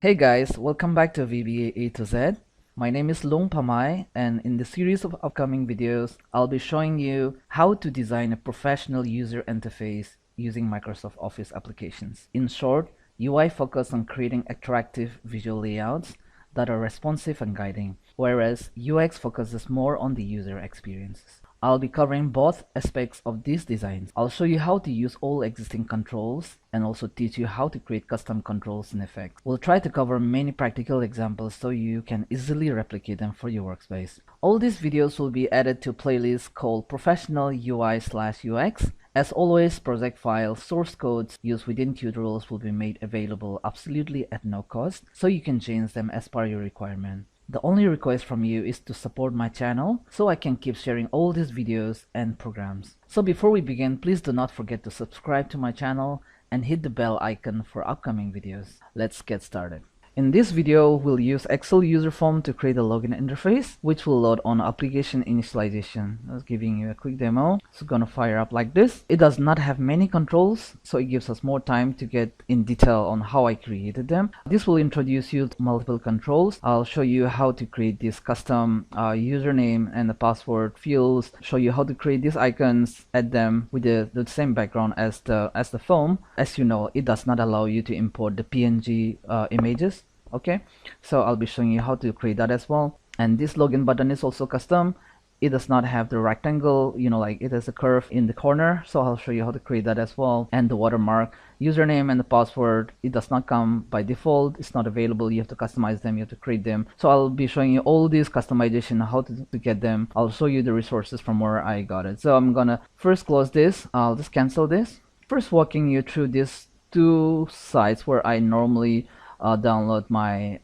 Hey guys, welcome back to VBA A to Z. My name is Long Pamay, and in the series of upcoming videos, I'll be showing you how to design a professional user interface using Microsoft Office applications. In short, UI focuses on creating attractive visual layouts that are responsive and guiding, whereas UX focuses more on the user experiences. I'll be covering both aspects of these designs. I'll show you how to use all existing controls and also teach you how to create custom controls and effects. We'll try to cover many practical examples so you can easily replicate them for your workspace. All these videos will be added to a playlist called Professional UI/UX. As always, project files, source codes used within tutorials will be made available absolutely at no cost, so you can change them as per your requirement. The only request from you is to support my channel so I can keep sharing all these videos and programs. So before we begin, please do not forget to subscribe to my channel and hit the bell icon for upcoming videos. Let's get started. In this video, we'll use Excel UserForm to create a login interface, which will load on application initialization. I was giving you a quick demo. It's gonna fire up like this. It does not have many controls, so it gives us more time to get in detail on how I created them. This will introduce you to multiple controls. I'll show you how to create this custom username and the password fields, show you how to create these icons, add them with the same background as the phone. As you know, it does not allow you to import the PNG images. Okay, so I'll be showing you how to create that as well. And this login button is also custom. It does not have the rectangle, like it has a curve in the corner, so I'll show you how to create that as well. And the watermark, username and the password, it does not come by default. It's not available. You have to customize them, you have to create them. So I'll be showing you all these customization, how to get them. I'll show you the resources from where I got it. So I'm gonna first close this. I'll just cancel this. First, walking you through these two sites where I normally download my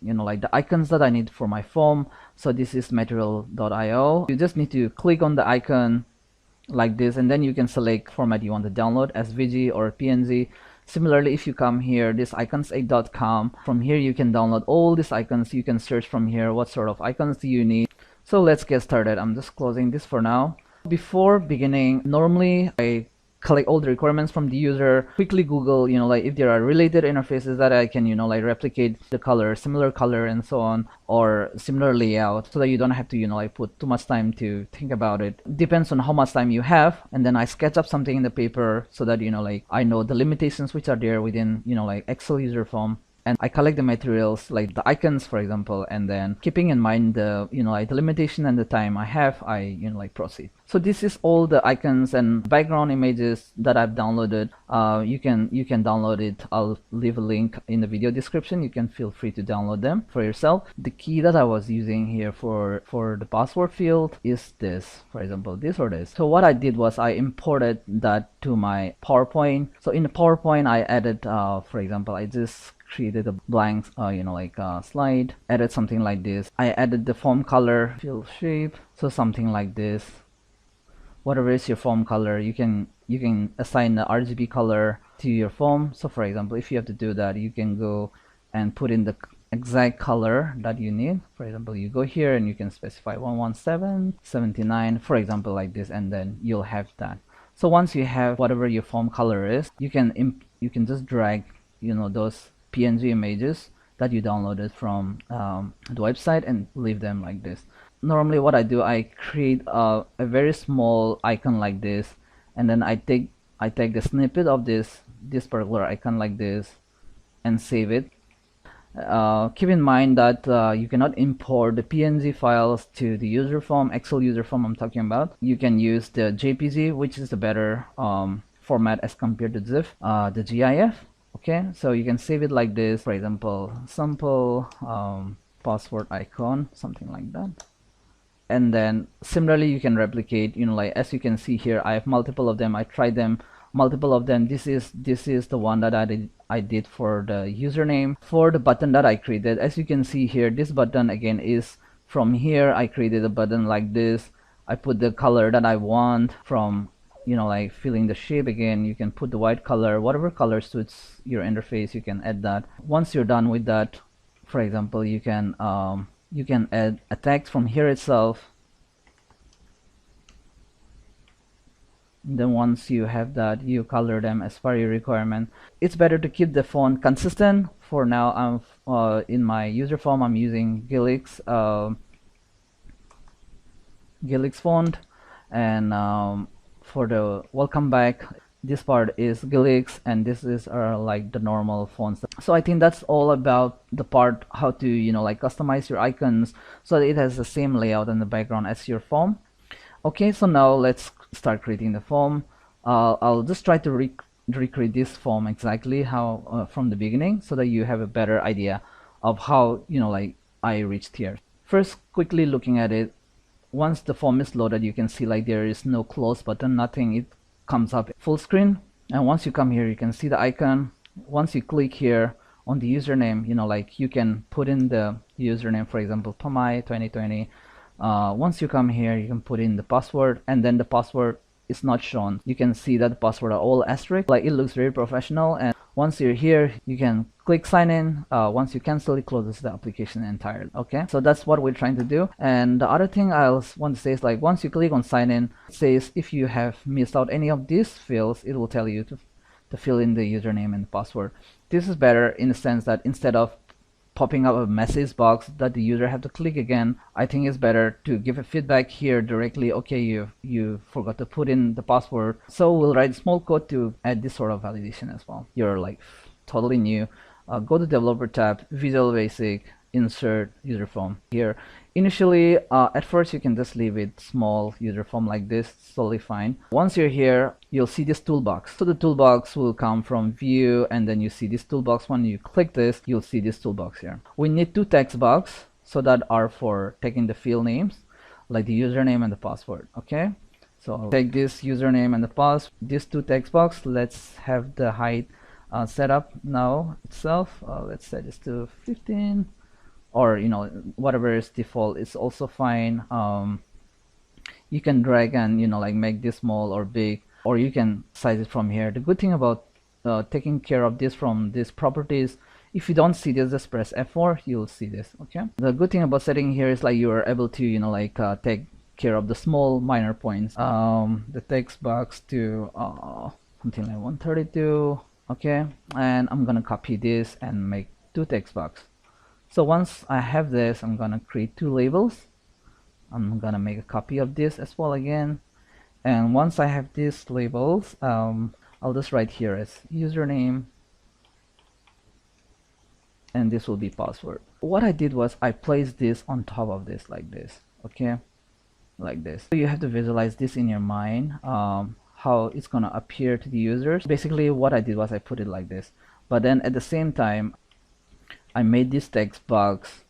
like the icons that I need for my form. So this is material.io. You just need to click on the icon like this, and then you can select format you want to download, SVG or PNG. Similarly, if you come here, this icons8.com, from here you can download all these icons. You can search from here what sort of icons do you need. So let's get started. I'm just closing this for now. Before beginning, normally I collect all the requirements from the user, quickly Google, like if there are related interfaces that I can, like replicate the color, similar color and so on, or similar layout, so that you don't have to, like put too much time to think about it. Depends on how much time you have. And then I sketch up something in the paper so that, like I know the limitations which are there within, like Excel UserForm. And I collect the materials like the icons, for example, and then keeping in mind the like the limitation and the time I have, I like proceed. So this is all the icons and background images that I've downloaded. You can download it. I'll leave a link in the video description. You can feel free to download them for yourself. The key that I was using here for the password field is this, for example, this or this. So what I did was I imported that to my PowerPoint. So in the PowerPoint I added for example, I just created a blank slide, added something like this. I added the form color, fill shape, so something like this. Whatever is your form color, you can assign the RGB color to your form. So for example, if you have to do that, you can go and put in the exact color that you need. For example, you go here and you can specify 11779, for example, like this, and then you'll have that. So once you have whatever your form color is, you can just drag those PNG images that you downloaded from the website and leave them like this. Normally what I do, I create a very small icon like this, and then I take the snippet of this particular icon like this and save it. Keep in mind that you cannot import the PNG files to the user form, Excel user form I'm talking about. You can use the JPG, which is the better format as compared to ZIF, the GIF. Okay, so you can save it like this, for example, sample password icon, something like that. And then similarly you can replicate, like as you can see here, I have multiple of them. I tried them, multiple of them. This is the one that I did for the username. For the button that I created, as you can see here, this button again is from here. I created a button like this. I put the color that I want from like filling the shape. Again, you can put the white color, whatever color suits your interface, you can add that. Once you're done with that, for example, you can add a text from here itself. And then once you have that, you color them as per your requirement. It's better to keep the font consistent For now, I'm in my user form, I'm using Gilix font, and for the welcome back, this part is Gilix, and this is like the normal fonts. So I think that's all about the part how to like customize your icons so that it has the same layout in the background as your form. Okay, so now let's start creating the form. I'll just try to recreate this form exactly how from the beginning, so that you have a better idea of how like I reached here. First, quickly looking at it, once the form is loaded, you can see like there is no close button, nothing. It comes up full screen, and once you come here, you can see the icon. Once you click here on the username, like you can put in the username, for example, Pamai 2020. Once you come here, you can put in the password, and then the password is not shown. You can see that the password are all asterisk, like it looks very professional. And once you're here, you can click sign in. Once you cancel, it closes the application entirely. Okay, so that's what we're trying to do. And the other thing I want to say is, like, once you click on sign in, it says if you have missed out any of these fields, it will tell you to fill in the username and the password. This is better in the sense that instead of popping up a message box that the user have to click again, I think it's better to give a feedback here directly. Okay, you forgot to put in the password. So we'll write a small code to add this sort of validation as well. You're like totally new. Go to developer tab, Visual Basic, insert user form here. Initially, at first you can just leave it small user form like this, totally fine. Once you're here, you'll see this toolbox. So the toolbox will come from view, and then you see this toolbox. When you click this, you'll see this toolbox here. We need two text box, so that are for taking the field names, like the username and the password. Okay, so I'll take this username and the pass, these two text box. Let's have the height set up now itself. Let's set this to 15. Or whatever is default is also fine. You can drag and like make this small or big, or you can size it from here. The good thing about taking care of this from these properties, if you don't see this, just press F4, you'll see this. Okay, the good thing about setting here is like you are able to like take care of the small minor points. The text box to something like 132. Okay, and I'm gonna copy this and make two text box. So once I have this, I'm gonna create two labels. I'm gonna make a copy of this as well again. And once I have these labels, I'll just write here as username, and this will be password. What I did was I placed this on top of this like this. Okay, like this. So you have to visualize this in your mind, how it's gonna appear to the users. Basically, what I did was I put it like this, but then at the same time, I made this text box.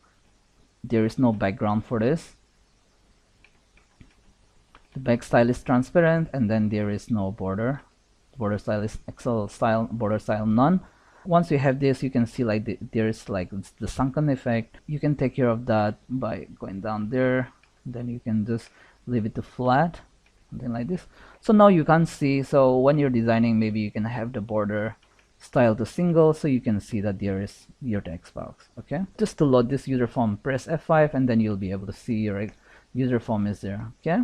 There is no background for this. The back style is transparent, and then there is no border. Border style is Excel style, border style none. Once you have this, you can see like there is like the sunken effect. You can take care of that by going down there. Then you can just leave it to flat, something like this. So now you can see. So when you're designing, maybe you can have the border style to single, so you can see that there is your text box. Okay, just to load this user form, press F5, and then you'll be able to see your user form is there. Okay,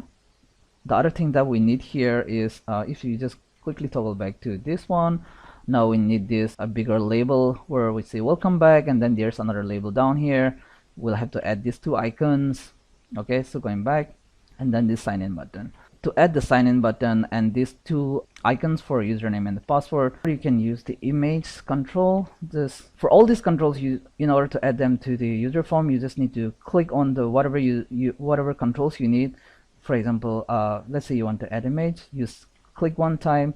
the other thing that we need here is if you just quickly toggle back to this one, now we need this a bigger label where we say welcome back, and then there's another label down here. We'll have to add these two icons. Okay, so going back, and then this sign in button. To add the sign in button and these two icons for username and the password, you can use the image control. This for all these controls, in order to add them to the user form, you just need to click on the whatever controls you need. For example, let's say you want to add image, you click one time,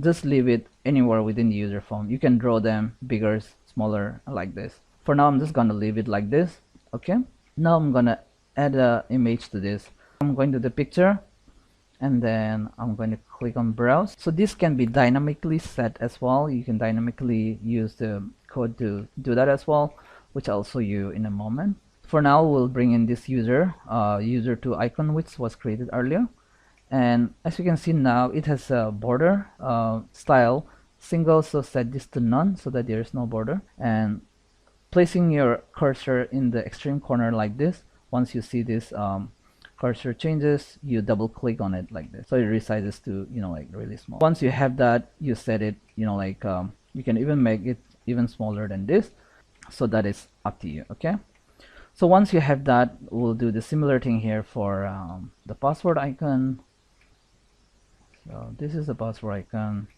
just leave it anywhere within the user form. You can draw them bigger, smaller, like this. For now, I'm just gonna leave it like this. Okay, now I'm gonna add an image to this. I'm going to the picture, and then I'm going to click on browse. So this can be dynamically set as well. You can dynamically use the code to do that as well, which I'll show you in a moment. For now, we'll bring in this user2 icon, which was created earlier. And as you can see now, it has a border style single, so set this to none so that there is no border. And placing your cursor in the extreme corner like this, once you see this cursor changes, you double click on it like this, so it resizes to like really small. Once you have that, you set it like you can even make it even smaller than this. So that is up to you. Okay, so once you have that, we'll do the similar thing here for the password icon. So this is the password icon.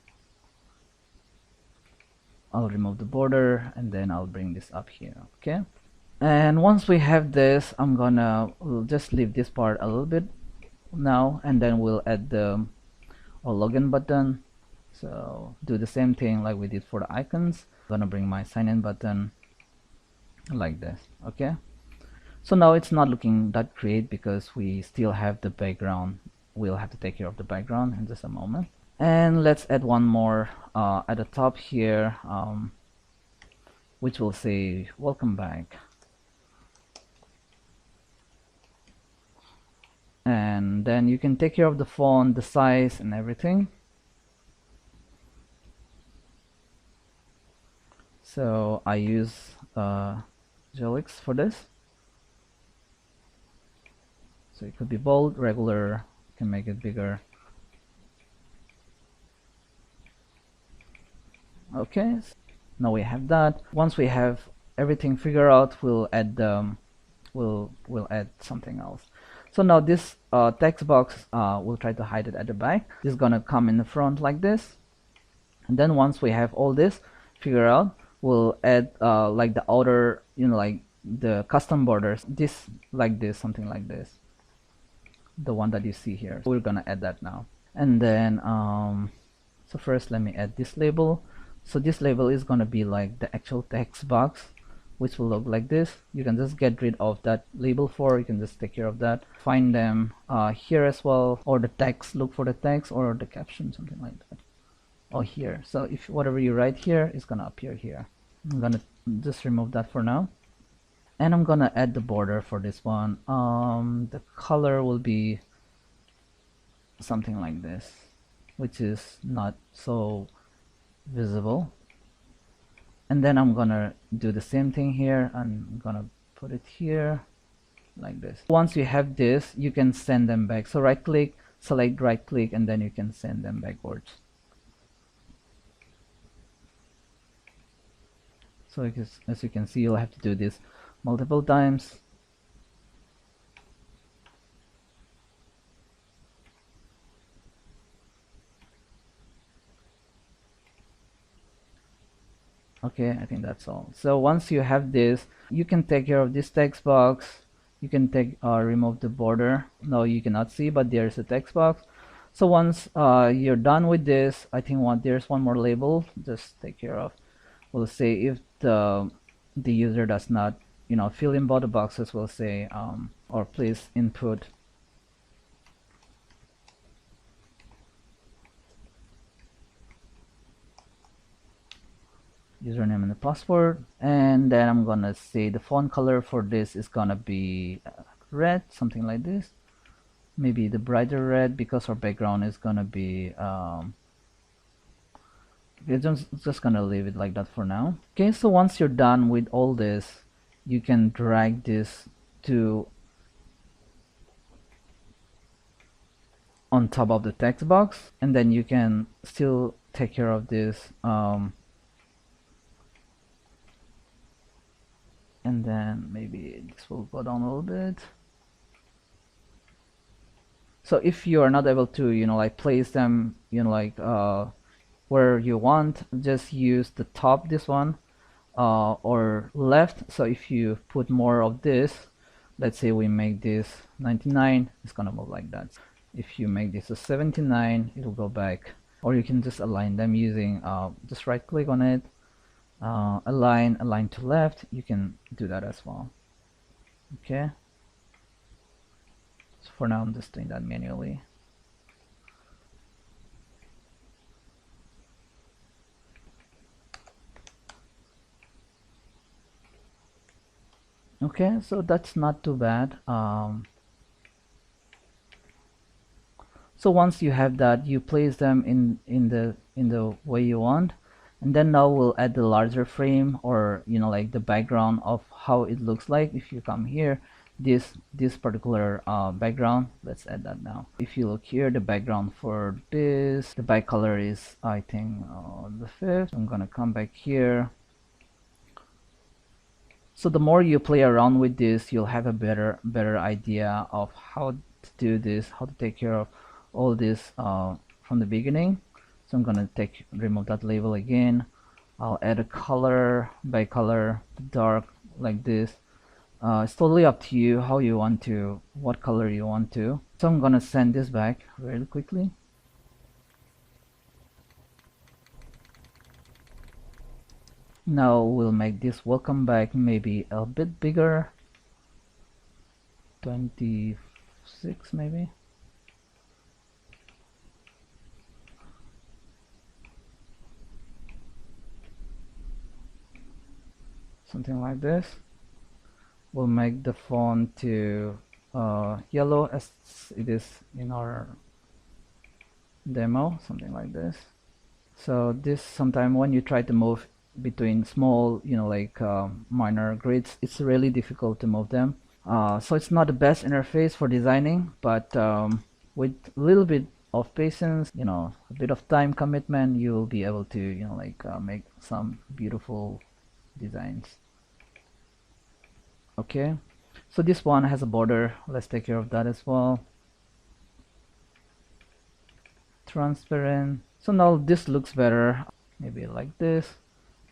I'll remove the border and then I'll bring this up here. Okay, and once we have this, we'll just leave this part a little bit now, and then we'll add the login button. So do the same thing like we did for the icons. I'm gonna bring my sign in button like this. Okay, so now it's not looking that great because we still have the background. We'll have to take care of the background in just a moment. And let's add one more at the top here, which will say welcome back. And then you can take care of the font, the size, and everything. So I use Gelix for this. So it could be bold, regular, you can make it bigger. Okay, so now we have that. Once we have everything figured out, we'll add we'll add something else. So now this text box, we'll try to hide it at the back. This is gonna come in the front like this. And then once we have all this figured out, we'll add like the outer, like the custom borders, this like this, something like this, the one that you see here. So we're gonna add that now. And then so first let me add this label. So this label is gonna be like the actual text box, which will look like this. You can just get rid of that label you can just take care of that. Find them here as well, or the text, look for the text or the caption, something like that. Or here. So if whatever you write here is gonna appear here. I'm gonna just remove that for now. And I'm gonna add the border for this one. The color will be something like this, which is not so visible. And then I'm gonna do the same thing here. I'm gonna put it here like this. Once you have this, you can send them back. So right click, select right click, and then you can send them backwards. So as you can see, you'll have to do this multiple times. Okay, I think that's all. So once you have this, you can take care of this text box. You can remove the border. No, you cannot see, but there's a text box. So once you're done with this, I think there's one more label. Just take care of. We'll say if the user does not, fill in both the boxes, we'll say or please input username and the password. And then I'm gonna say the font color for this is gonna be red, something like this, maybe the brighter red, because our background is gonna be we're just gonna leave it like that for now. Okay, so once you're done with all this, you can drag this to on top of the text box, and then you can still take care of this and then maybe this will go down a little bit. So if you are not able to like place them where you want, just use the top, this one, or left. So if you put more of this, let's say we make this 99, it's gonna move like that. If you make this a 79, it'll go back. Or you can just align them using just right click on it, align to left. You can do that as well. Okay, so for now I'm just doing that manually. Okay, so that's not too bad. So once you have that, you place them in the way you want, and then now we'll add the larger frame, or like the background of how it looks like. If you come here, this particular background, let's add that now. If you look here, the background for this, the back color is, I think, the 5th. I'm gonna come back here. So the more you play around with this, you'll have a better idea of how to do this, how to take care of all this from the beginning. So I'm gonna remove that label again. I'll add a color by color, dark like this. It's totally up to you how you want to, what color you want to. So I'm gonna send this back very quickly. Now we'll make this welcome back maybe a bit bigger, 26 maybe. Something like this. We'll make the font to yellow as it is in our demo, something like this. So this sometime when you try to move between small, like minor grids, it's really difficult to move them. So it's not the best interface for designing, but with a little bit of patience, a bit of time commitment, you will be able to, make some beautiful designs. Okay, so this one has a border. Let's take care of that as well. Transparent. So now this looks better, maybe like this,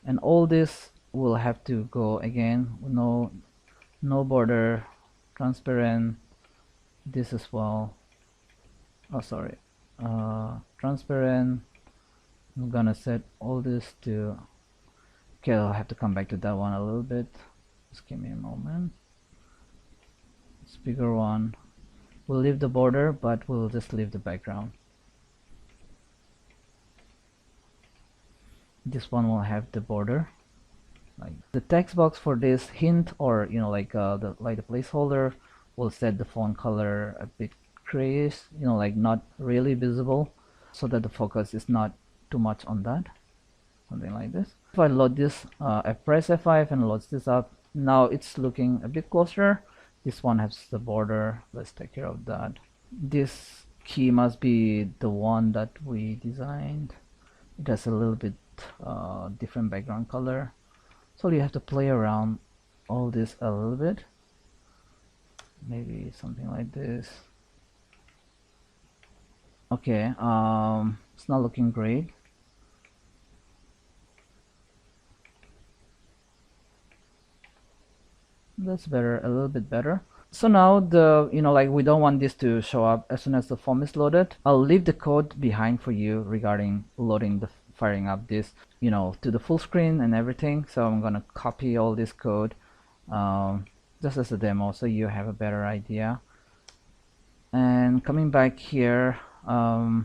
and all this will have to go again. No border, transparent. This as well. Oh, sorry. Transparent. I'm gonna set all this to. Okay, I'll have to come back to that one a little bit. Just give me a moment. It's bigger one. We'll leave the border, but we'll just leave the background. This one will have the border. Like the text box for this hint, or the placeholder, will set the font color a bit grayish, like not really visible, so that the focus is not too much on that. Something like this. If I load this, I press F5 and loads this up. Now it's looking a bit closer. This one has the border. Let's take care of that. This key must be the one that we designed. It has a little bit different background color, so you have to play around all this a little bit. Maybe something like this. Okay, it's not looking great. That's better, a little bit better. So now we don't want this to show up as soon as the form is loaded. I'll leave the code behind for you regarding loading firing up this, to the full screen and everything. So I'm gonna copy all this code just as a demo, so you have a better idea. And coming back here,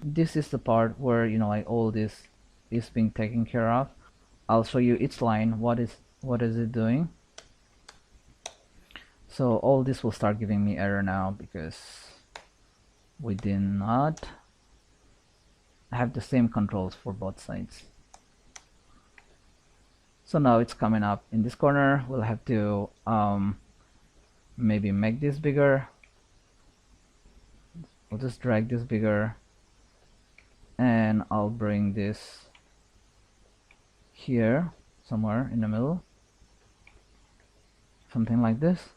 this is the part where all this is being taken care of. I'll show you each line what is it doing. So all this will start giving me error now because we did not have the same controls for both sides. So now it's coming up in this corner. We'll have to maybe make this bigger. I'll just drag this bigger, and I'll bring this here somewhere in the middle, something like this.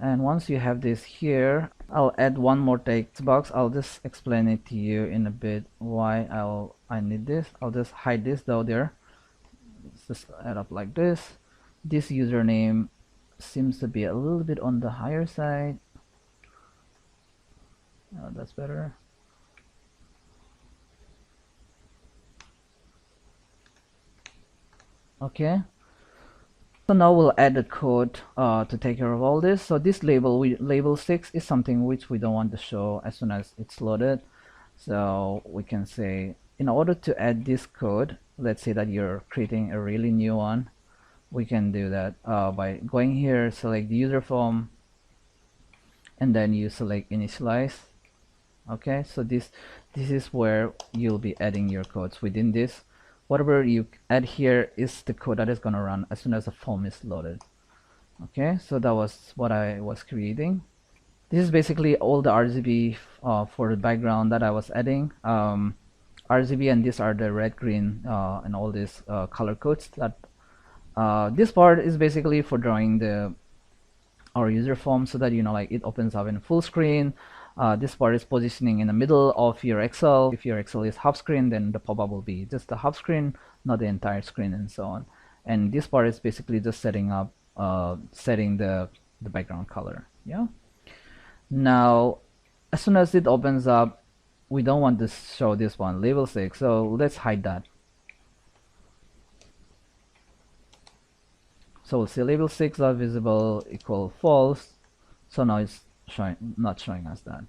And once you have this here, I'll add one more text box. I'll just explain it to you in a bit why I need this. I'll just hide this down there. Let's just add up like this. This username seems to be a little bit on the higher side. That's better. Okay. So now we'll add the code to take care of all this. So this label 6 is something which we don't want to show as soon as it's loaded. So we can say, in order to add this code, let's say that you're creating a really new one, we can do that by going here, select the user form, and then you select initialize. Okay, so this is where you'll be adding your codes. Within this, whatever you add here is the code that is going to run as soon as the form is loaded. Okay, so that was what I was creating. This is basically all the RGB for the background that I was adding. RGB, and these are the red, green, and all these color codes that This part is basically for drawing our user form so that like it opens up in full screen. This part is positioning in the middle of your Excel. If your Excel is half screen, then the pop-up will be just the half screen, not the entire screen, and so on. And this part is basically just setting up setting the background color. Yeah. Now, as soon as it opens up, we don't want to show this one, label 6, so let's hide that. So we'll see label 6 dot visible equal false. So now it's not showing us that.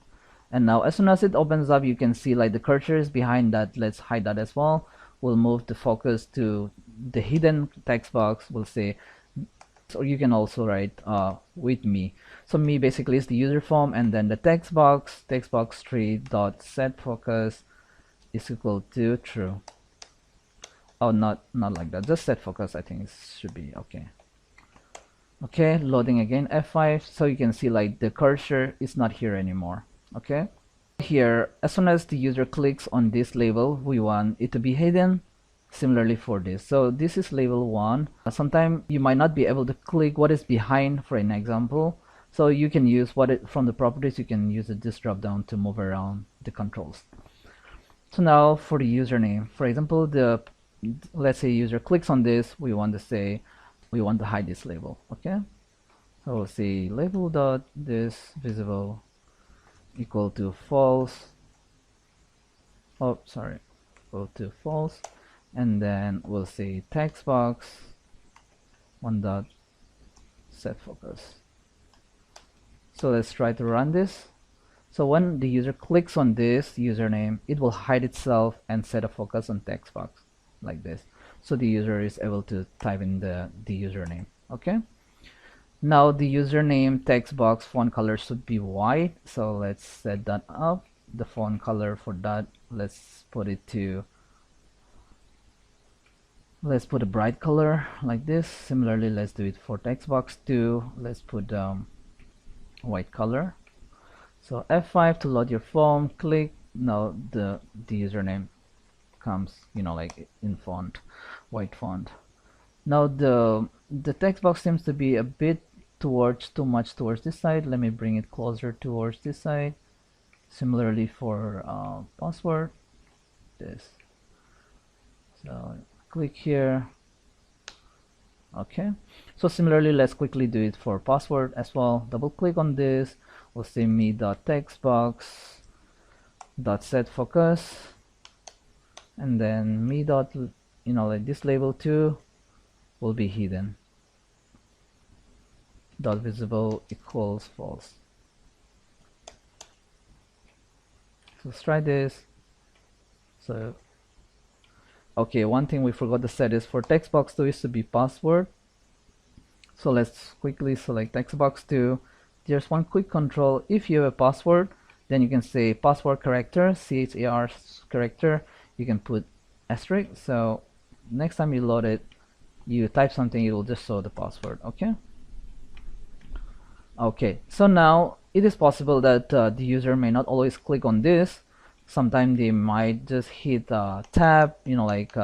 And now as soon as it opens up, you can see like the cursor is behind that. Let's hide that as well. We'll move the focus to the hidden text box. We'll say, or you can also write with me. So me basically is the user form, and then the text box 3 dot set focus is equal to true. Oh, not like that, just set focus. I think it should be okay. Okay, loading again, F5, so you can see like the cursor is not here anymore. Okay, here as soon as the user clicks on this label, we want it to be hidden. Similarly for this, so this is label 1. Sometimes you might not be able to click what is behind for an example, so you can use from the properties. You can use this drop down to move around the controls. So now for the username, for example, let's say user clicks on this, we want to hide this label. Okay, so we'll say label dot this visible equal to false. Oh, sorry, equal to false. And then we'll say text box 1 dot set focus. So let's try to run this. So when the user clicks on this username, it will hide itself and set a focus on text box like this, so the user is able to type in the username. Okay, now the username text box font color should be white, so let's set that up. The font color for that, let's put a bright color like this. Similarly, let's do it for text box 2. Let's put white color. So F5 to load your form, click. Now the username comes like in font, white font. Now the text box seems to be a bit too much towards this side. Let me bring it closer towards this side. Similarly for password, this. So click here. Okay, so similarly let's quickly do it for password as well. Double click on this. We'll say me.textbox dot set focus, and then me dot like this label 2 will be hidden. Dot visible equals false. So let's try this. So okay, one thing we forgot to set is for text box 2 is to be password. So let's quickly select text box 2. There's one quick control. If you have a password, then you can say password character, CHAR character. You can put asterisk, so next time you load it, you type something, it will just show the password. Okay, so now it is possible that the user may not always click on this. Sometimes they might just hit tab, like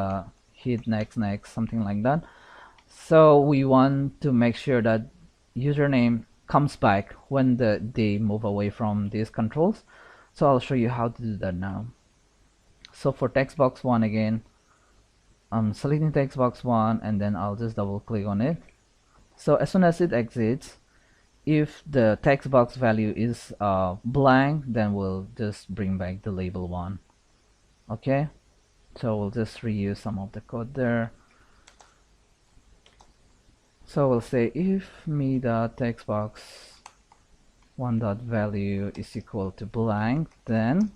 hit next, something like that. So we want to make sure that username comes back when they move away from these controls. So I'll show you how to do that now. So for text box 1 again, I'm selecting text box 1, and then I'll just double click on it. So as soon as it exits, if the text box value is blank, then we'll just bring back the label 1. Okay, so we'll just reuse some of the code there. So we'll say if me.textbox 1 dot value is equal to blank, then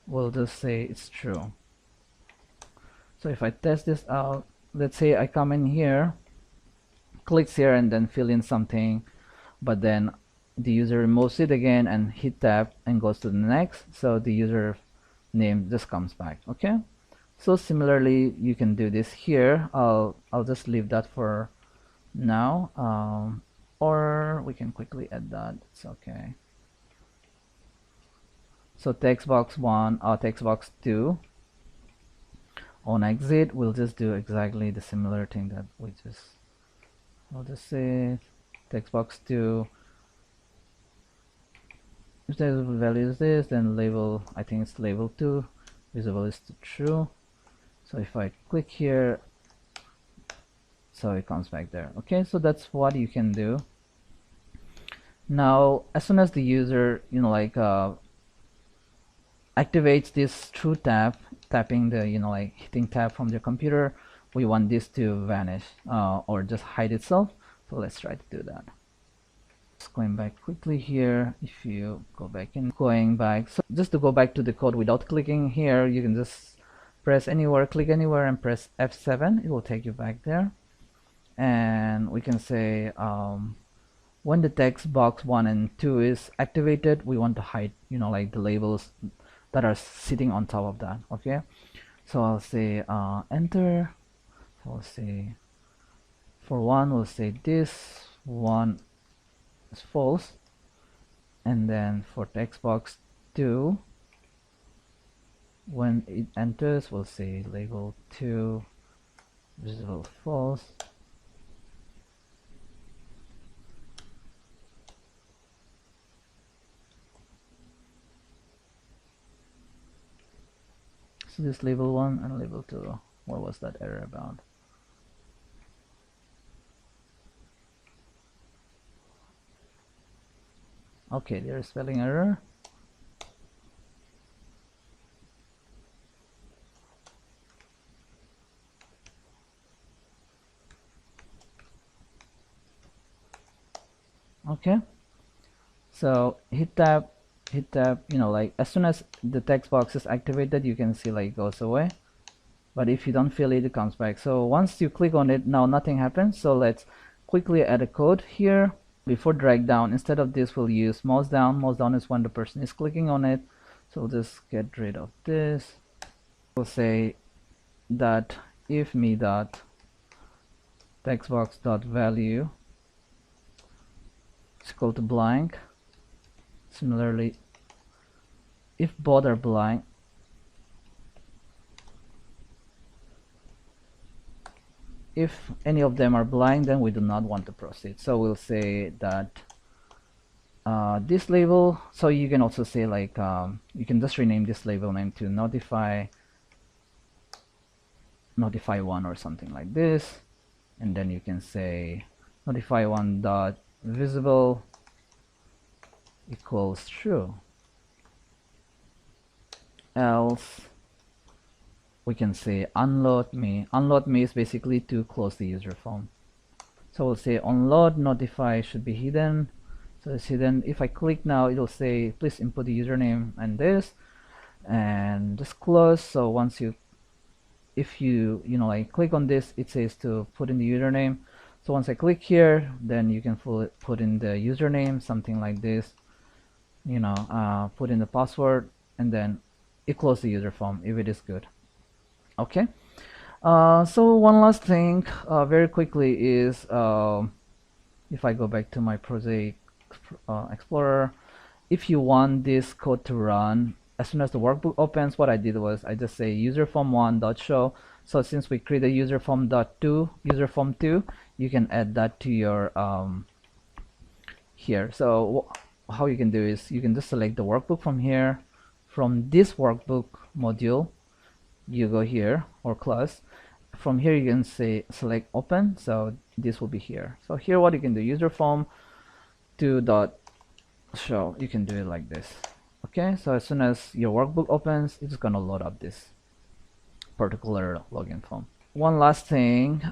we'll just say it's true. So if I test this out, let's say I come in here, clicks here, and then fill in something, but then the user removes it again and hit tab and goes to the next, so the user name just comes back. Okay, so similarly you can do this here. I'll just leave that for now, or we can quickly add that. It's okay. So text box 1 or text box 2, On exit, we'll just do exactly the similar thing that we just, I'll just say text box 2. If the value is this, then label, I think it's label 2, visible is to true. So if I click here, so it comes back there. Okay, so that's what you can do. Now as soon as the user activates this true tab, tapping the hitting tab from their computer, we want this to vanish or just hide itself. So let's try to do that. Just going back quickly here, if you go back and going back, so just to go back to the code without clicking here, you can just press anywhere, click anywhere and press F7. It will take you back there, and we can say when the text box 1 and 2 is activated, we want to hide the labels that are sitting on top of that. Okay, so I'll say enter. So I'll say for 1 we'll say this one is false, and then for text box 2, when it enters, we'll say label 2 visible false. So this label 1 and label 2, what was that error about? Okay, there's spelling error. Okay, so hit tab, as soon as the text box is activated, you can see it goes away, but if you don't feel it, it comes back. So once you click on it, now nothing happens. So let's quickly add a code here. Before drag down, instead of this, we'll use mouse down. Mouse down is when the person is clicking on it. So we'll just get rid of this. We'll say that if me dot textbox dot value is equal to blank. Similarly, if both are blank, if any of them are blank, then we do not want to proceed. So we'll say that this label, so you can also say you can just rename this label name to notify 1 or something like this, and then you can say notify 1 dot visible equals true, else we can say unload me. Unload me is basically to close the user form. So we'll say unload notify should be hidden. So it's hidden. If I click now, it'll say please input the username and this, and just close. So once you, if you click on this, it says to put in the username. So once I click here, then you can put in the username, something like this, put in the password, and then it closes the user form if it is good. Okay, so one last thing very quickly is if I go back to my Project Explorer, if you want this code to run as soon as the workbook opens, what I did was I just say userform1.show. So since we create a userform2, you can add that to your here. So how you can do is you can just select the workbook from here. From this workbook module, you go here or class. From here you can say select open, so this will be here. So here what you can do, userform2.show, you can do it like this. Okay, so as soon as your workbook opens, it's gonna load up this particular login form. One last thing,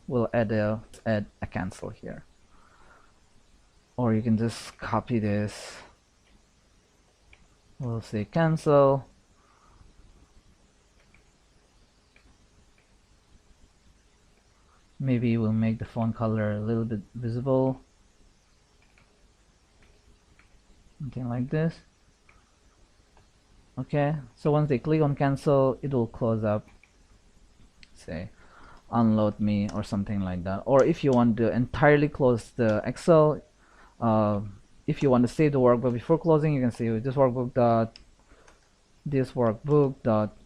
we'll add a cancel here, or you can just copy this. We'll say cancel. Maybe we'll make the font color a little bit visible, something like this. Okay, so once they click on cancel, it will close up, say unload me or something like that. Or if you want to entirely close the Excel, if you want to save the workbook before closing, you can say this workbook dot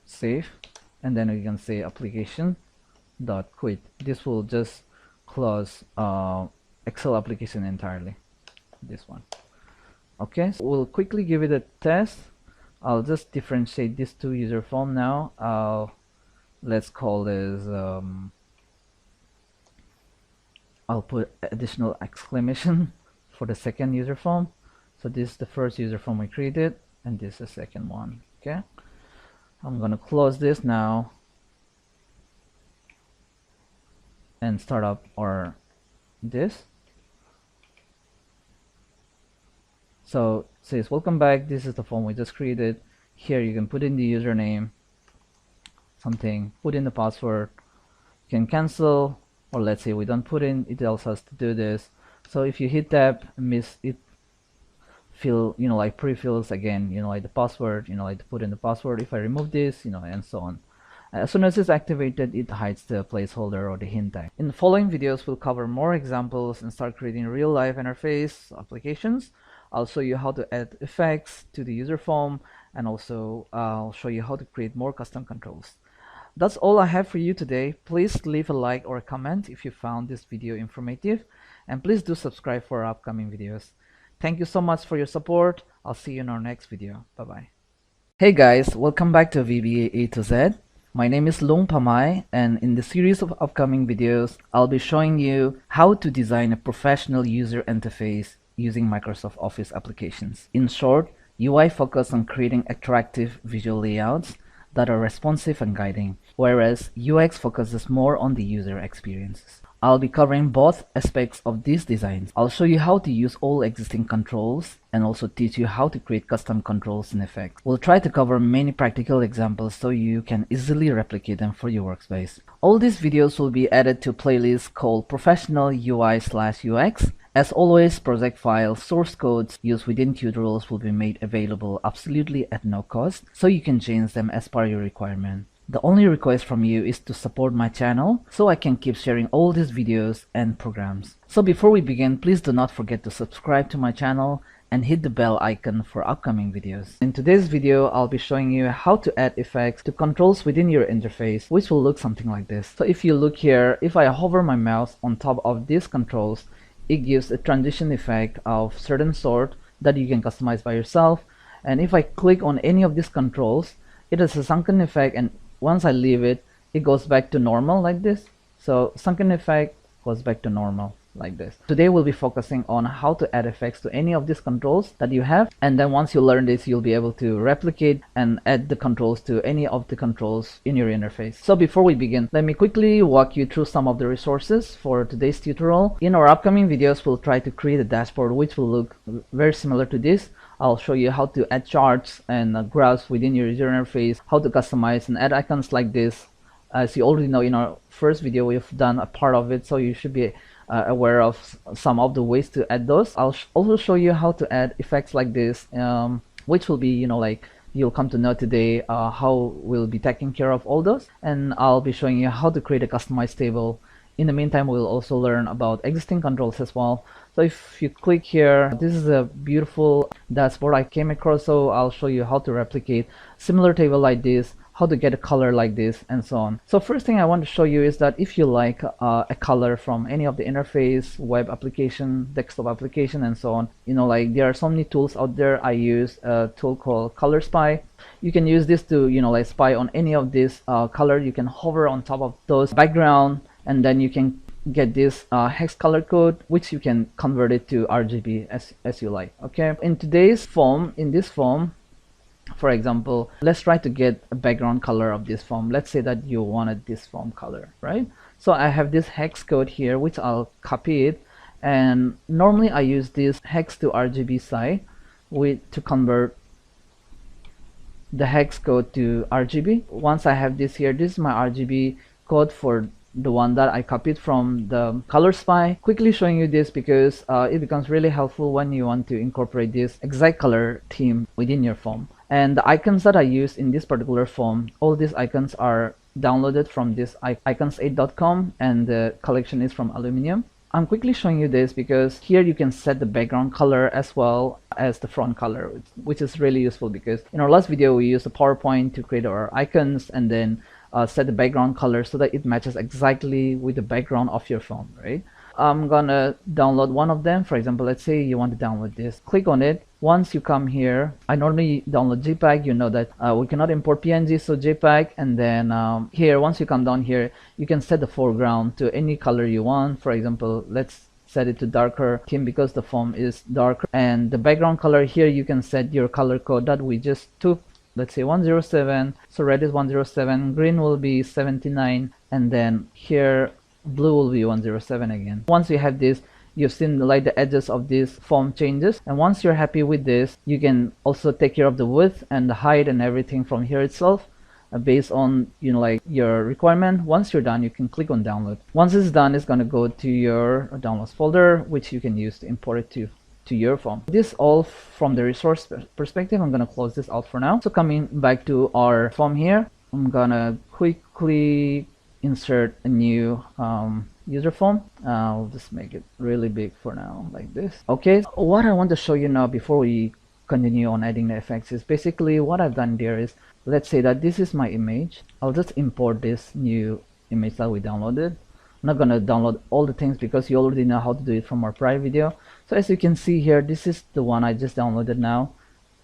save, and then we can say application dot quit. This will just close Excel application entirely, this one. Okay, so we'll quickly give it a test. I'll just differentiate these two user form now. Let's call this I'll put additional exclamation for the second user form. So this is the first user form we created, and this is the second one. Okay, I'm gonna close this now and start up our this. So it says welcome back, this is the form we just created. Here you can put in the username, something, put in the password, you can cancel, or let's say we don't put in, it tells us to do this. So if you hit tab, it fill, like pre-fills again, like the password, like to put in the password. If I remove this, and so on. As soon as it's activated, it hides the placeholder or the hint tag. In the following videos, we'll cover more examples and start creating real-life interface applications. I'll show you how to add effects to the user form, and also I'll show you how to create more custom controls. That's all I have for you today. Please leave a like or a comment if you found this video informative, and please do subscribe for our upcoming videos. Thank you so much for your support. I'll see you in our next video. Bye-bye. Hey guys, welcome back to VBA A to Z. My name is Long Pamay, and in the series of upcoming videos, I'll be showing you how to design a professional user interface using Microsoft Office applications. In short, UI focuses on creating attractive visual layouts that are responsive and guiding, whereas UX focuses more on the user experiences. I'll be covering both aspects of these designs. I'll show you how to use all existing controls and also teach you how to create custom controls and effects. We'll try to cover many practical examples so you can easily replicate them for your workspace. All these videos will be added to a playlist called Professional UI/UX. As always, project files, source codes used within tutorials will be made available absolutely at no cost, so you can change them as per your requirement. The only request from you is to support my channel so I can keep sharing all these videos and programs. So before we begin, please do not forget to subscribe to my channel and hit the bell icon for upcoming videos. In today's video, I'll be showing you how to add effects to controls within your interface, which will look something like this. So if you look here, if I hover my mouse on top of these controls, it gives a transition effect of certain sort that you can customize by yourself. And if I click on any of these controls, it is a sunken effect, and once I leave it, it goes back to normal like this. So sunken effect goes back to normal like this. Today we'll be focusing on how to add effects to any of these controls that you have, and then once you learn this, you'll be able to replicate and add the controls to any of the controls in your interface. So before we begin, let me quickly walk you through some of the resources for today's tutorial. In our upcoming videos, we'll try to create a dashboard which will look very similar to this. I'll show you how to add charts and graphs within your user interface, how to customize and add icons like this. As you already know, in our first video we've done a part of it, so you should be aware of some of the ways to add those. I'll also show you how to add effects like this, which will be, like you'll come to know today, how we'll be taking care of all those, and I'll be showing you how to create a customized table. In the meantime, we'll also learn about existing controls as well. So if you click here, this is a beautiful dashboard I came across, so I'll show you how to replicate similar table like this, how to get a color like this, and so on. So first thing I want to show you is that if you like a color from any of the interface, web application, desktop application, and so on, like there are so many tools out there. I use a tool called Color Spy. You can use this to like spy on any of this color. You can hover on top of those background, and then you can get this hex color code, which you can convert it to RGB as you like. Okay, in this form, for example, let's try to get a background color of this form. Let's say that you wanted this form color, right? So I have this hex code here, which I'll copy it, and normally I use this hex to RGB side to convert the hex code to RGB. Once I have this here, this is my RGB code for the one that I copied from the Color Spy. Quickly showing you this because it becomes really helpful when you want to incorporate this exact color theme within your form. And the icons that I use in this particular form, all these icons are downloaded from this icons8.com, and the collection is from Aluminium. I'm quickly showing you this because here you can set the background color as well as the front color, which is really useful because in our last video we used a PowerPoint to create our icons and then set the background color so that it matches exactly with the background of your phone, right? I'm gonna download one of them. For example, let's say you want to download this. Click on it. Once you come here, I normally download JPEG. You know that we cannot import PNG, so JPEG. And then here, once you come down here, you can set the foreground to any color you want. For example, let's set it to darker theme because the form is darker. And the background color here, you can set your color code that we just took. Let's say 107. So red is 107, green will be 79, and then here blue will be 107 again. Once you have this, you've seen like the edges of this form changes, and once you're happy with this, you can also take care of the width and the height and everything from here itself based on like your requirement. Once you're done, you can click on download. Once it's done, it's going to go to your downloads folder, which you can use to import it to your form. This all from the resource perspective. I'm going to close this out for now. So coming back to our form here, I'm gonna quickly insert a new user form. I'll just make it really big for now, like this. Okay, what I want to show you now before we continue on adding the effects is basically what I've done there is, let's say that this is my image. I'll just import this new image that we downloaded. I'm not gonna download all the things because you already know how to do it from our prior video. So as you can see here, this is the one I just downloaded now,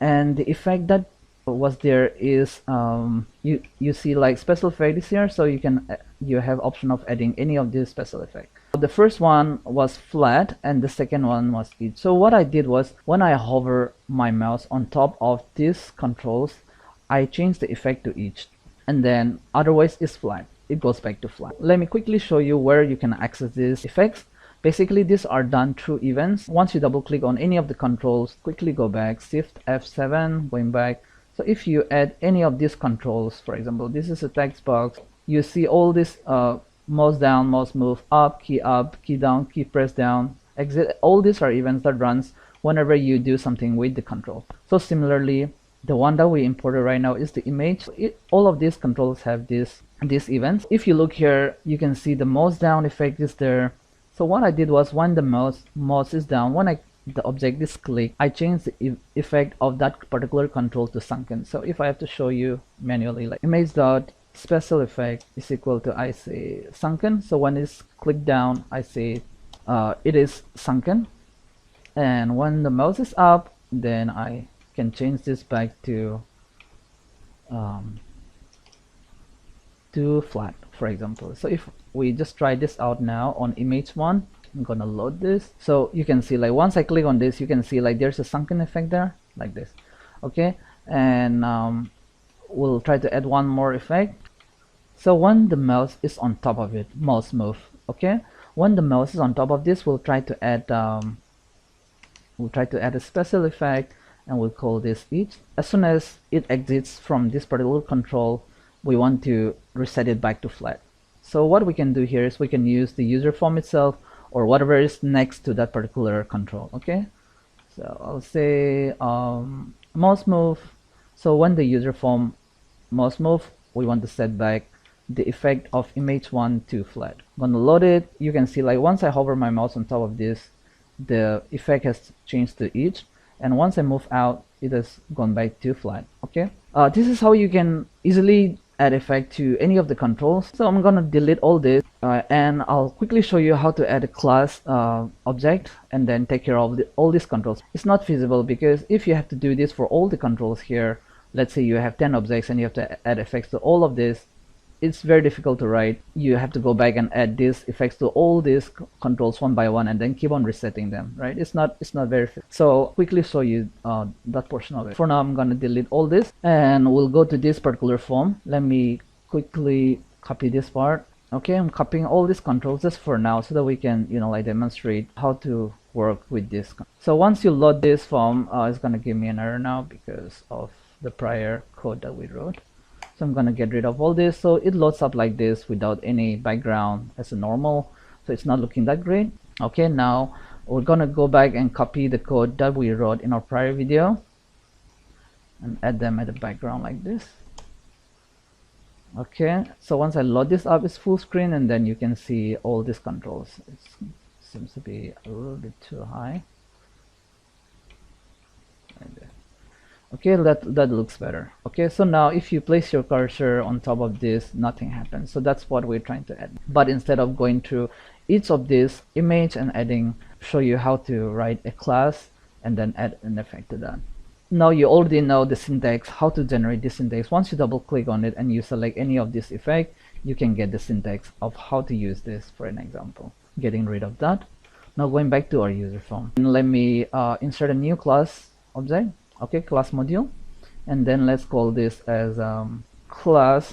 and the effect that was there is you see like special effect is here, so you have option of adding any of these special effect. The first one was flat and the second one was edge. So what I did was, when I hover my mouse on top of these controls, I changed the effect to edge, and then otherwise it's flat, it goes back to flat. Let me quickly show you where you can access these effects. Basically, these are done through events. Once you double click on any of the controls, quickly go back, Shift F7, going back. So if you add any of these controls, for example, this is a text box, you see all this mouse down, mouse move, up, key down, key press down, exit. All these are events that runs whenever you do something with the control. So similarly, the one that we imported right now is the image. All of these controls have these events. If you look here, you can see the mouse down effect is there. So what I did was, when the mouse is down, when the object is clicked, I changed the effect of that particular control to sunken. So if I have to show you manually, like image dot special effect is equal to, I say sunken. So when it's clicked down, I say it is sunken, and when the mouse is up, then I can change this back to flat, for example. So if we just try this out now on image one, I'm gonna load this. So you can see, like, once I click on this, you can see like there's a sunken effect there, like this. Okay, and we'll try to add one more effect. So when the mouse is on top of it, mouse move. Okay, when the mouse is on top of this, we'll try to add a special effect, and we'll call this edge. As soon as it exits from this particular control, we want to reset it back to flat. So what we can do here is we can use the user form itself or whatever is next to that particular control. Okay, so I'll say mouse move. So when the user form mouse move, we want to set back the effect of image one to flat. I'm gonna load it. You can see, like, once I hover my mouse on top of this, the effect has changed to edge, and once I move out, it has gone back to flat. Okay, this is how you can easily add effect to any of the controls. So I'm gonna delete all this and I'll quickly show you how to add a class object and then take care of all these controls. It's not feasible because if you have to do this for all the controls here, let's say you have 10 objects and you have to add effects to all of this, it's very difficult to write. You have to go back and add these effects to all these controls one by one and then keep on resetting them, right? It's not very fit. So quickly show you that portion of it. For now, I'm gonna delete all this and we'll go to this particular form. Let me quickly copy this part. Okay, I'm copying all these controls just for now so that we can, like, demonstrate how to work with this. So once you load this form, it's gonna give me an error now because of the prior code that we wrote. So I'm gonna get rid of all this. So it loads up like this without any background as a normal. So it's not looking that great. Okay, now we're gonna go back and copy the code that we wrote in our prior video and add them at the background like this. Okay, so once I load this up, it's full screen and then you can see all these controls. It's seems to be a little bit too high. Like that. Okay, that looks better. Okay, so now if you place your cursor on top of this, nothing happens. So that's what we're trying to add. But instead of going through each of this image and adding, show you how to write a class and then add an effect to that. Now you already know the syntax, how to generate this syntax. Once you double click on it and you select any of this effect, you can get the syntax of how to use this for an example. Getting rid of that. Now going back to our user form. And let me insert a new class object. Okay, class module, and then let's call this as class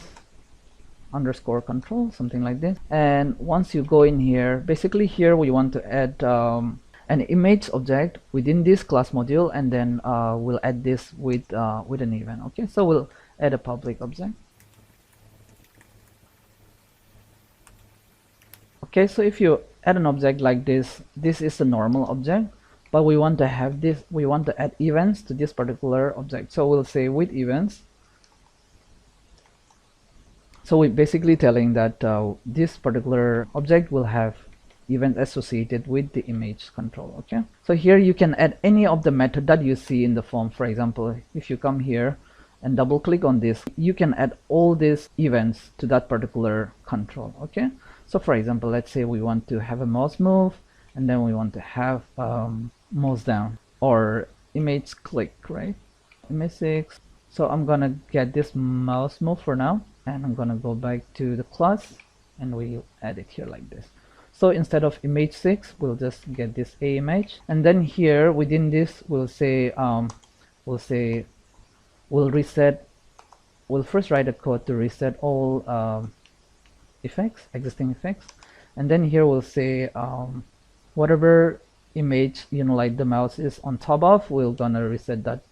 underscore control, something like this. And once you go in here, basically here we want to add an image object within this class module, and then we'll add this with an event. Okay, so we'll add a public object. Okay, so if you add an object like this, this is a normal object, but we want to have this, we want to add events to this particular object. So we'll say with events. So we're basically telling that this particular object will have events associated with the image control. Okay, so here you can add any of the method that you see in the form. For example, if you come here and double click on this, you can add all these events to that particular control. Okay, so for example, let's say we want to have a mouse move, and then we want to have mouse down or image click, right? Image 6. So I'm gonna get this mouse move for now, and I'm gonna go back to the class and we add it here like this. So instead of image 6, we'll just get this a image, and then here within this we'll say we'll first write a code to reset all effects, existing effects, and then here we'll say whatever image, you know, like the mouse is on top of, we're gonna reset that.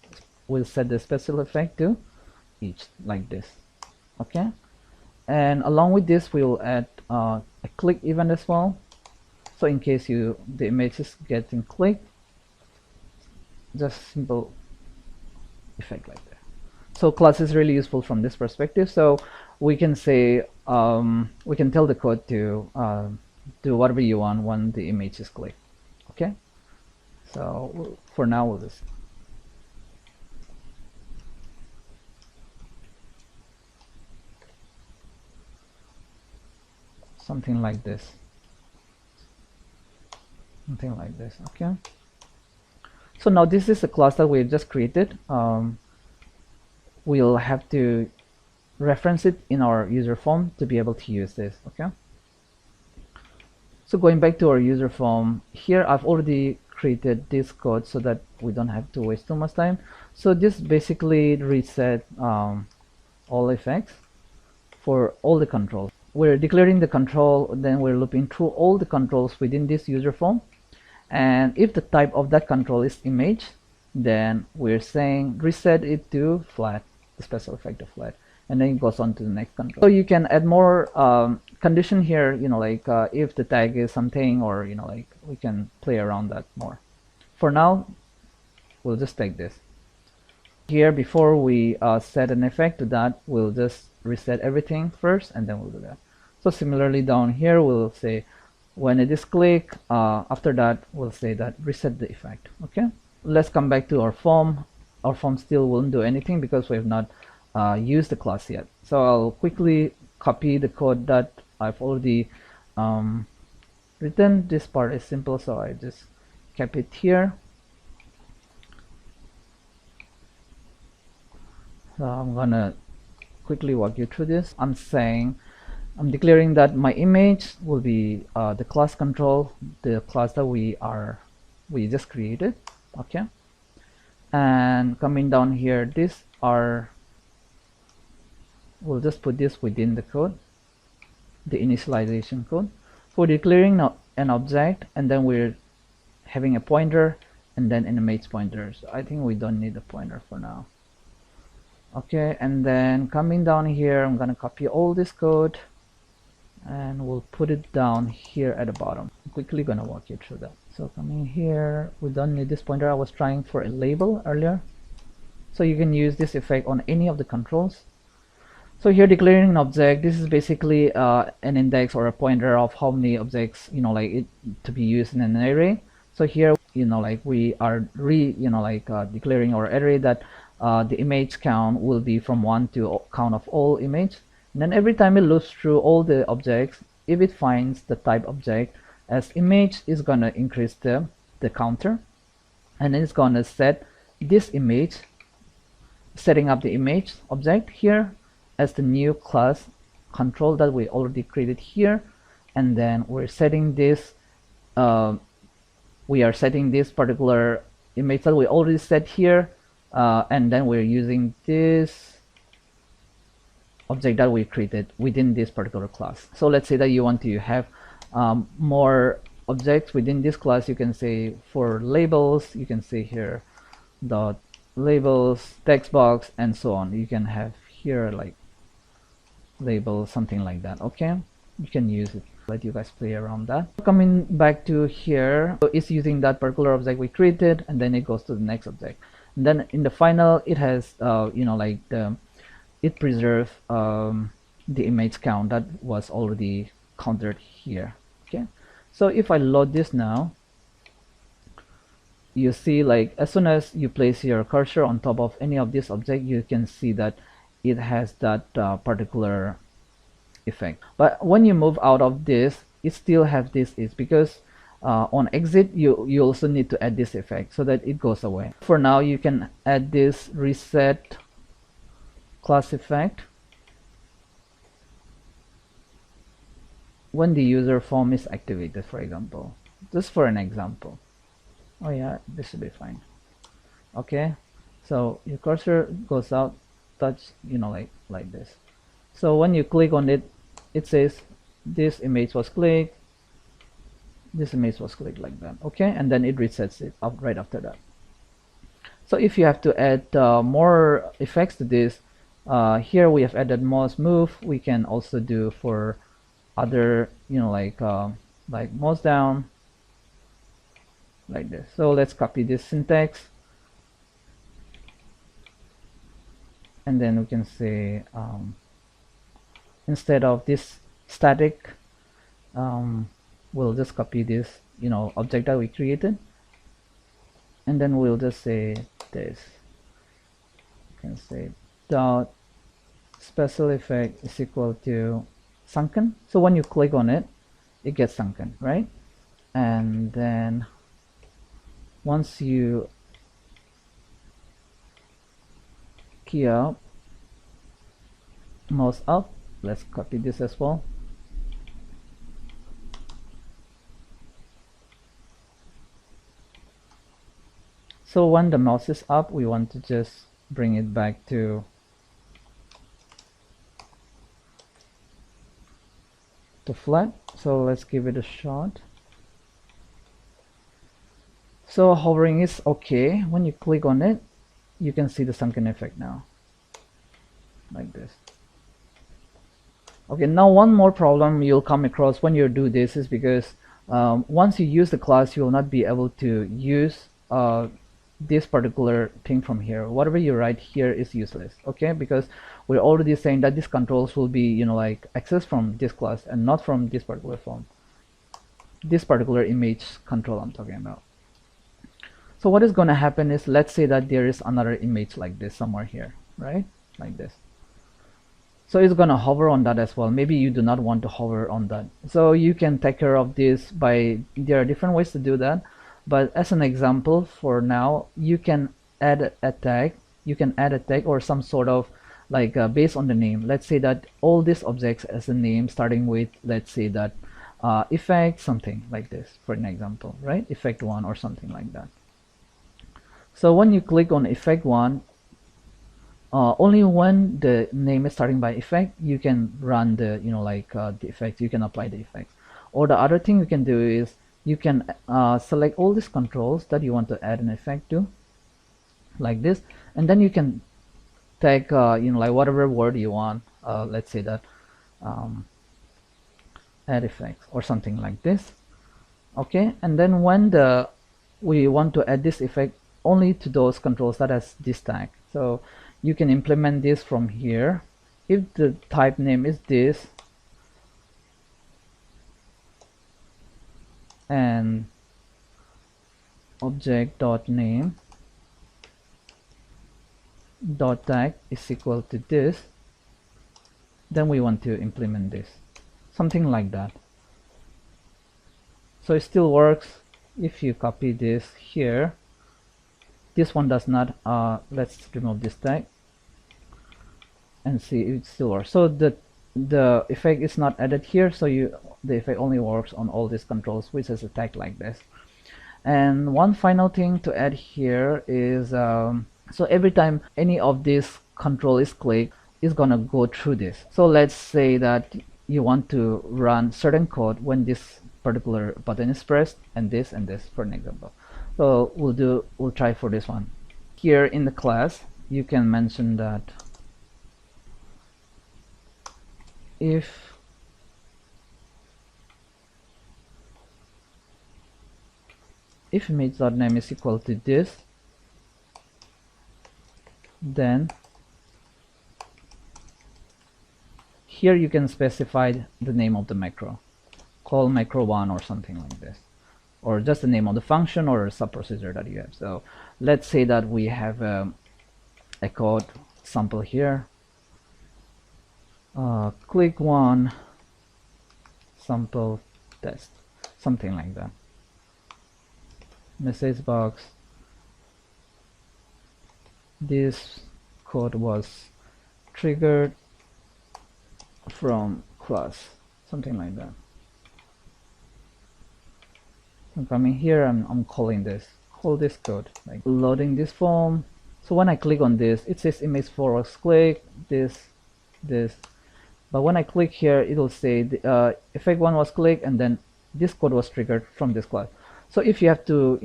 We'll set the special effect to each like this. Okay, and along with this we'll add a click event as well. So in case the image is getting clicked, just simple effect like that. So class is really useful from this perspective. So we can say we can tell the code to do whatever you want when the image is clicked. Okay, so for now we'll just something like this, okay. So now this is a class that we just created. We'll have to reference it in our user form to be able to use this. Okay, so going back to our user form, here I've already created this code so that we don't have to waste too much time. So this basically reset all effects for all the controls. We're declaring the control, then we're looping through all the controls within this user form, and if the type of that control is image, then we're saying reset it to flat, the special effect of flat, and then it goes on to the next control. So you can add more condition here, you know, like if the tag is something, or you know, like we can play around that more. For now we'll just take this here. Before we set an effect to that, we'll just reset everything first, and then we'll do that. So similarly down here we'll say when it is click, after that we'll say that reset the effect. Okay, let's come back to our form. Our form still won't do anything because we have not used the class yet. So I'll quickly copy the code that I've already written. This part is simple, so I just kept it here. So I'm gonna quickly walk you through this. I'm declaring that my image will be the class control, the class that we just created. Okay, and coming down here, we'll just put this within the code, the initialization code. For declaring an object, and then we're having a pointer and then an image pointer. So I think we don't need a pointer for now. Okay, and then coming down here, I'm gonna copy all this code and we'll put it down here at the bottom. I'm quickly gonna walk you through that. So coming here, we don't need this pointer. I was trying for a label earlier. So you can use this effect on any of the controls. So here declaring an object, this is basically an index or a pointer of how many objects, like it to be used in an array. So here, like we are declaring our array that the image count will be from 1 to count of all image. And then every time it loops through all the objects, if it finds the type object as image, is gonna increase the counter, and then it's gonna set this image, setting up the image object here as the new class control that we already created here, and then we're setting this we are setting this particular image that we already set here, and then we're using this object that we created within this particular class. So let's say that you want to have more objects within this class. You can say for labels, you can say here dot labels, text box, and so on. You can have here like label, something like that. Okay, you can use it. Let you guys play around that. Coming back to here, so it's using that particular object we created, and then it goes to the next object, and then in the final it has it preserves the image count that was already counted here. Okay, so if I load this now, you see like as soon as you place your cursor on top of any of this object, you can see that it has that particular effect. But when you move out of this, it still have this is because on exit you also need to add this effect so that it goes away. For now you can add this reset class effect when the user form is activated, for example, just for an example. Oh yeah, this should be fine. Okay, so your cursor goes out, touch, like this. So when you click on it, it says this image was clicked, this image was clicked, like that. Okay, and then it resets it up right after that. So if you have to add more effects to this, here we have added mouse move. We can also do for other, like mouse down, like this. So let's copy this syntax, and then we can say instead of this static, we'll just copy this object that we created, and then we'll just say this. You can say dot special effect is equal to sunken. So when you click on it, it gets sunken, right? And then once you key up, mouse up, let's copy this as well. So when the mouse is up, we want to just bring it back to flat. So let's give it a shot. So hovering is okay. When you click on it, you can see the sunken effect now, like this. Okay, now one more problem you'll come across when you do this is because once you use the class, you will not be able to use this particular thing from here. Whatever you write here is useless, okay, because we're already saying that these controls will be like accessed from this class and not from this particular form, this particular image control I'm talking about. So what is going to happen is, let's say that there is another image like this somewhere here, right, like this. So it's going to hover on that as well. Maybe you do not want to hover on that, so you can take care of this by, there are different ways to do that. But as an example for now, you can add a tag. You can add a tag or some sort of like based on the name. Let's say that all these objects as a name starting with, let's say that effect something like this for an example, right? Effect 1 or something like that. So when you click on effect 1, only when the name is starting by effect, you can run the the effect. You can apply the effect. Or the other thing you can do is you can select all these controls that you want to add an effect to, like this, and then you can tag like whatever word you want. Let's say that add effects or something like this. Okay, and then when we want to add this effect only to those controls that has this tag, so you can implement this from here if the type name is this and object dot name dot tag is equal to this, then we want to implement this, something like that. So it still works if you copy this here. This one does not. Let's remove this tag and see if it still works. So the effect is not added here, so the effect only works on all these controls which is a tag like this. And one final thing to add here is so every time any of this control is clicked, it's gonna go through this. So let's say that you want to run certain code when this particular button is pressed, and this for an example. So we'll try for this one. Here in the class you can mention that if image.name is equal to this, then here you can specify the name of the macro, call macro1 or something like this, or just the name of the function or a sub-procedure that you have. So let's say that we have a code sample here, click one sample test, something like that. Message box, this code was triggered from class, something like that. I'm coming here, I'm calling this, call this code, like loading this form. So when I click on this, it says image 4 was clicked, this, but when I click here, it'll say the effect 1 was clicked, and then this code was triggered from this class. So if you have to,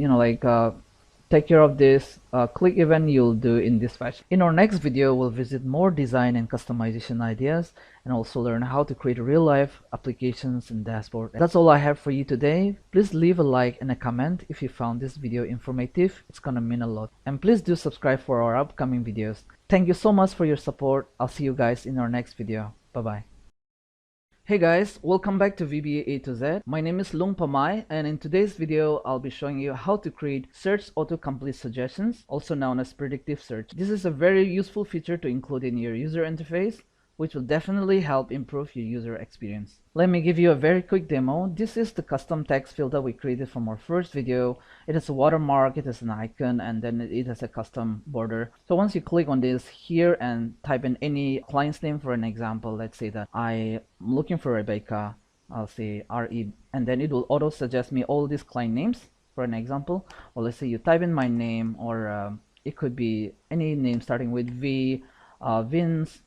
take care of this click event, you'll do in this fashion. In our next video, we'll visit more design and customization ideas, and also learn how to create real-life applications and dashboard. That's all I have for you today. Please leave a like and a comment if you found this video informative. It's gonna mean a lot. And please do subscribe for our upcoming videos. Thank you so much for your support. I'll see you guys in our next video. Bye-bye. Hey guys, welcome back to VBA A to Z. My name is Lung Pamai, and in today's video, I'll be showing you how to create search autocomplete suggestions, also known as predictive search. This is a very useful feature to include in your user interface, which will definitely help improve your user experience. Let me give you a very quick demo. This is the custom text field that we created from our first video. It has a watermark, it has an icon, and then it has a custom border. So once you click on this here and type in any client's name, for an example, let's say that I'm looking for Rebecca, I'll say RE, and then it will auto suggest me all these client names, for an example. Or let's say you type in my name, or it could be any name starting with V, Vince,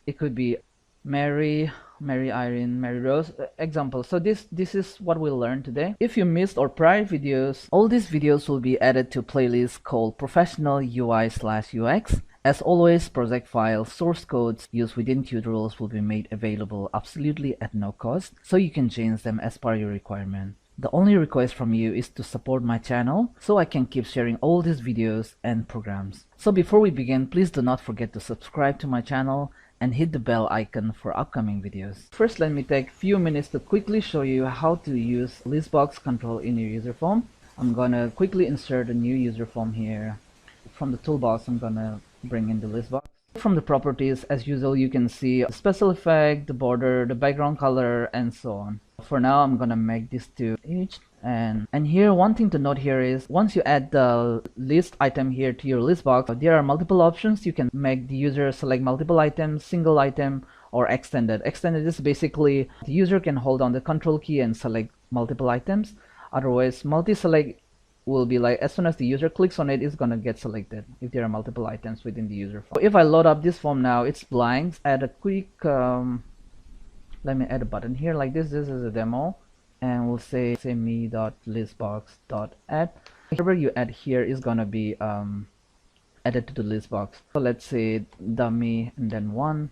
it could be Mary Irene, Mary Rose, example. So this is what we'll learn today. If you missed our prior videos, all these videos will be added to a playlist called Professional UI/UX. As always, project files, source codes used within tutorials will be made available absolutely at no cost, so you can change them as per your requirement. The only request from you is to support my channel so I can keep sharing all these videos and programs. So before we begin, please do not forget to subscribe to my channel and hit the bell icon for upcoming videos. First, let me take a few minutes to quickly show you how to use list box control in your user form. I'm gonna quickly insert a new user form here. From the toolbox, I'm gonna bring in the list box. From the properties, as usual, you can see the special effect, the border, the background color, and so on. For now, I'm gonna make this to each. And here, one thing to note here is once you add the list item here to your list box, there are multiple options. You can make the user select multiple items, single item, or extended. Extended is basically the user can hold down the control key and select multiple items. Otherwise, multi-select will be like as soon as the user clicks on it, it's gonna get selected if there are multiple items within the user form. If I load up this form now, it's blank. Add a quick let me add a button here like this. This is a demo, and we'll say me.listbox.add. Whatever you add here is gonna be added to the list box. So let's say dummy and then 1.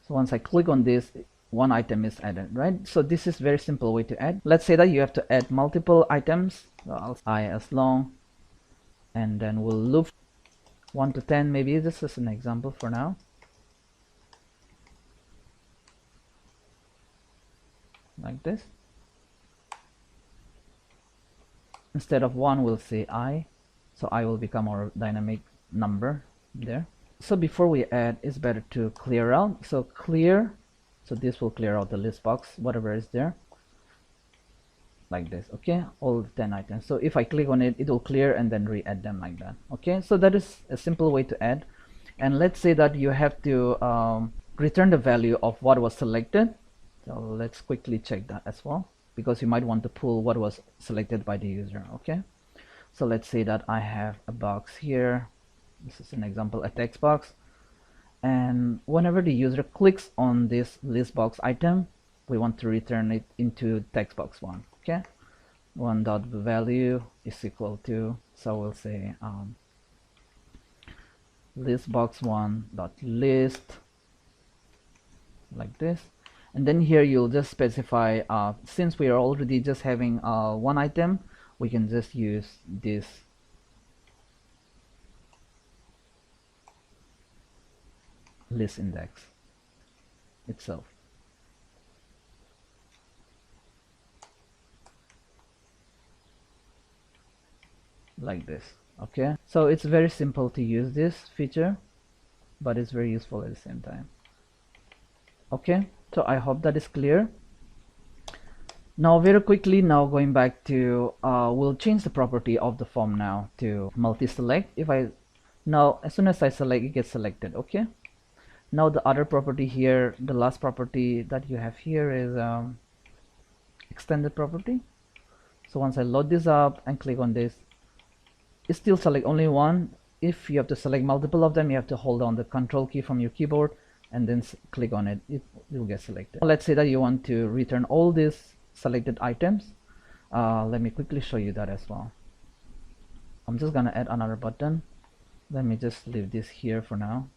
So once I click on this, one item is added, right? So this is very simple way to add. Let's say that you have to add multiple items. So I'll I as long, and then we'll loop 1 to 10. Maybe this is an example for now. like this. Instead of 1, we'll say I, so I will become our dynamic number there. So before we add, it's better to clear out. So clear, so this will clear out the list box, whatever is there, like this. Okay, all 10 items. So if I click on it, it will clear and then re-add them like that. Okay, so that is a simple way to add. And let's say that you have to return the value of what was selected. So let's quickly check that as well, because you might want to pull what was selected by the user. Okay, so let's say that I have a box here. This is an example, a text box, and whenever the user clicks on this list box item, we want to return it into text box 1. Okay, 1 dot value is equal to, so we'll say list box 1 dot list, like this. And then here you'll just specify, since we are already just having one item, we can just use this list index itself. Like this. Okay, so it's very simple to use this feature, but it's very useful at the same time. Okay, so I hope that is clear. Now very quickly, now going back to we'll change the property of the form now to multi-select. If I now, as soon as I select, it gets selected. Okay, now the other property here, the last property that you have here is extended property. So once I load this up and click on this, it still select only one. If you have to select multiple of them, you have to hold down the control key from your keyboard and then click on it. It will get selected. Let's say that you want to return all these selected items. Let me quickly show you that as well. I'm just gonna add another button. Let me just leave this here for now.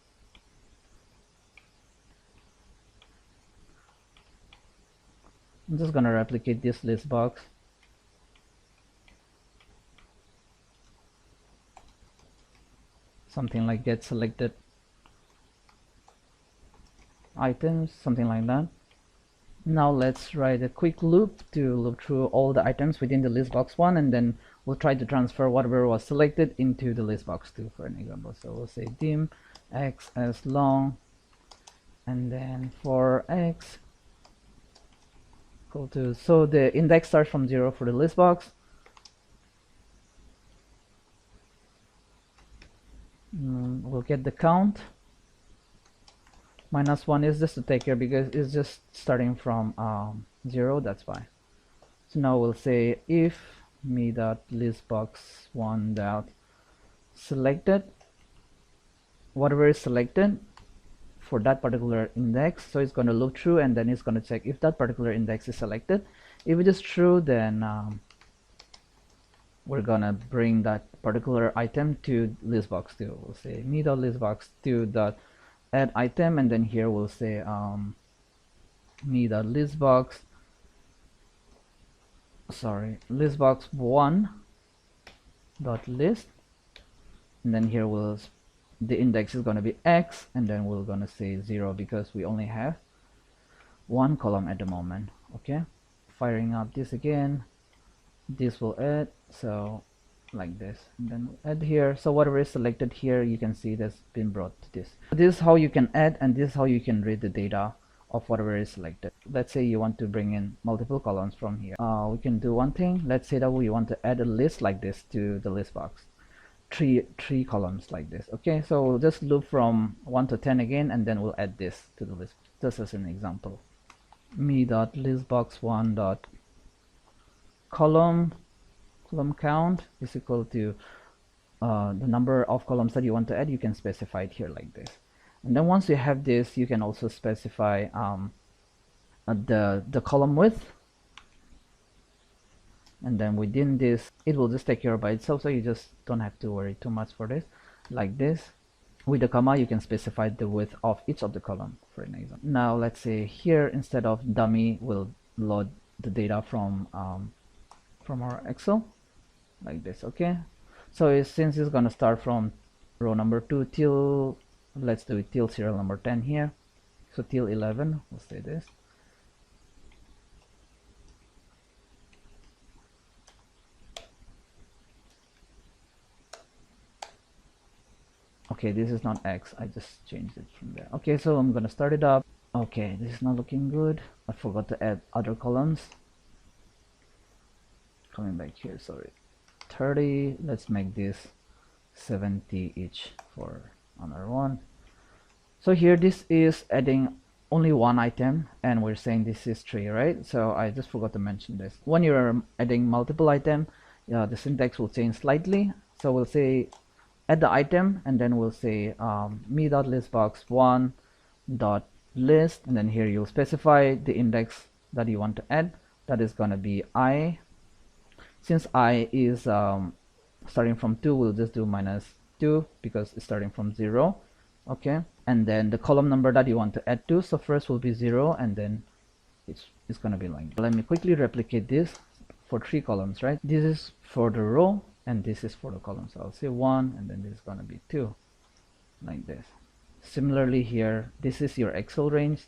I'm just gonna replicate this list box. Something like get selected items, something like that. Now let's write a quick loop to loop through all the items within the list box 1, and then we'll try to transfer whatever was selected into the list box 2 for an example. So we'll say dim x as long, and then for x equal to, so the index starts from 0 for the list box. We'll get the count. -1 is just to take care because it's just starting from 0, that's why. So now we'll say if me dot list box 1 dot selected, whatever is selected for that particular index, so it's going to look through and then it's going to check if that particular index is selected. If it is true, then we're gonna bring that particular item to list box 2. We'll say me dot list box 2 dot add item, and then here we'll say me dot list box list box 1 dot list, and then here the index is going to be x, and then we're going to say 0 because we only have one column at the moment. Okay, firing up this again, this will add, so like this, and then add here. So whatever is selected here, you can see that's been brought to this. This is how you can add, and this is how you can read the data of whatever is selected. Let's say you want to bring in multiple columns from here. We can do one thing. Let's say that we want to add a list like this to the list box, three columns like this. Okay, so we'll just loop from 1 to 10 again, and then we'll add this to the list, just as an example. Me dot list box 1 dot column count is equal to the number of columns that you want to add. You can specify it here like this, and then once you have this, you can also specify the column width, and then within this it will just take care of by itself, so you just don't have to worry too much for this. Like this, with the comma you can specify the width of each of the column for an example. Now let's say here, instead of dummy, we'll load the data from our Excel like this. Okay, so since it's gonna start from row number 2 till, let's do it till serial number 10 here, so till 11, we'll say this. Okay, this is not X, I just changed it from there. Okay, so I'm gonna start it up. Okay, this is not looking good. I forgot to add other columns. Coming back here, sorry. 30, let's make this 70 each for another one. So here this is adding only one item, and we're saying this is 3, right? So I just forgot to mention this. When you're adding multiple item, the syntax will change slightly. So we'll say add the item, and then we'll say me.listbox1 dot list, and then here you'll specify the index that you want to add. That is gonna be I. Since I is starting from 2, we'll just do -2 because it's starting from 0. Okay, and then the column number that you want to add to, so first will be 0, and then it's gonna be like, let me quickly replicate this for 3 columns, right? This is for the row and this is for the column, so I'll say 1, and then this is gonna be 2, like this. Similarly here, this is your Excel range.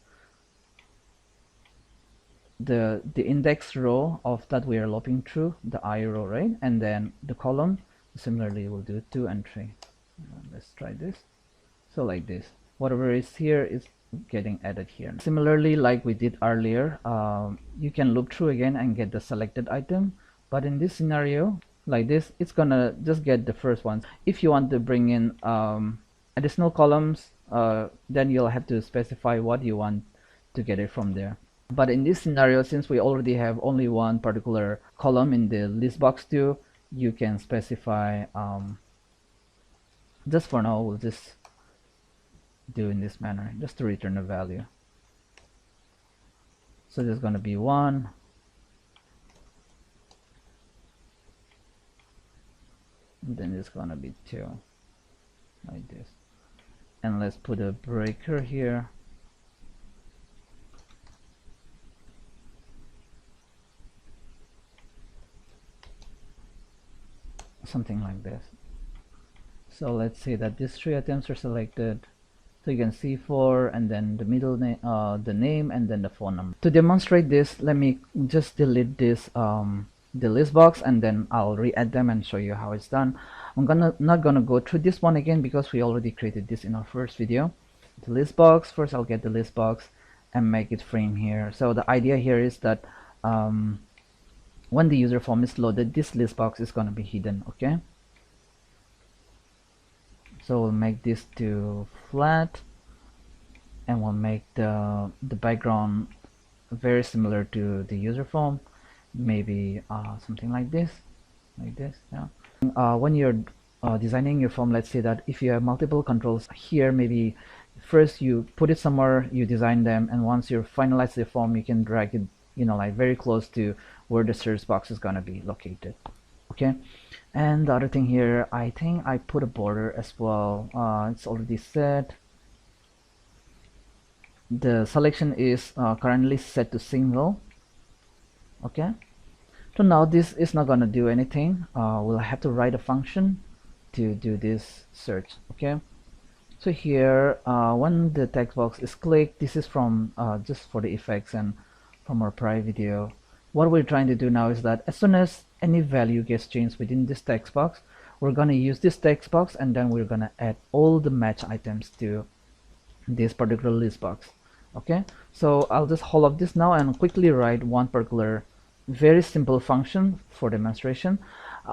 The index row of that we are looping through, the I row, right? And then the column, similarly we'll do 2 and 3. Let's try this. So like this, whatever is here is getting added here. Similarly, like we did earlier, you can loop through again and get the selected item, but in this scenario like this, it's gonna just get the first ones. If you want to bring in additional columns, then you'll have to specify what you want to get it from there. But in this scenario, since we already have only one particular column in the list box 2, you can specify, just for now we'll just do in this manner, just to return a value. So there's going to be 1, and then it's going to be 2, like this. And let's put a breaker here. Something like this. So let's say that these 3 items are selected. So you can see 4, and then the middle name, the name, and then the phone number. To demonstrate this, let me just delete this the list box, and then I'll re-add them and show you how it's done. I'm not gonna go through this one again because we already created this in our first video. The list box, first I'll get the list box and make it frame here. So the idea here is that when the user form is loaded, this list box is gonna be hidden. Okay, so we'll make this to flat, and we'll make the background very similar to the user form, maybe something like this, yeah. When you're designing your form, let's say that if you have multiple controls here, maybe first you put it somewhere, you design them, and once you finalize the form, you can drag it, like very close to where the search box is gonna be located. Okay, and the other thing here, I think I put a border as well. It's already set. The selection is currently set to single. Okay, so now this is not gonna do anything. We'll have to write a function to do this search. Okay, so here when the text box is clicked, this is from just for the effects and from our prior video. What we're trying to do now is that as soon as any value gets changed within this text box, we're going to use this text box, and then we're going to add all the match items to this particular list box. Okay, so I'll just hold up this now and quickly write one particular very simple function for demonstration.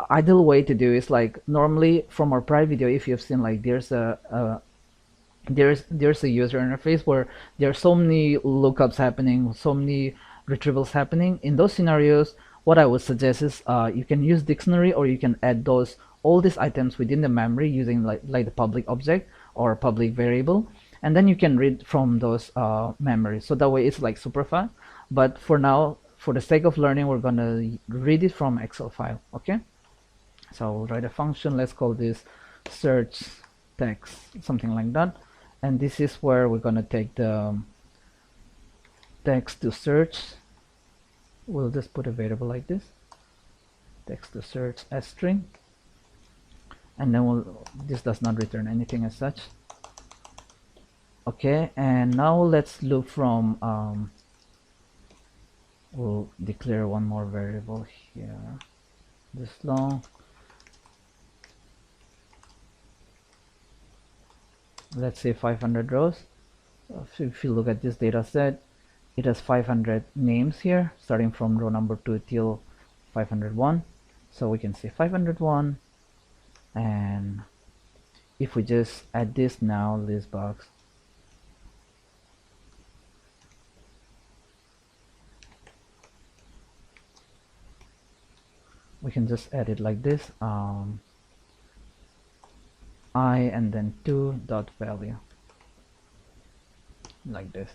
Ideal way to do is like normally from our prior video, if you've seen, like there's a user interface where there are so many lookups happening, so many retrievals happening. In those scenarios, what I would suggest is you can use dictionary, or you can add all these items within the memory using like the public object or public variable, and then you can read from those memories. So that way it's like super fast. But for now, for the sake of learning, we're gonna read it from Excel file. Okay, so we'll write a function. Let's call this search text, something like that. And this is where we're gonna take the text to search. We'll just put a variable like this, text to search as string, and then this does not return anything as such. Okay, and now let's loop from we'll declare one more variable here, this long. let's say 500 rows. If you look at this data set, it has 500 names here, starting from row number 2 till 501. So we can say 501, and if we just add this now, list box, we can just add it like this, I and then 2 dot value, like this.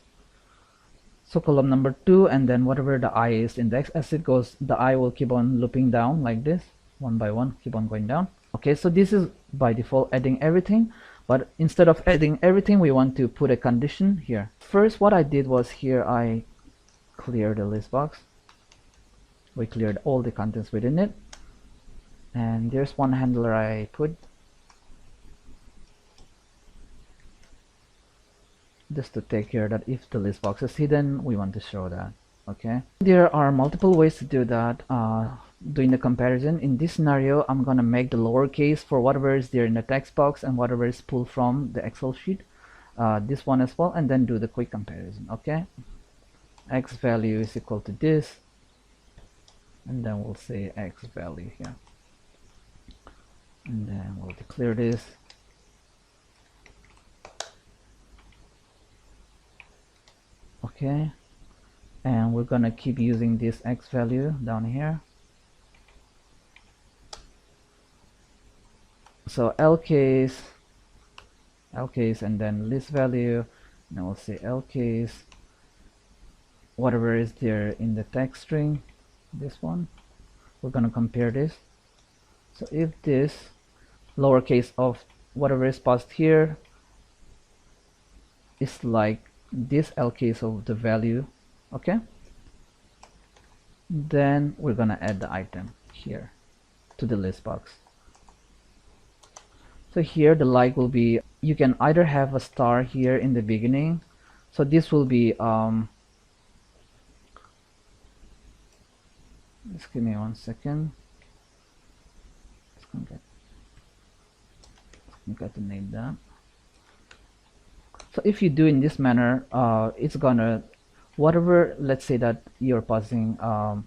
So column number 2, and then whatever the I is indexed, as it goes, the I will keep on looping down like this, one by one, keep on going down. Okay, so this is by default adding everything, but instead of adding everything, we want to put a condition here. First, what I did was here, I cleared the list box. We cleared all the contents within it, and there's one handler I put just to take care that if the list box is hidden, we want to show that. Okay, there are multiple ways to do that. Doing the comparison, in this scenario, I'm gonna make the lowercase for whatever is there in the text box and whatever is pulled from the Excel sheet, this one as well, and then do the quick comparison. Okay, x value is equal to this, and then we'll say x value here, and then we'll declare this. Okay, and we're gonna keep using this x value down here. So L case, and then list value, and we'll say L case, whatever is there in the text string, this one, we're gonna compare this. So if this lowercase of whatever is passed here is like this L case of the value, okay, then we're gonna add the item here to the list box. So here the like will be, you can either have a star here in the beginning, so this will be just give me 1 second. Just got to name that. So if you do in this manner, it's gonna, whatever, let's say that you're passing a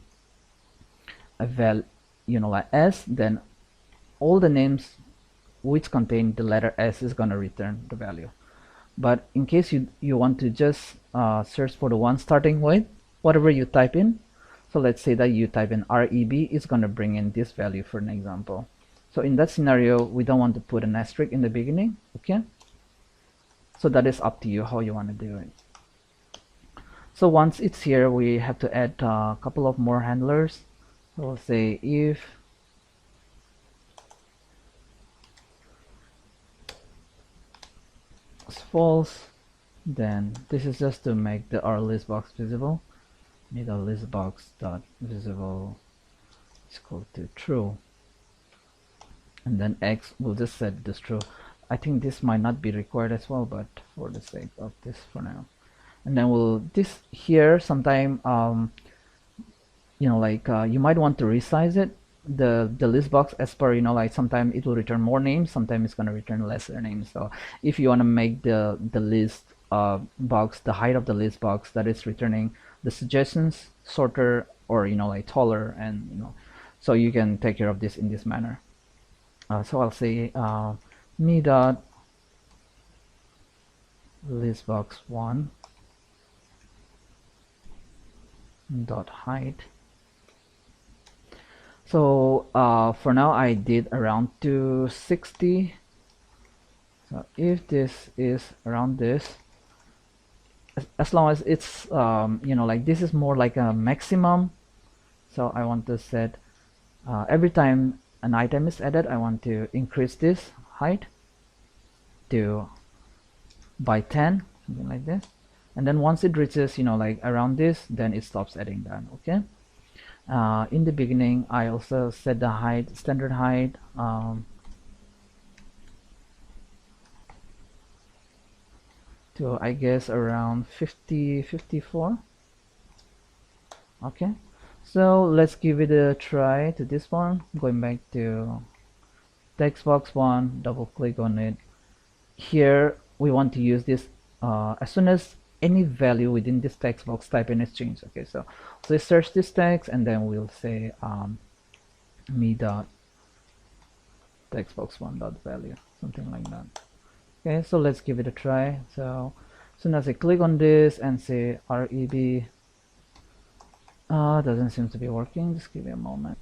val, like S, then all the names which contain the letter S is gonna return the value. But in case you want to just search for the one starting with whatever you type in, so let's say that you type in REB, it's gonna bring in this value for an example. So in that scenario, we don't want to put an asterisk in the beginning. Okay, so that is up to you how you want to do it. So once it's here, we have to add a couple of more handlers. So we'll say if false, then this is just to make our list box visible. Make our list box dot visible is equal to true, and then x will just set this true. I think this might not be required as well, but for the sake of this for now, and then we'll this here sometime you might want to resize it, the list box, as per like sometimes it will return more names, sometimes it's going to return lesser names. So if you want to make the list box, the height of the list box that is returning the suggestions shorter or like taller, and so you can take care of this in this manner. So I'll say me dot list box 1 dot height. So for now I did around 260. So if this is around this, as long as it's like this is more like a maximum, so I want to set every time an item is added, I want to increase this height to by 10, something like this, and then once it reaches like around this, then it stops adding that. Okay, in the beginning I also set the height, standard height, to I guess around 54. Okay, so let's give it a try to this one. Going back to text box 1, double click on it. Here we want to use this as soon as any value within this text box type in is changed. Okay, so let's search this text and then we'll say me dot text box one dot value, something like that. Okay, so let's give it a try. So as soon as I click on this and say REB, doesn't seem to be working. Just give me a moment.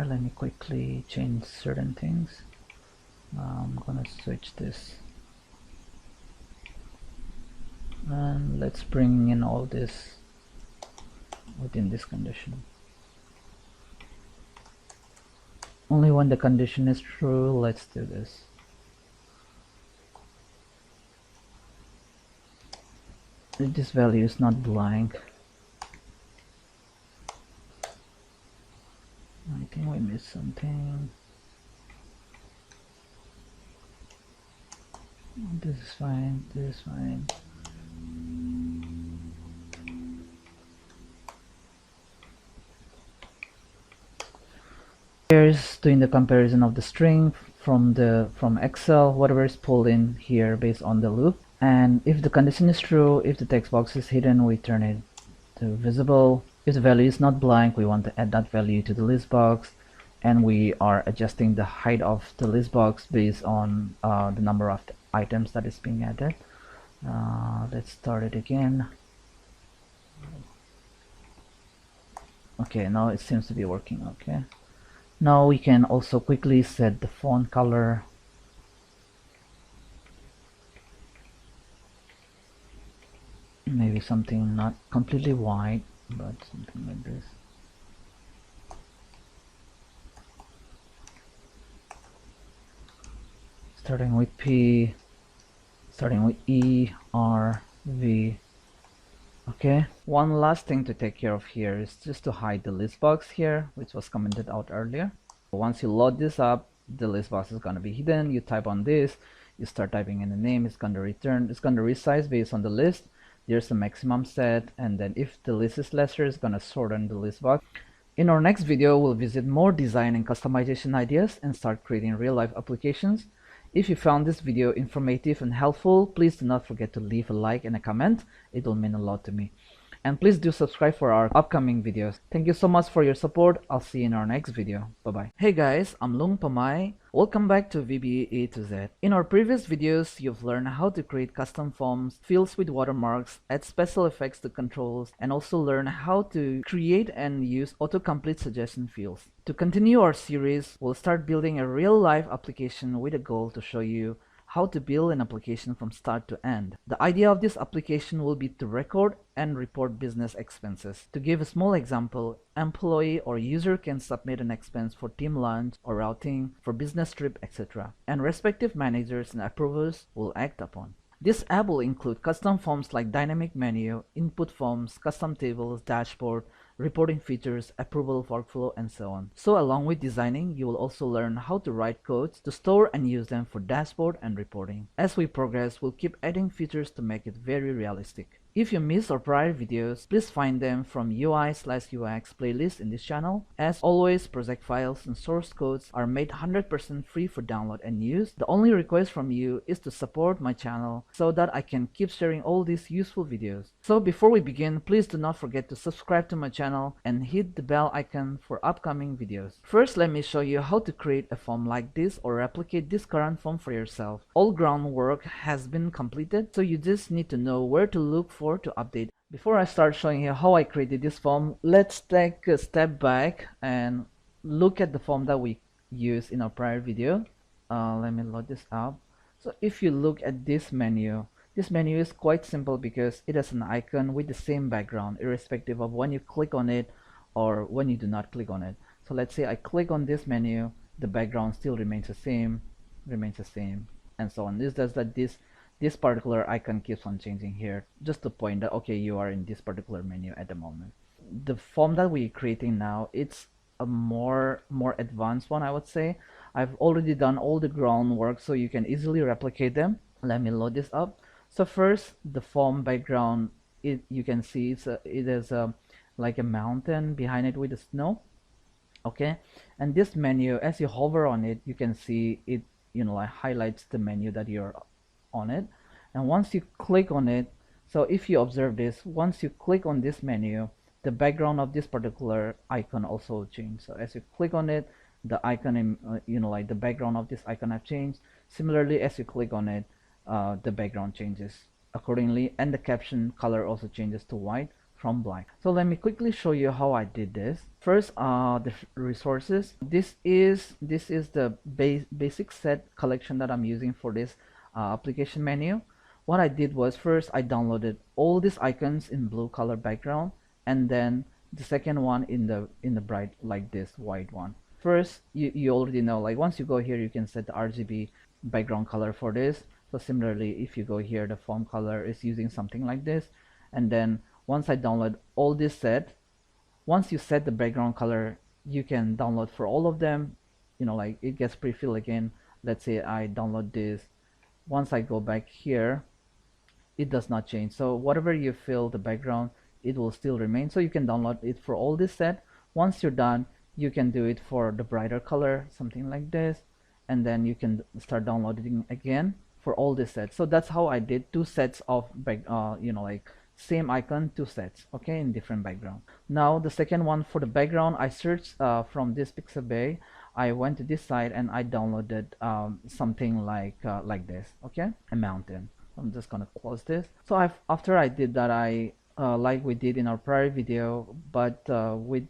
Let me quickly change certain things. I'm gonna switch this and let's bring in all this within this condition. Only when the condition is true, let's do this. If this value is not blank, I think we missed something. This is fine, this is fine. Here's doing the comparison of the string from Excel, whatever is pulled in here based on the loop. And if the condition is true, if the text box is hidden, we turn it to visible. If the value is not blank, we want to add that value to the list box, and we are adjusting the height of the list box based on the number of the items that is being added. Let's start it again. Okay, now it seems to be working. Okay, now we can also quickly set the font color. Maybe something not completely white, but something like this. Starting with P, starting with E, R, V. Okay, one last thing to take care of here is just to hide the list box here, which was commented out earlier. Once you load this up, the list box is going to be hidden. You type on this, you start typing in the name, it's going to return, it's going to resize based on the list. There's a maximum set, and then if the list is lesser, it's going to sort on the list box. In our next video, we'll visit more design and customization ideas and start creating real-life applications. If you found this video informative and helpful, please do not forget to leave a like and a comment. It will mean a lot to me. And please do subscribe for our upcoming videos. Thank you so much for your support. I'll see you in our next video. Bye-bye. Hey guys, I'm Lung Pamay. Welcome back to VBA A to Z. In our previous videos, you've learned how to create custom forms, fields with watermarks, add special effects to controls, and also learn how to create and use autocomplete suggestion fields. To continue our series, we'll start building a real-life application with a goal to show you how to build an application from start to end. The idea of this application will be to record and report business expenses. To give a small example, employee or user can submit an expense for team lunch or routing, for business trip, etc. And respective managers and approvers will act upon. This app will include custom forms like dynamic menu, input forms, custom tables, dashboard, reporting features, approval workflow, and so on. So along with designing, you will also learn how to write codes to store and use them for dashboard and reporting. As we progress, we'll keep adding features to make it very realistic. If you missed our prior videos, please find them from UI/UX playlist in this channel. As always, project files and source codes are made 100% free for download and use. The only request from you is to support my channel so that I can keep sharing all these useful videos. So before we begin, please do not forget to subscribe to my channel and hit the bell icon for upcoming videos. First, let me show you how to create a form like this or replicate this current form for yourself. All groundwork has been completed, so you just need to know where to look for to update. Before I start showing you how I created this form, let's take a step back and look at the form that we used in our prior video. Let me load this up. So if you look at this menu is quite simple because it has an icon with the same background irrespective of when you click on it or when you do not click on it. So let's say I click on this menu, the background still remains the same, and so on. This does that this particular icon keeps on changing here, just to point that okay, you are in this particular menu at the moment. the form that we're creating now, it's a more advanced one, I would say. I've already done all the groundwork so you can easily replicate them. Let me load this up. So first, the form background, you can see it is like a mountain behind it with the snow. Okay, and this menu, as you hover on it, you can see it, like highlights the menu that you're on it. And once you click on it, so if you observe this, once you click on this menu, the background of this particular icon also change. So as you click on it, the icon, like the background of this icon have changed. Similarly, as you click on it, the background changes accordingly, and the caption color also changes to white from black. So let me quickly show you how I did this. First, the resources. This is the basic set collection that I'm using for this application menu. What I did was, first I downloaded all these icons in blue color background, and then the second one in the bright, like this white one. First, you already know, like once you go here, you can set the RGB background color for this. So similarly, if you go here, the form color is using something like this. And then once I download all this set, once you set the background color, you can download for all of them, like it gets pre-filled again. Let's say I download this. Once I go back here, it does not change. So whatever you fill the background, it will still remain. So you can download it for all this set. Once you're done, you can do it for the brighter color, something like this, and then you can start downloading again for all this sets. So that's how I did 2 sets of like same icon, 2 sets, okay, in different background. Now the second one, for the background, I searched from this Pixabay. I went to this site and I downloaded something like this, okay, a mountain. I'm just gonna close this. So after I did that, I like we did in our prior video, but with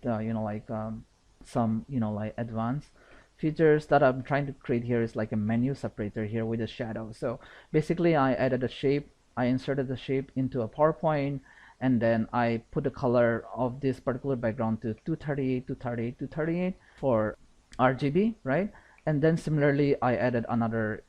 some like advanced features that I'm trying to create here is like a menu separator here with a shadow. So basically I added a shape, I inserted the shape into a PowerPoint, and then I put the color of this particular background to 238, 238, 238 for RGB, right? And then similarly I added another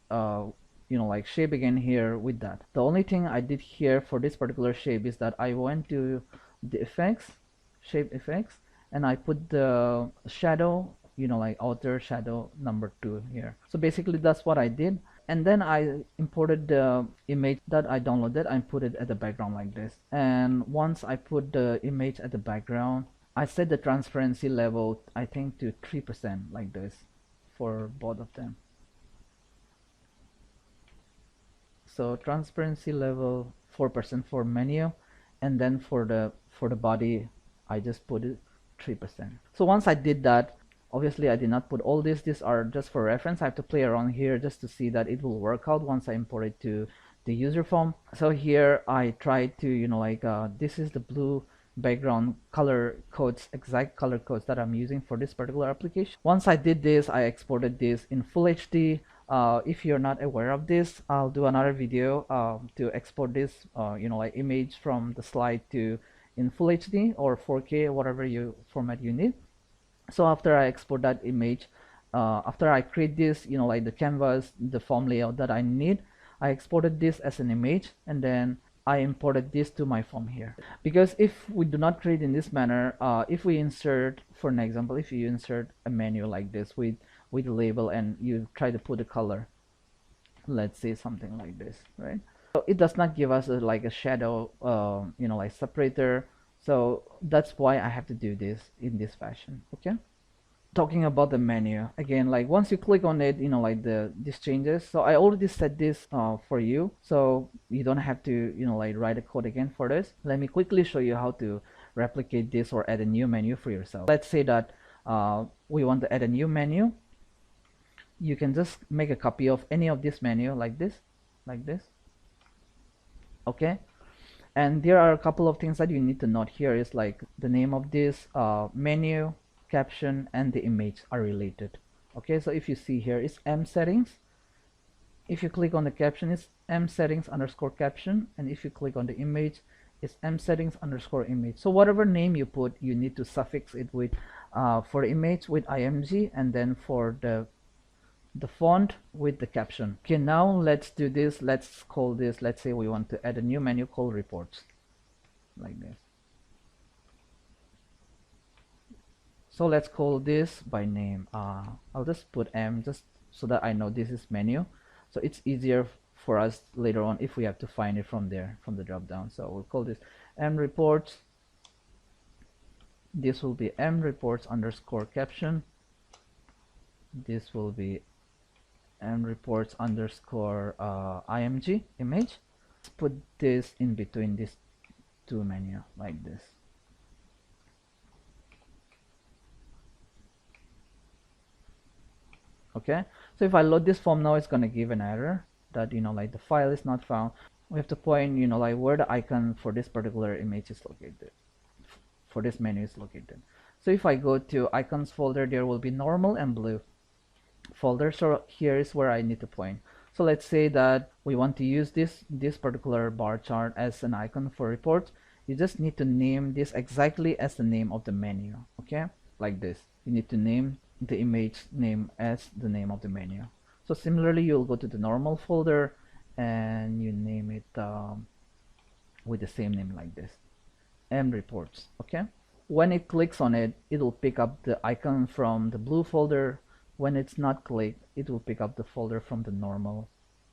like shape again here with that. The only thing I did here for this particular shape is that I went to the effects, shape effects, and I put the shadow, like outer shadow number 2 here. So basically that's what I did. And then I imported the image that I downloaded and put it at the background like this. And once I put the image at the background, I set the transparency level, I think, to 3% like this for both of them. So transparency level 4% for menu, and then for the body I just put it 3%. So once I did that, obviously I did not put all these are just for reference. I have to play around here just to see that it will work out once I import it to the user form. So here I tried to this is the blue background color codes, exact color codes that I'm using for this particular application. Once I did this, I exported this in full HD. If you're not aware of this, I'll do another video to export this image from the slide to in full HD or 4K, whatever format you need. So after I export that image, after I create this the canvas, the form layout that I need, I exported this as an image, and then I imported this to my form here. Because if we do not create in this manner, if we insert, for an example, if you insert a menu like this with a label and you try to put a color, let's say something like this, right? So it does not give us like a shadow like separator. So that's why I have to do this in this fashion, okay? Talking about the menu again, like once you click on it, this changes. So I already set this for you, so you don't have to write a code again for this. Let me quickly show you how to replicate this or add a new menu for yourself. Let's say that we want to add a new menu. You can just make a copy of any of this menu like this, okay? And there are a couple of things that you need to note here is like the name of this menu, caption, and the image are related, okay? So if you see here, it's M settings. If you click on the caption, it's M settings underscore caption, and if you click on the image, it's M settings underscore image. So whatever name you put, you need to suffix it with for image with img, and then for the font with the caption. Okay, now let's do this. Let's call this, let's say we want to add a new menu called reports, like this. So let's call this by name. I'll just put M just so that I know this is menu. So it's easier for us later on if we have to find it from there, from the drop down. So we'll call this M reports. This will be M reports underscore caption. This will be M reports underscore img image. Let's put this in between these two menu like this. Okay, so if I load this form now, it's gonna give an error that like the file is not found. We have to point like where the icon for this particular image is located, for this menu is located. So if I go to icons folder, there will be normal and blue folder. So here is where I need to point. So let's say that we want to use this particular bar chart as an icon for reports. You just need to name this exactly as the name of the menu. Okay, like this. You need to name the image name as the name of the menu. So similarly, you'll go to the normal folder and you name it with the same name like this, M reports. Okay, when it clicks on it, it will pick up the icon from the blue folder. When it's not clicked, it will pick up the folder from the normal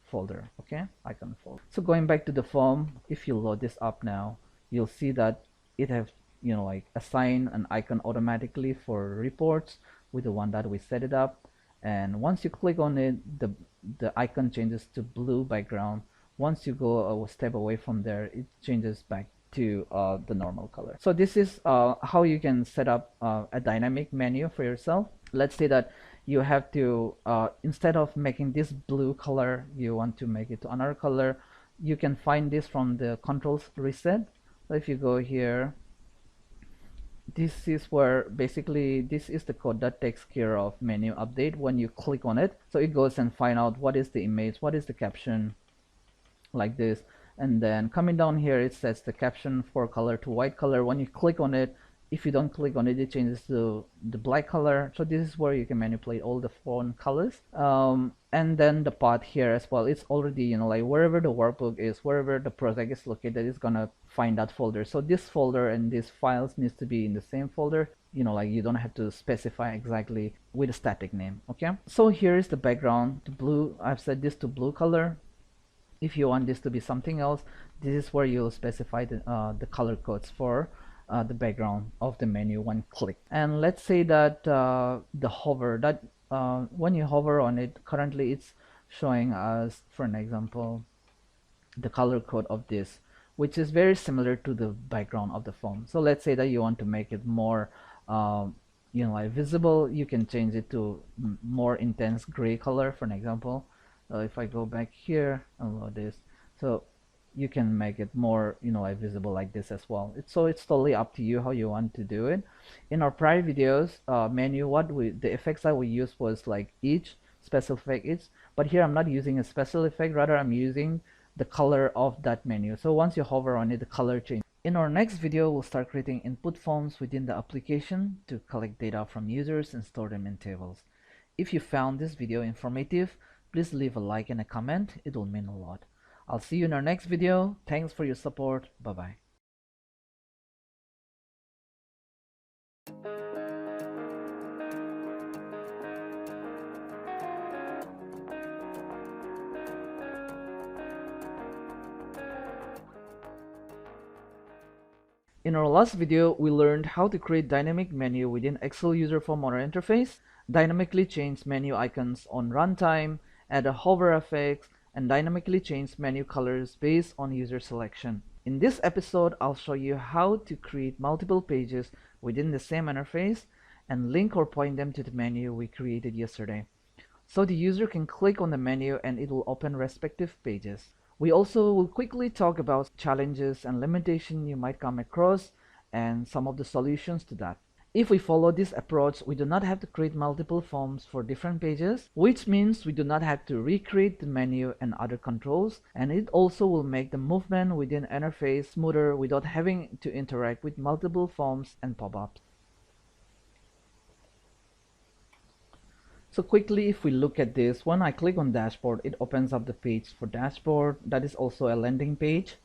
folder. Okay, icon folder. So going back to the form, if you load this up now, you'll see that it have like assign an icon automatically for reports with the one that we set it up. And once you click on it, the icon changes to blue background. Once you go a step away from there, it changes back to the normal color. So this is how you can set up a dynamic menu for yourself. Let's say that you have to instead of making this blue color, you want to make it to another color. You can find this from the controls reset. So if you go here, this is where basically this is the code that takes care of menu update. When you click on it, so it goes and find out what is the image, what is the caption, like this. And then coming down here, it sets the caption for color to white color. When you click on it, if you don't click on it, it changes to the black color. So this is where you can manipulate all the font colors. And then the path here as well, it's already like wherever the workbook is, wherever the project is located, it's gonna find that folder. So this folder and these files needs to be in the same folder. Like you don't have to specify exactly with a static name. Okay, so here is the background, the blue. I've set this to blue color. If you want this to be something else, this is where you'll specify the color codes for the background of the menu when clicked. And let's say that the hover, that when you hover on it, currently it's showing us, for an example, the color code of this, which is very similar to the background of the form. So let's say that you want to make it more like visible. You can change it to more intense gray color, for an example. If I go back here and load this, so you can make it more like visible like this as well. It's totally up to you how you want to do it. In our prior videos menu, the effects that we used was like each special effect each, but here I'm not using a special effect, rather I'm using the color of that menu. So once you hover on it, the color changes. In our next video, we'll start creating input forms within the application to collect data from users and store them in tables. If you found this video informative, please leave a like and a comment. It will mean a lot. I'll see you in our next video. Thanks for your support. Bye-bye. In our last video, we learned how to create dynamic menu within Excel UserForm on our interface, dynamically change menu icons on runtime, add a hover effect, and dynamically change menu colors based on user selection. In this episode, I'll show you how to create multiple pages within the same interface and link or point them to the menu we created yesterday. So the user can click on the menu and it will open respective pages. We also will quickly talk about challenges and limitations you might come across and some of the solutions to that. If we follow this approach, we do not have to create multiple forms for different pages, which means we do not have to recreate the menu and other controls, and it also will make the movement within interface smoother without having to interact with multiple forms and pop-ups. So quickly, if we look at this, when I click on dashboard, it opens up the page for dashboard. That is also a landing page.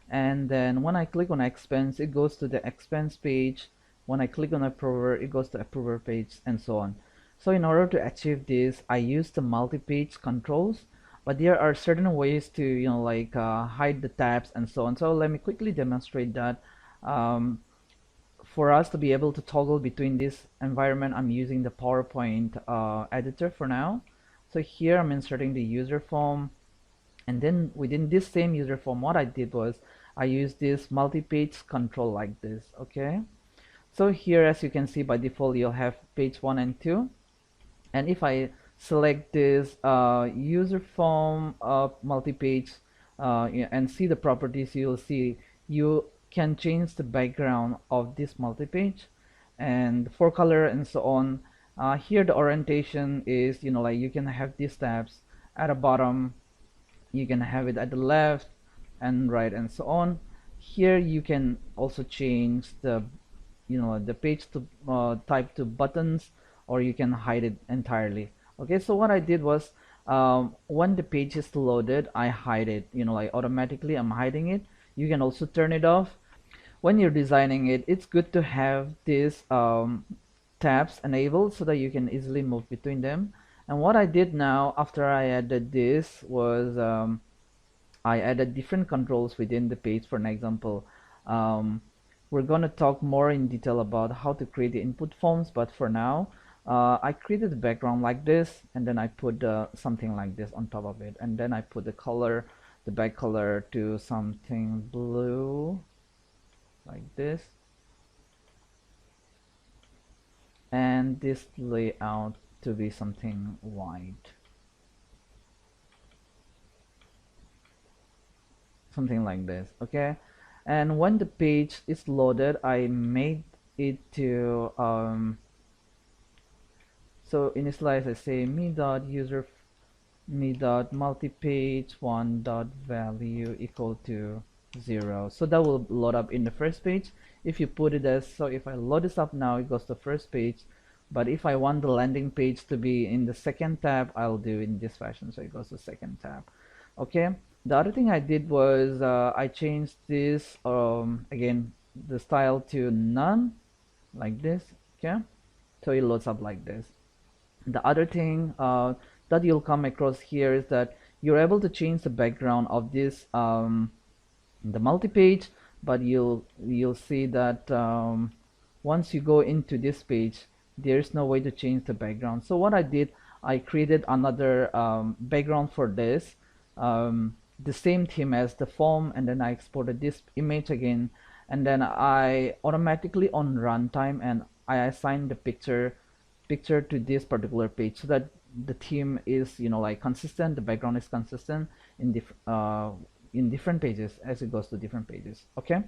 And then when I click on expense, it goes to the expense page. When I click on approver, it goes to approver page and so on. So in order to achieve this, I use the multi-page controls, but there are certain ways to hide the tabs and so on. So let me quickly demonstrate that. For us to be able to toggle between this environment, I'm using the PowerPoint editor for now. So here I'm inserting the user form, and then within this same user form, what I did was I used this multi-page control like this. Okay, so here, as you can see, by default you'll have page 1 and 2, and if I select this user form multi-page and see the properties, you'll see you can change the background of this multi-page and for color and so on. Here the orientation is, you can have these tabs at the bottom, you can have it at the left and right and so on. Here you can also change the the page to type to buttons, or you can hide it entirely. Okay, so what I did was when the page is loaded, I hide it, automatically I'm hiding it. You can also turn it off. When you're designing it, it's good to have these tabs enabled so that you can easily move between them. And what I did now after I added this was I added different controls within the page. For an example, we're going to talk more in detail about how to create the input forms, but for now I created the background like this, and then I put something like this on top of it, and then I put the color, the back color, to something blue like this, and this layout to be something white, something like this. Okay, and when the page is loaded, I made it to so initialize, I say me dot multi-page one dot value equal to 0. So that will load up in the first page. If you put it as, so if I load this up now, it goes to first page, but if I want the landing page to be in the second tab, I'll do in this fashion, so it goes to second tab. Okay, the other thing I did was I changed this again, the style to none, like this. Okay, so it loads up like this. The other thing that you'll come across here is that you're able to change the background of this the multi-page, but you'll see that once you go into this page, there's no way to change the background. So what I did, I created another background for this, the same theme as the form, and then I exported this image again, and then I automatically on runtime and I assigned the picture to this particular page, so that the theme is consistent, the background is consistent in different pages as it goes to different pages. Okay,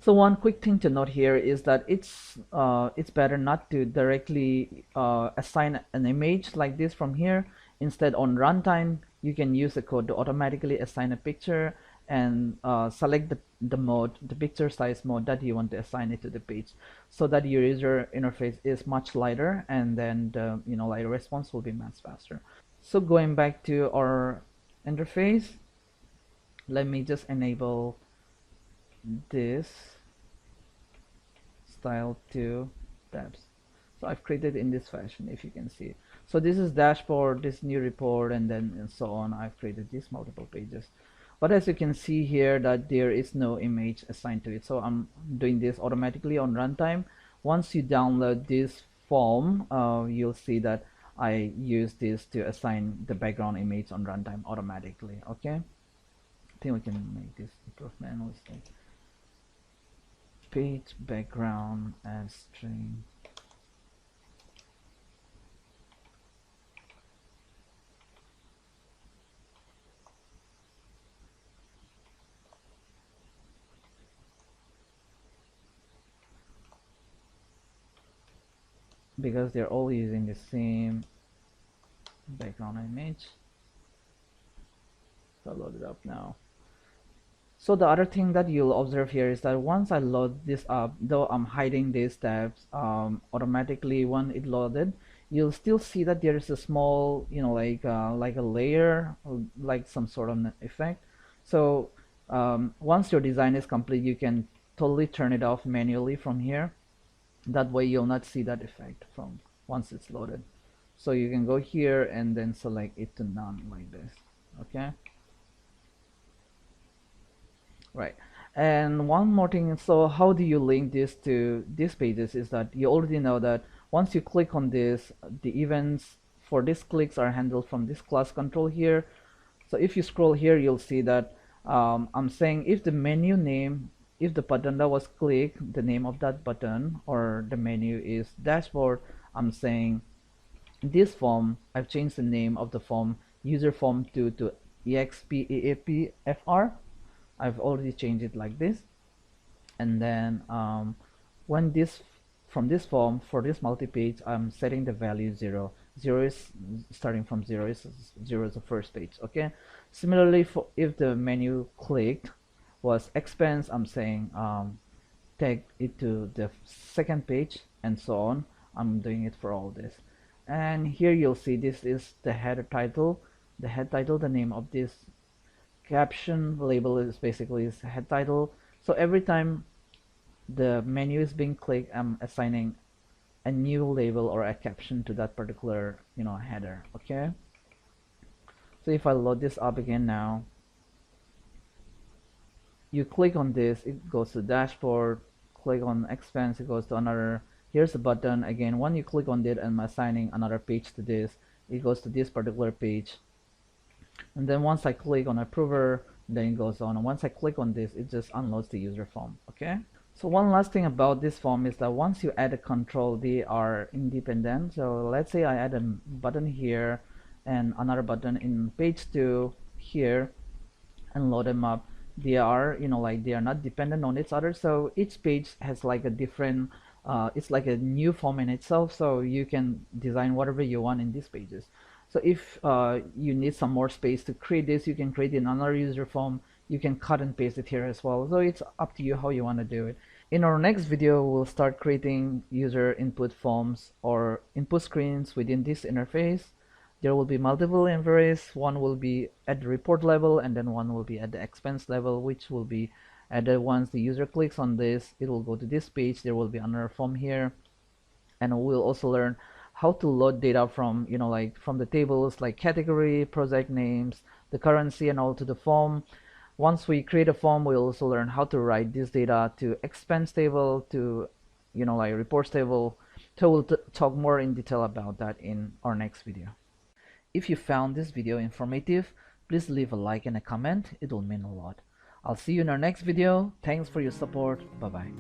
so one quick thing to note here is that it's better not to directly assign an image like this from here. Instead, on runtime, you can use the code to automatically assign a picture and select the mode, the picture size mode that you want to assign it to the page, so that your user interface is much lighter, and then the response will be much faster. So going back to our interface, let me just enable this style to tabs. So I've created in this fashion, if you can see. So this is dashboard, this new report, and then and so on. I've created these multiple pages. But as you can see here, that there is no image assigned to it. So I'm doing this automatically on runtime. Once you download this form, you'll see that I use this to assign the background image on runtime automatically. Okay, I think we can make this improvement. Let's say page background as string. Because they're all using the same background image. So I'll load it up now. So the other thing that you'll observe here is that once I load this up, though I'm hiding these tabs, automatically when it loaded, you'll still see that there is a small, like a layer, like some sort of effect. So once your design is complete, you can totally turn it off manually from here. That way you'll not see that effect from once it's loaded. So you can go here and then select it to none like this. Okay, right. And one more thing, so how do you link this to these pages is that you already know that once you click on this, the events for these clicks are handled from this class control here. So if you scroll here, you'll see that I'm saying if the menu name, if the button that was clicked, the name of that button or the menu is dashboard, I'm saying this form, I've changed the name of the form user form to expaapfr. I've already changed it like this. And then when this from this form for this multi-page, I'm setting the value 0. 0 is starting from 0 is 0 is the first page. Okay, similarly for if the menu clicked was expense, I'm saying take it to the second page and so on. I'm doing it for all this. And here you'll see this is the header title, the head title, the name of this caption label is basically is head title. So every time the menu is being clicked, I'm assigning a new label or a caption to that particular header. Okay, so if I load this up again now, you click on this, it goes to dashboard. Click on expense, it goes to another. Here's the button again. When you click on it, I'm assigning another page to this, it goes to this particular page. And then once I click on approver, then it goes on. And once I click on this, it just unloads the user form. Okay, so one last thing about this form is that once you add a control, they are independent. So let's say I add a button here and another button in page 2 here and load them up. They are like they are not dependent on each other, so each page has like a different it's like a new form in itself, so you can design whatever you want in these pages. So if you need some more space to create this, you can create in another user form. You can cut and paste it here as well, so it's up to you how you want to do it. In our next video, we'll start creating user input forms or input screens within this interface. There will be multiple inventories. One will be at the report level, and then one will be at the expense level, which will be added once the user clicks on this. It will go to this page. There will be another form here, and we'll also learn how to load data from like from the tables like category, project names, the currency, and all to the form. Once we create a form, we'll also learn how to write this data to expense table, to like reports table. So we'll talk more in detail about that in our next video. If you found this video informative, please leave a like and a comment. It will mean a lot. I'll see you in our next video. Thanks for your support. Bye bye.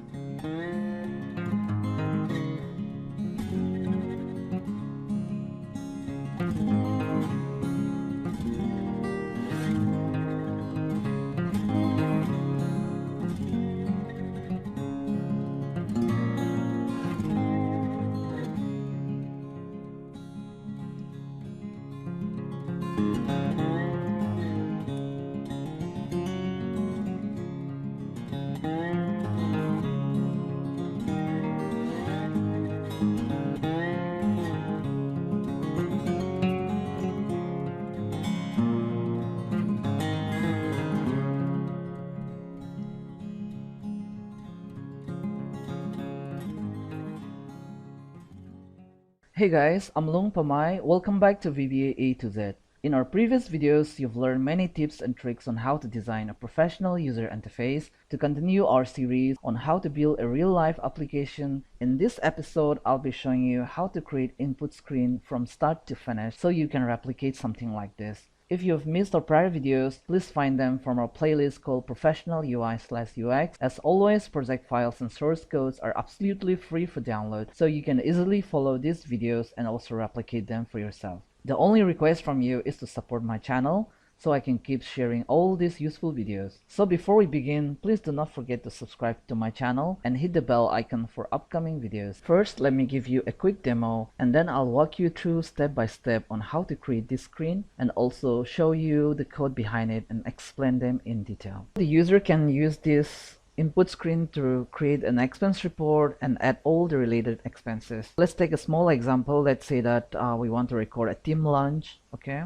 Hey guys, I'm Long Pamay. Welcome back to VBA A to Z. In our previous videos, you've learned many tips and tricks on how to design a professional user interface. To continue our series on how to build a real-life application, in this episode, I'll be showing you how to create input screen from start to finish so you can replicate something like this. If you've missed our prior videos, please find them from our playlist called Professional UI/UX. As always, project files and source codes are absolutely free for download, so you can easily follow these videos and also replicate them for yourself. The only request from you is to support my channel so I can keep sharing all these useful videos. So before we begin, please do not forget to subscribe to my channel and hit the bell icon for upcoming videos. First, let me give you a quick demo, and then I'll walk you through step by step on how to create this screen and also show you the code behind it and explain them in detail. The user can use this input screen to create an expense report and add all the related expenses. Let's take a small example. Let's say that we want to record a team lunch. Okay,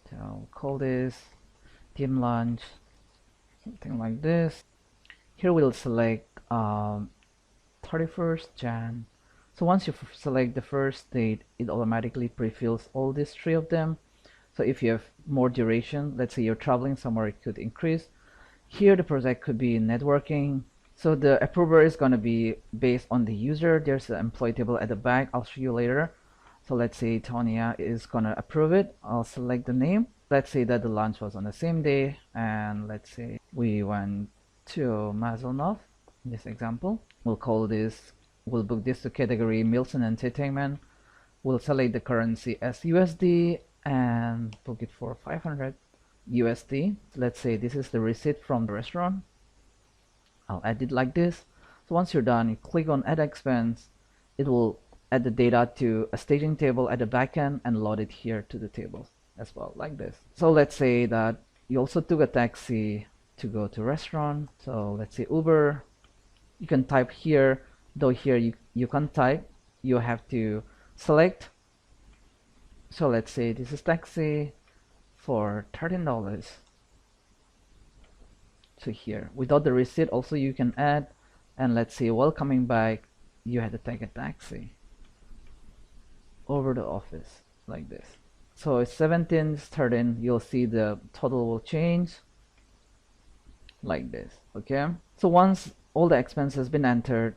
so I'll call this team lunch, something like this. Here we'll select 31st Jan So once you select the first date, it automatically pre-fills all these three of them. So if you have more duration, let's say you're traveling somewhere, it could increase. Here the project could be networking. So the approver is going to be based on the user. There's an employee table at the back. I'll show you later. So let's say Tonya is going to approve it. I'll select the name. Let's say that the lunch was on the same day. And let's say we went to Mazelnov in this example. We'll book this to category meals and entertainment. We'll select the currency as USD and book it for 500 USD. Let's say this is the receipt from the restaurant. I'll add it like this. So once you're done, you click on add expense. It will add the data to a staging table at the backend and load it here to the table as well, like this. So let's say that you also took a taxi to go to restaurant. So let's say Uber. You can type here, though here you can't type. You have to select. So let's say this is taxi for $13. So here, without the receipt, also you can add, and let's say while coming back, you had to take a taxi over the office like this. So it's 17, it's 13. You'll see the total will change like this. Okay. So once all the expense has been entered,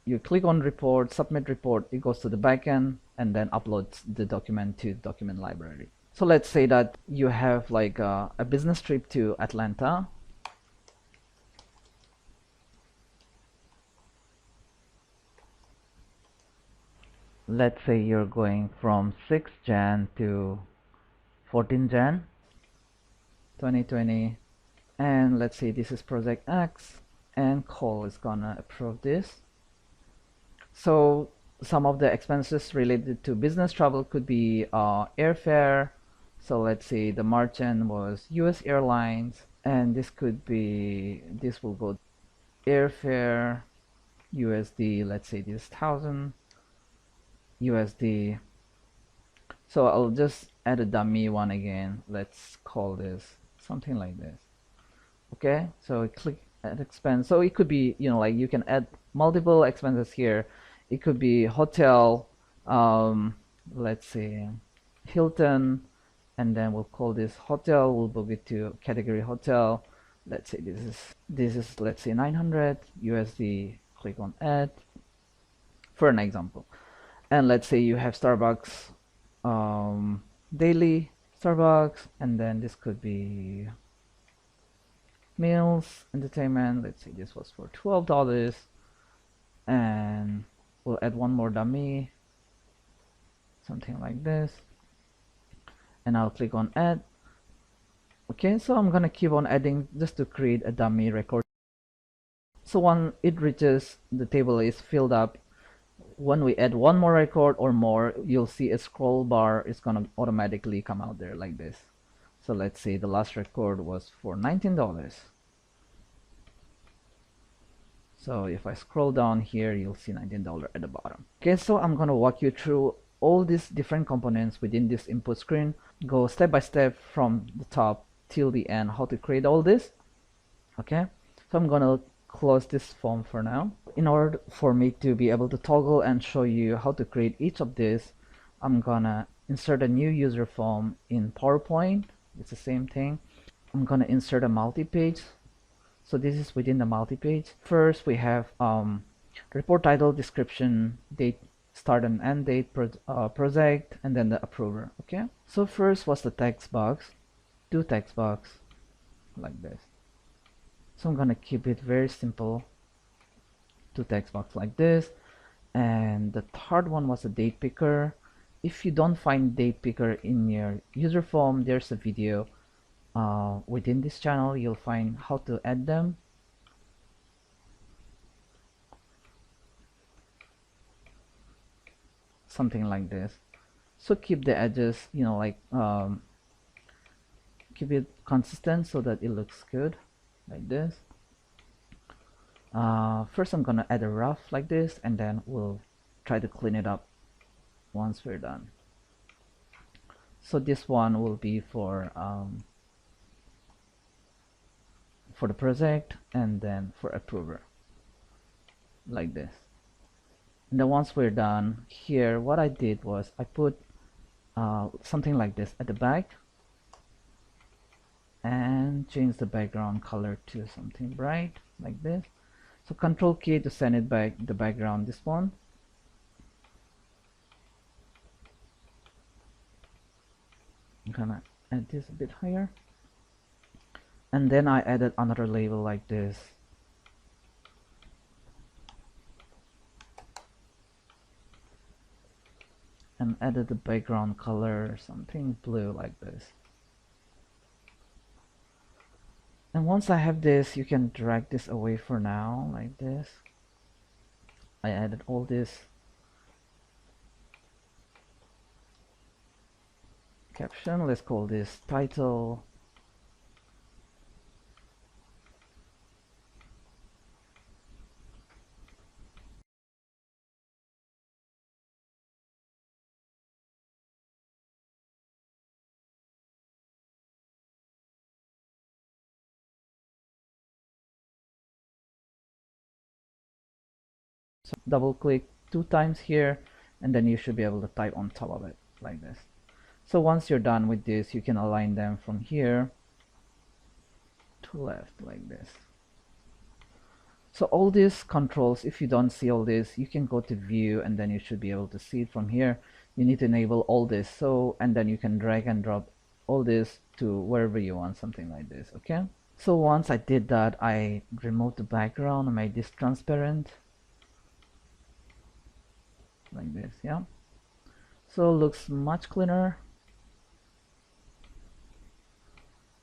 you click on report, submit report. It goes to the backend and then uploads the document to document library. So let's say that you have like a business trip to Atlanta. Let's say you're going from 6 Jan to 14 Jan 2020, and let's say this is project X and Cole is gonna approve this. So some of the expenses related to business travel could be airfare. So let's say the merchant was US Airlines, and this will go airfare USD. Let's say this 1000 USD. So I'll just add a dummy one again. Let's call this something like this. Okay, so click add expense. So it could be, like you can add multiple expenses here. It could be hotel, let's say Hilton, and then we'll call this hotel. We'll book it to category hotel. Let's say this is let's say 900 USD. Click on add for an example. And let's say you have Starbucks daily Starbucks, and then this could be meals entertainment. Let's say this was for $12, and we'll add one more dummy, something like this, and I'll click on add. Okay, so I'm gonna keep on adding just to create a dummy record. So when it reaches the table is filled up, when we add one more record or more, you'll see a scroll bar is gonna automatically come out there like this. So let's say the last record was for $19. So if I scroll down here, you'll see $19 at the bottom. Okay, so I'm gonna walk you through all these different components within this input screen. Go step by step from the top till the end how to create all this. Okay, so I'm gonna close this form for now. In order for me to be able to toggle and show you how to create each of this, I'm gonna insert a new user form in PowerPoint. It's the same thing. I'm gonna insert a multi-page. So this is within the multi-page. First we have report title, description, date, start and end date, project, and then the approver. Okay, so first was the text box. Do text box like this. So I'm gonna keep it very simple. To text box like this. And the third one was a date picker. If you don't find date picker in your user form, there's a video within this channel. You'll find how to add them. Something like this. So keep the edges, keep it consistent so that it looks good like this. First I'm gonna add a rough like this, and then we'll try to clean it up once we're done. So this one will be for the project, and then for approver like this. And then once we're done here, what I did was I put something like this at the back and change the background color to something bright like this. So Control K to send it back the background, this one. I'm gonna add this a bit higher. And then I added another label like this. And added the background color, something blue like this. And once I have this, you can drag this away for now, like this. I added all this caption. Let's call this title. So double click 2 times here, and then you should be able to type on top of it like this. So once you're done with this, you can align them from here to left like this. So all these controls, if you don't see all this, you can go to view and then you should be able to see it from here. You need to enable all this, so and then you can drag and drop all this to wherever you want, something like this. Okay, so once I did that, I removed the background and made this transparent like this. Yeah, so it looks much cleaner.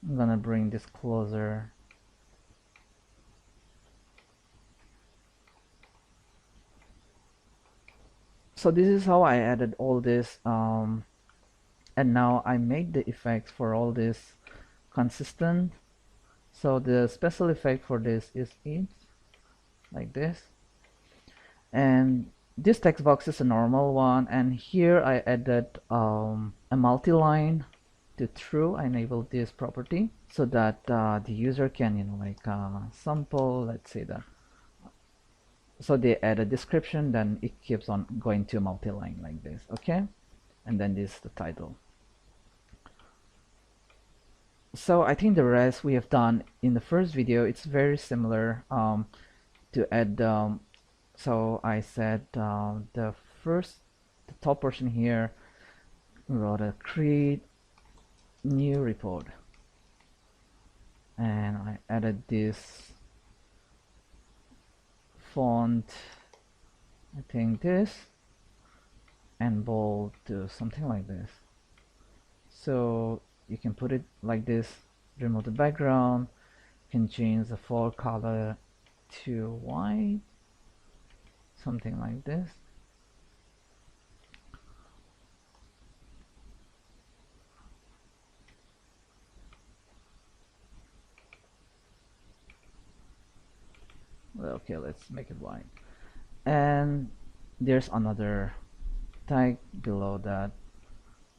I'm gonna bring this closer. So this is how I added all this, and now I made the effects for all this consistent. So the special effect for this is it like this, and this text box is a normal one, and here I added a multi-line to true. I enabled this property so that the user can, like sample, let's say that. So they add a description, then it keeps on going to multi-line like this. Okay, and then this is the title. So I think the rest we have done in the first video. It's very similar to add. So I said the top portion here, we wrote a create new report, and I added this font, I think this, and bold to something like this. So you can put it like this, remove the background, you can change the font color to white, something like this. Okay, let's make it white. And there's another tag below that.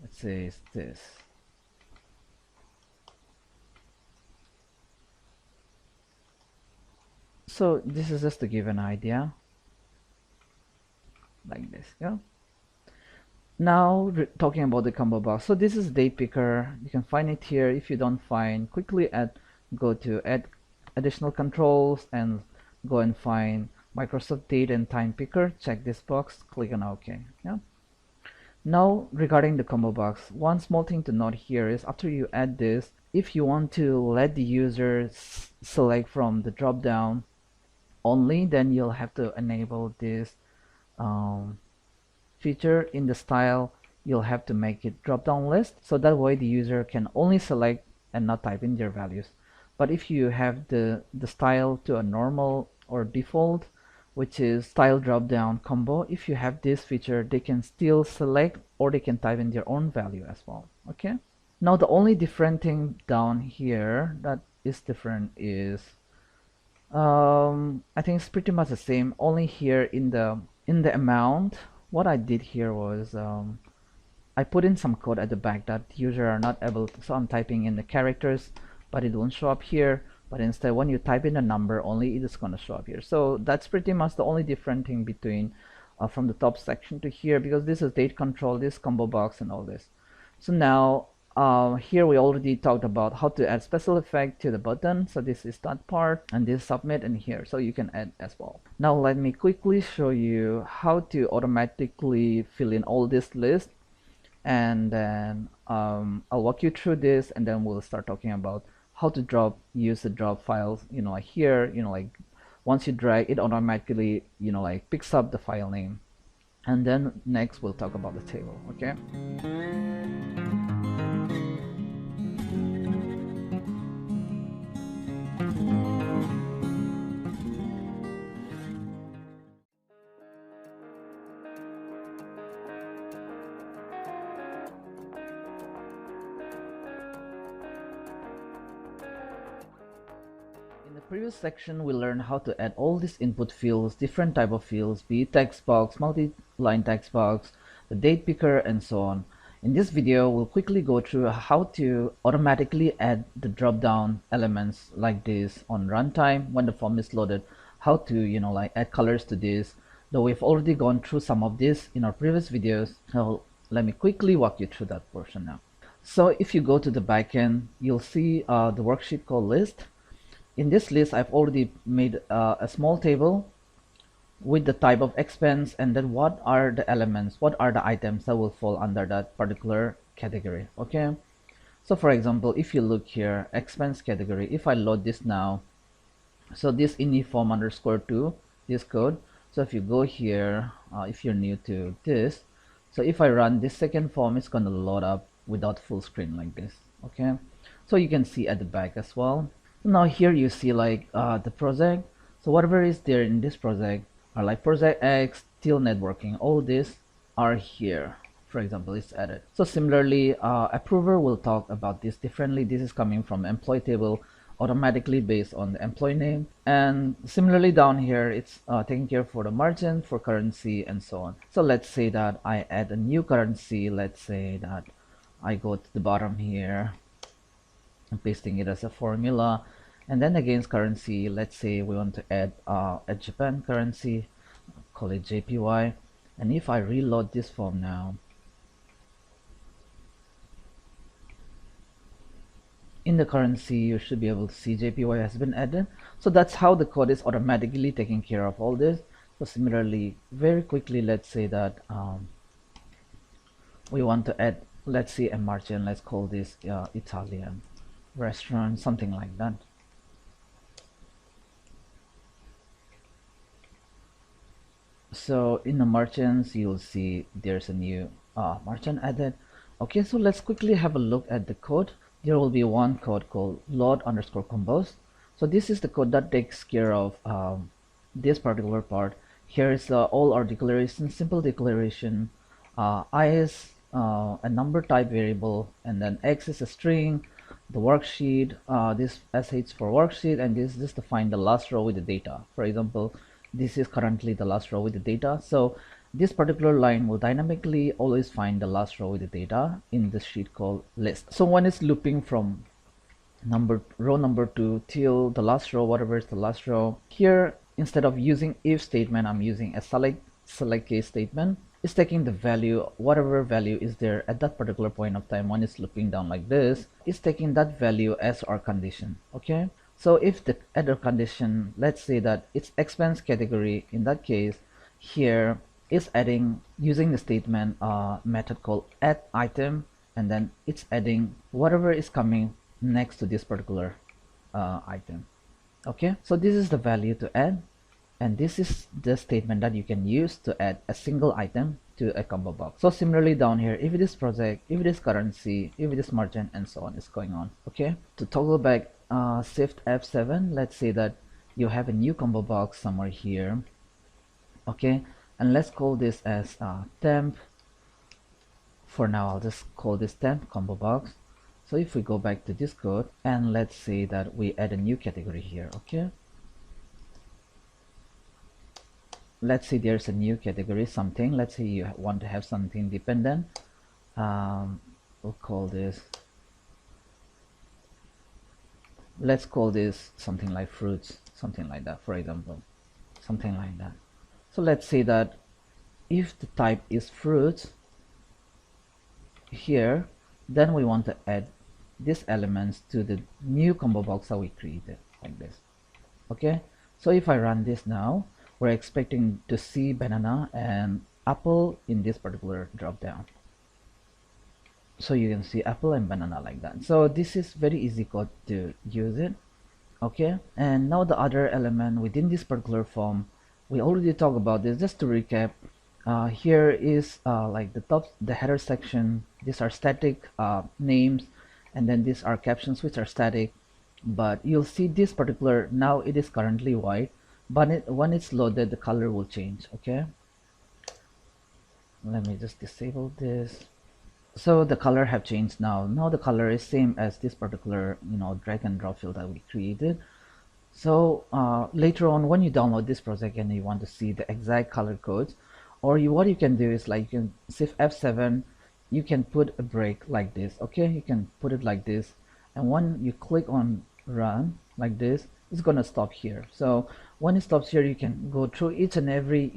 Let's say it's this. So this is just to give an idea, like this. Yeah. Now talking about the combo box. So this is date picker. You can find it here. If you don't find, quickly go to add additional controls and go and find Microsoft date and time picker. Check this box, click on OK. Yeah. Now regarding the combo box, one small thing to note here is after you add this, if you want to let the user select from the drop down only, then you'll have to enable this feature in the style. You'll have to make it drop down list, so that way the user can only select and not type in their values. But if you have the style to a normal or default, which is style drop down combo, if you have this feature, they can still select or they can type in their own value as well. Okay, now the only different thing down here that is different is I think it's pretty much the same, only here in the amount. What I did here was I put in some code at the back that user are not able to, so I'm typing in the characters but it won't show up here, but instead when you type in a number only, it is going to show up here. So that's pretty much the only different thing between from the top section to here, because this is date control, this combo box and all this. So now here we already talked about how to add special effect to the button. So this is that part, and this submit in here, so you can add as well. Now let me quickly show you how to automatically fill in all this list, and then I'll walk you through this, and then we'll start talking about how to use the drop files, like here, like once you drag it automatically, like picks up the file name. And then next we'll talk about the table. Okay. In the previous section, we learned how to add all these input fields, different type of fields, be it text box, multi-line text box, the date picker, and so on. In this video, we'll quickly go through how to automatically add the drop-down elements like this on runtime when the form is loaded, how to, like add colors to this, though we've already gone through some of this in our previous videos. So let me quickly walk you through that portion now. So if you go to the backend, you'll see the worksheet called list. In this list, I've already made a small table with the type of expense, and then what are the elements, what are the items that will fall under that particular category. Okay, so for example, if you look here, expense category, if I load this now, so this uniform underscore 2, this code. So if you go here, if you're new to this, so if I run this second form, it's gonna load up without full screen like this. Okay, so you can see at the back as well. Now here you see like the project, so whatever is there in this project are like project X, till networking, all these are here. For example, it's added. So similarly, approver will talk about this differently. This is coming from employee table automatically based on the employee name, and similarly down here it's taking care for the margin, for currency, and so on. So let's say that I add a new currency. Let's say that I go to the bottom here, I'm pasting it as a formula, and then against currency, let's say we want to add a Japan currency, call it JPY. And if I reload this form now, in the currency you should be able to see JPY has been added. So that's how the code is automatically taking care of all this. So similarly, very quickly, let's say that we want to add, let's see, a margin. Let's call this Italian restaurant, something like that. So in the margins, you'll see there's a new margin added. Okay, so let's quickly have a look at the code. There will be one code called load underscore compose. So this is the code that takes care of this particular part. Here is all our declaration, simple declaration. I is a number type variable, and then X is a string, the worksheet, this sh for worksheet, and this is to find the last row with the data. For example, this is currently the last row with the data, so this particular line will dynamically always find the last row with the data in the sheet called list. So when it's looping from row number 2 till the last row, whatever is the last row, here instead of using if statement, I'm using a select case statement. It's taking the value, whatever value is there at that particular point of time when it's looping down like this, it's taking that value as our condition. Okay, so if the other condition, let's say that it's expense category, in that case here it's adding using the statement method called add item, and then it's adding whatever is coming next to this particular item. Okay, so this is the value to add, and this is the statement that you can use to add a single item to a combo box. So similarly down here, if it is project, if it is currency, if it is margin, and so on is going on. Okay, to toggle back, shift F7, let's say that you have a new combo box somewhere here. Okay, and let's call this as temp. For now, I'll just call this temp combo box. So if we go back to this code, and let's say that we add a new category here. Okay, let's say there's a new category, something. Let's say you want to have something dependent. We'll call this, let's call this something like fruits, something like that, for example, something like that. So let's say that if the type is fruits here, then we want to add these elements to the new combo box that we created like this. Okay, so if I run this now, we're expecting to see banana and apple in this particular drop down. So you can see apple and banana like that. So this is very easy code to use it. Okay, and now the other element within this particular form, we already talked about this. Just to recap, here is like the header section. These are static names, and then these are captions which are static. But you'll see this particular, now it is currently white, but when it's loaded, the color will change. Okay, let me just disable this. So the color have changed now. Now the color is same as this particular, drag and drop field that we created. So later on, when you download this project and you want to see the exact color codes, or what you can do is like you can shift F7, you can put a break like this. Okay, you can put it like this, and when you click on run like this, it's gonna stop here. So when it stops here, you can go through each and every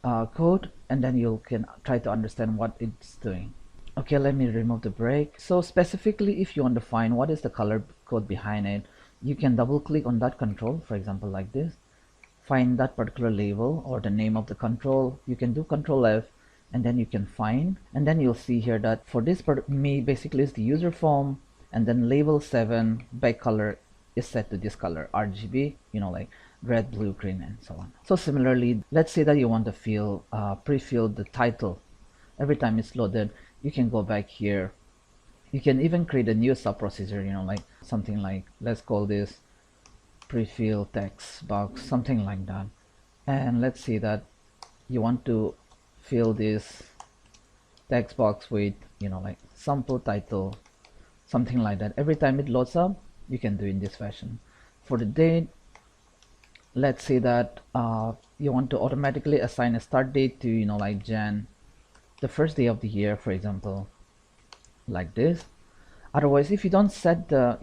code, and then you can try to understand what it's doing. Okay, let me remove the break. So specifically, if you want to find what is the color code behind it, you can double click on that control, for example like this, find that particular label or the name of the control. You can do Control F, and then you can find, and then you'll see here that for this part, basically is the user form, and then label 7 back color is set to this color, RGB, like red, blue, green, and so on. So similarly, let's say that you want to pre-fill the title. Every time it's loaded, you can go back here. You can even create a new sub-procedure, like something like, let's call this pre-fill text box, something like that. And let's see that you want to fill this text box with, like sample title, something like that. Every time it loads up, you can do in this fashion. For the date, let's say that you want to automatically assign a start date to, like the first day of the year, for example, like this. Otherwise, if you don't set the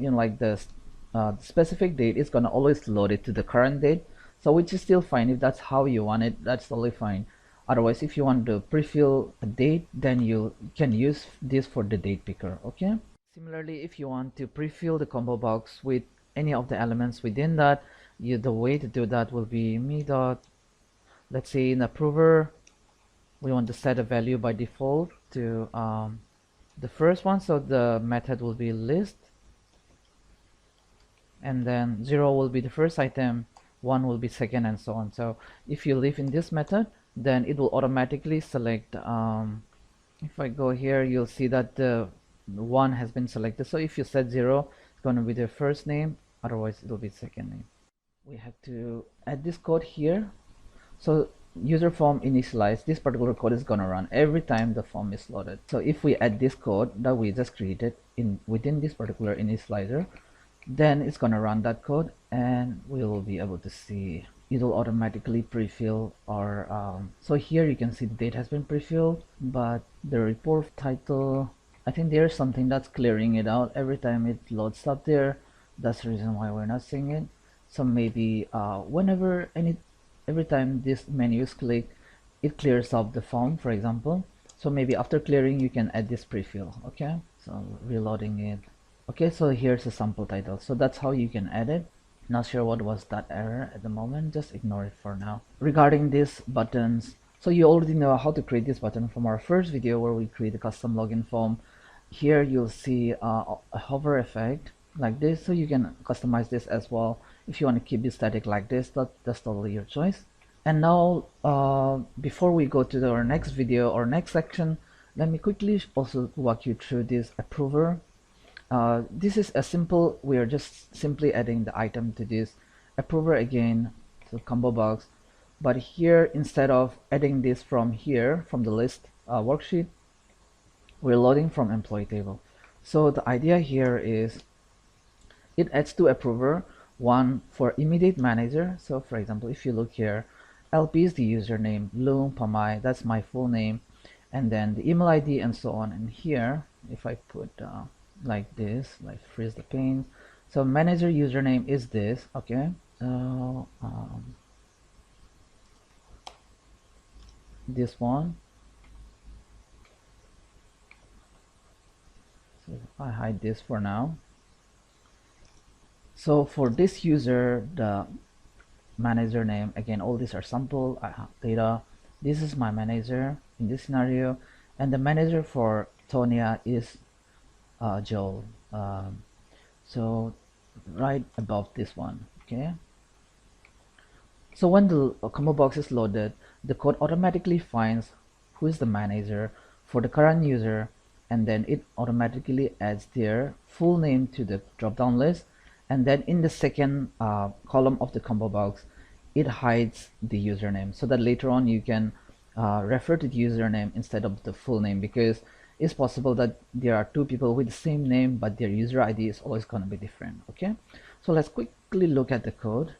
specific date, it's gonna always load it to the current date, so which is still fine. If that's how you want it, that's totally fine. Otherwise, if you want to pre-fill a date, then you can use this for the date picker. Okay, similarly, if you want to pre-fill the combo box with any of the elements within that, the way to do that will be me dot, let's say in approver, we want to set a value by default to the first one, so the method will be list, and then 0 will be the first item, 1 will be second, and so on. So if you leave in this method, then it will automatically select, if I go here, you'll see that the 1 has been selected. So if you set 0, it's going to be the first name, otherwise it will be second name. We have to add this code here. So user form initialize, this particular code is gonna run every time the form is loaded. So if we add this code that we just created within this particular initializer, then it's gonna run that code, and we will be able to see it will automatically pre-fill our so here you can see the date has been pre-filled, but the report title, I think there's something that's clearing it out every time it loads up there. That's the reason why we're not seeing it. So maybe every time this menu is clicked, it clears up the form, for example. So maybe after clearing, you can add this pre-fill. Okay, so reloading it. Okay, so here's the sample title. So that's how you can add it. Not sure what was that error at the moment, just ignore it for now. Regarding these buttons, so you already know how to create this button from our first video where we create a custom login form. Here you'll see a hover effect like this, so you can customize this as well. If you want to keep it static like this, that's totally your choice. And now before we go to our next video or next section, let me quickly also walk you through this approver. This is a simple, we are just simply adding the item to this approver again, so combo box. But here, instead of adding this from here, from the list worksheet, we're loading from employee table. So the idea here is it adds two approver, one for immediate manager. So for example, if you look here, LP is the username, Loom Pamai, that's my full name, and then the email ID and so on. And here, if I put like this, like freeze the pane, so manager username is this. Okay, so this one. So I hide this for now. So for this user, the manager name, again, all these are sample data. This is my manager in this scenario, and the manager for Tonya is Joel. So right above this one. Okay, so when the combo box is loaded, the code automatically finds who is the manager for the current user, and then it automatically adds their full name to the drop-down list, and then in the second column of the combo box, it hides the username, so that later on you can refer to the username instead of the full name, because it's possible that there are two people with the same name but their user ID is always going to be different. Okay, so let's quickly look at the code.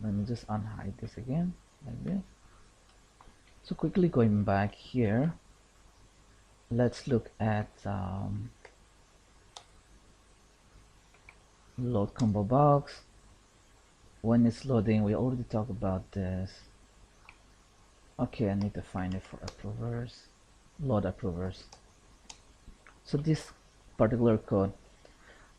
Let me just unhide this again, like this. So quickly going back here, let's look at load combo box. When it's loading, we already talked about this. Okay, I need to find it for approvers, load approvers. So this particular code,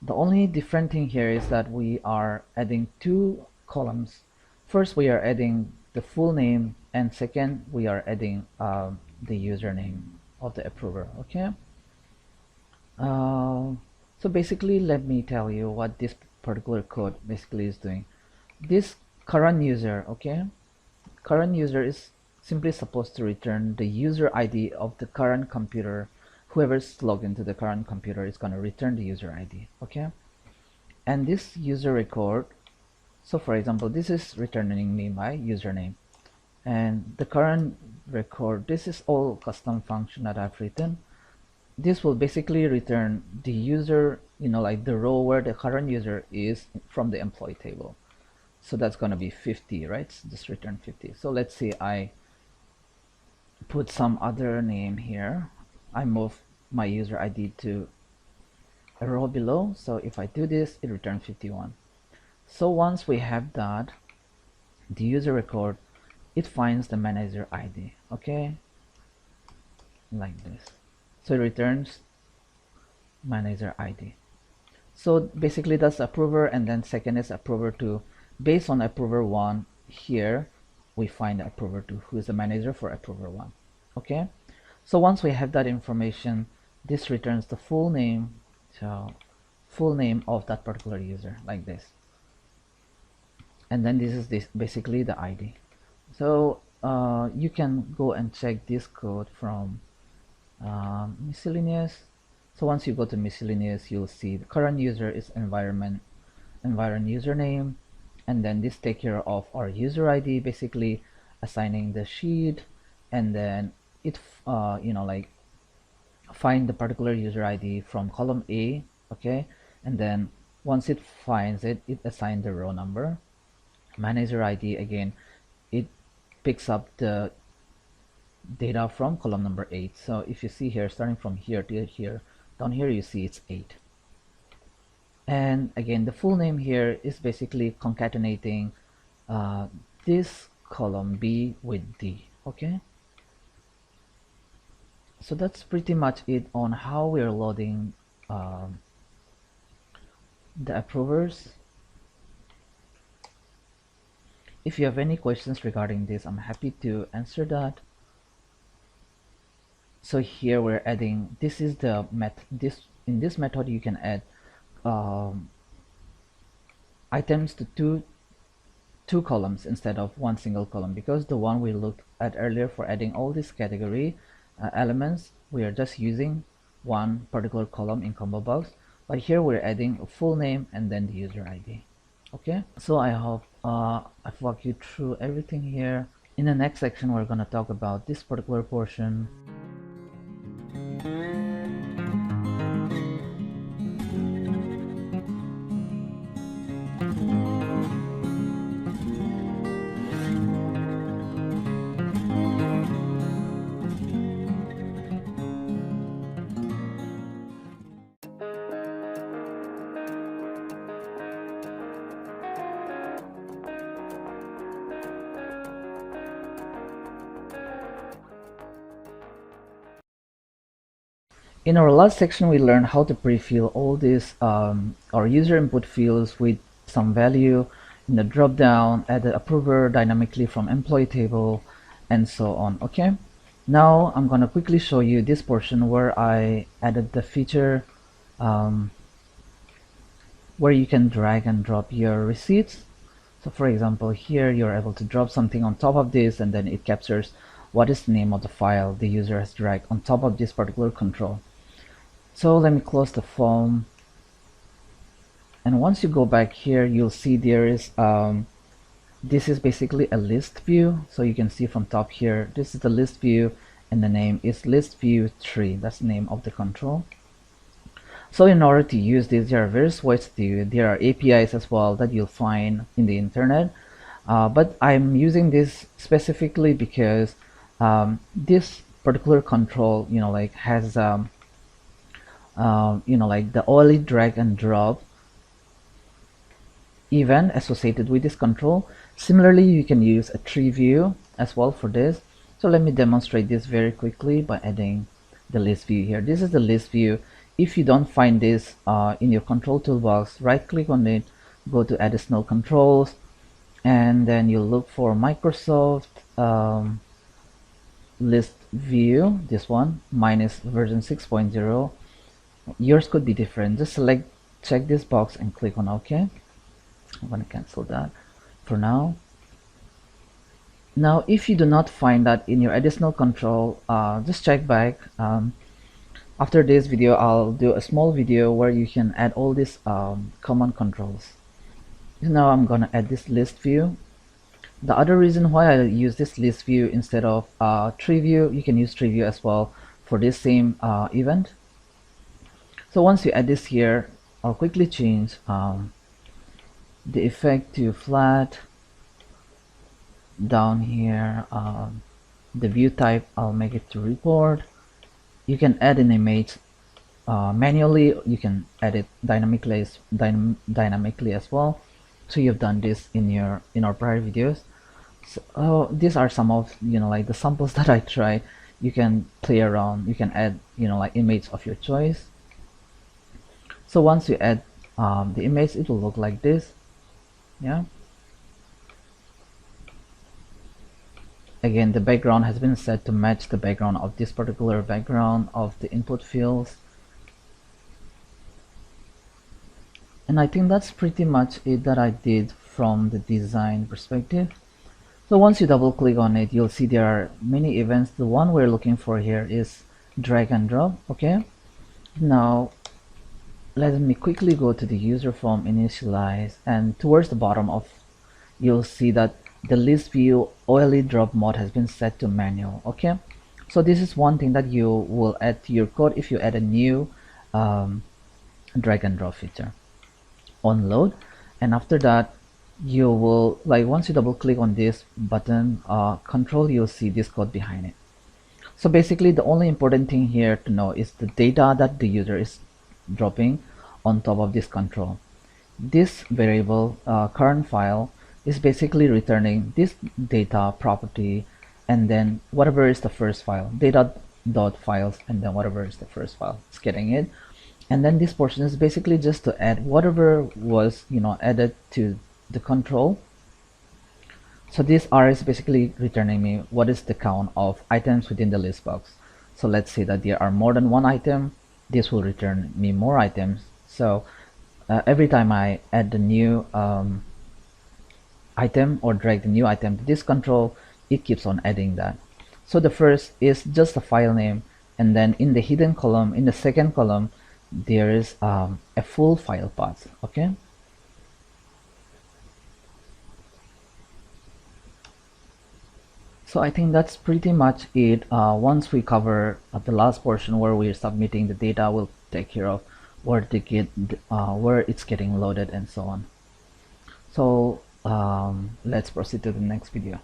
the only different thing here is that we are adding two columns. First, we are adding the full name, and second, we are adding the username of the approver. Okay, so basically, let me tell you what this particular code basically is doing. This current user, okay, current user is simply supposed to return the user ID of the current computer. Whoever's logged into the current computer is going to return the user ID. Okay, and this user record, so for example, this is returning me my username, and the current record, this is all custom function that I've written. This will basically return the user, like the row where the current user is from the employee table. So that's going to be 50, right? So just return 50. So let's say I put some other name here. I move my user ID to a row below. So if I do this, it returns 51. So once we have that, the user record, it finds the manager ID. Okay, like this. So it returns manager ID. So basically that's approver, and then second is approver 2. Based on approver 1, here we find approver 2, who is the manager for approver 1. Okay, so once we have that information, this returns the full name, so full name of that particular user, like this. And then this is basically the ID. So you can go and check this code from miscellaneous. So once you go to miscellaneous, you'll see the current user is environment username, and then this take care of our user ID, basically assigning the sheet, and then it like find the particular user ID from column A. Okay, and then once it finds it, it assigns the row number. Manager ID, again, it picks up the data from column number 8. So if you see here, starting from here to here, down here you see it's 8. And again, the full name here is basically concatenating this column B with D. Okay, so that's pretty much it on how we're loading the approvers. If you have any questions regarding this, I'm happy to answer that. So here we're adding, this is the method. In this method you can add items to two columns instead of one single column, because the one we looked at earlier for adding all these category elements, we are just using one particular column in combo box, but here we're adding a full name and then the user ID. Okay, so I hope I've walked you through everything here. In the next section, we're going to talk about this particular portion. In our last section, we learned how to pre-fill all these our user input fields with some value in the drop-down, add the approver dynamically from employee table, and so on. Okay. Now I'm gonna quickly show you this portion where I added the feature where you can drag and drop your receipts. So for example, here you're able to drop something on top of this, and then it captures what is the name of the file the user has dragged on top of this particular control. So let me close the form, and once you go back here, you'll see there is this is basically a list view. So you can see from top here, this is the list view, and the name is list view 3. That's the name of the control. So in order to use this, there are various ways to do it. There are APIs as well that you'll find in the internet, but I'm using this specifically because this particular control, like has like the only drag and drop event associated with this control. Similarly, you can use a tree view as well for this. So let me demonstrate this very quickly by adding the list view here. This is the list view. If you don't find this in your control toolbox, right click on it, go to additional controls, and then you look for Microsoft list view, this one, minus version 6.0. Yours could be different. Just check this box and click on OK. I'm going to cancel that for now. Now, if you do not find that in your additional control, just check back. After this video, I'll do a small video where you can add all these common controls. Now I'm gonna add this list view. The other reason why I use this list view instead of tree view, you can use tree view as well for this same event. So once you add this here, I'll quickly change the effect to flat. Down here, the view type, I'll make it to report. You can add an image manually. You can add it dynamically as well. So you've done this in our prior videos. So these are some of like the samples that I tried. You can play around. You can add like image of your choice. So once you add the image, it will look like this. Yeah. Again, the background has been set to match the background of this particular background of the input fields. And I think that's pretty much it that I did from the design perspective. So once you double click on it, you'll see there are many events. The one we're looking for here is drag and drop. Okay. Now let me quickly go to the user form initialize, and towards the bottom of you'll see that the list view OLE drop mode has been set to manual. Okay, so this is one thing that you will add to your code if you add a new drag and drop feature on load. And after that, you will, like, once you double click on this button control, you'll see this code behind it. So basically the only important thing here to know is the data that the user is dropping on top of this control. This variable current file is basically returning this data property, and then whatever is the first file, data dot files, and then whatever is the first file, it's getting it. And then this portion is basically just to add whatever was added to the control. So this R is basically returning me what is the count of items within the list box. So let's say that there are more than one item, this will return me more items. So every time I add the new item or drag the new item to this control, it keeps on adding that. So the first is just the file name, and then in the hidden column, in the second column, there is a full file path. Okay. So I think that's pretty much it. Once we cover the last portion where we're submitting the data, we'll take care of where it's getting loaded and so on. So let's proceed to the next video.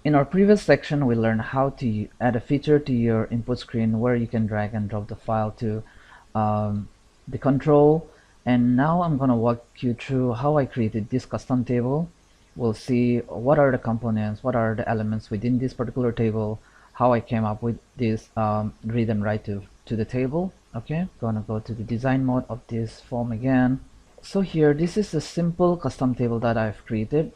In our previous section, we learned how to add a feature to your input screen where you can drag and drop the file to the control. And now I'm going to walk you through how I created this custom table. We'll see what are the components, what are the elements within this particular table, how I came up with this read and write to the table. Okay, gonna go to the design mode of this form again. So here, this is a simple custom table that I've created.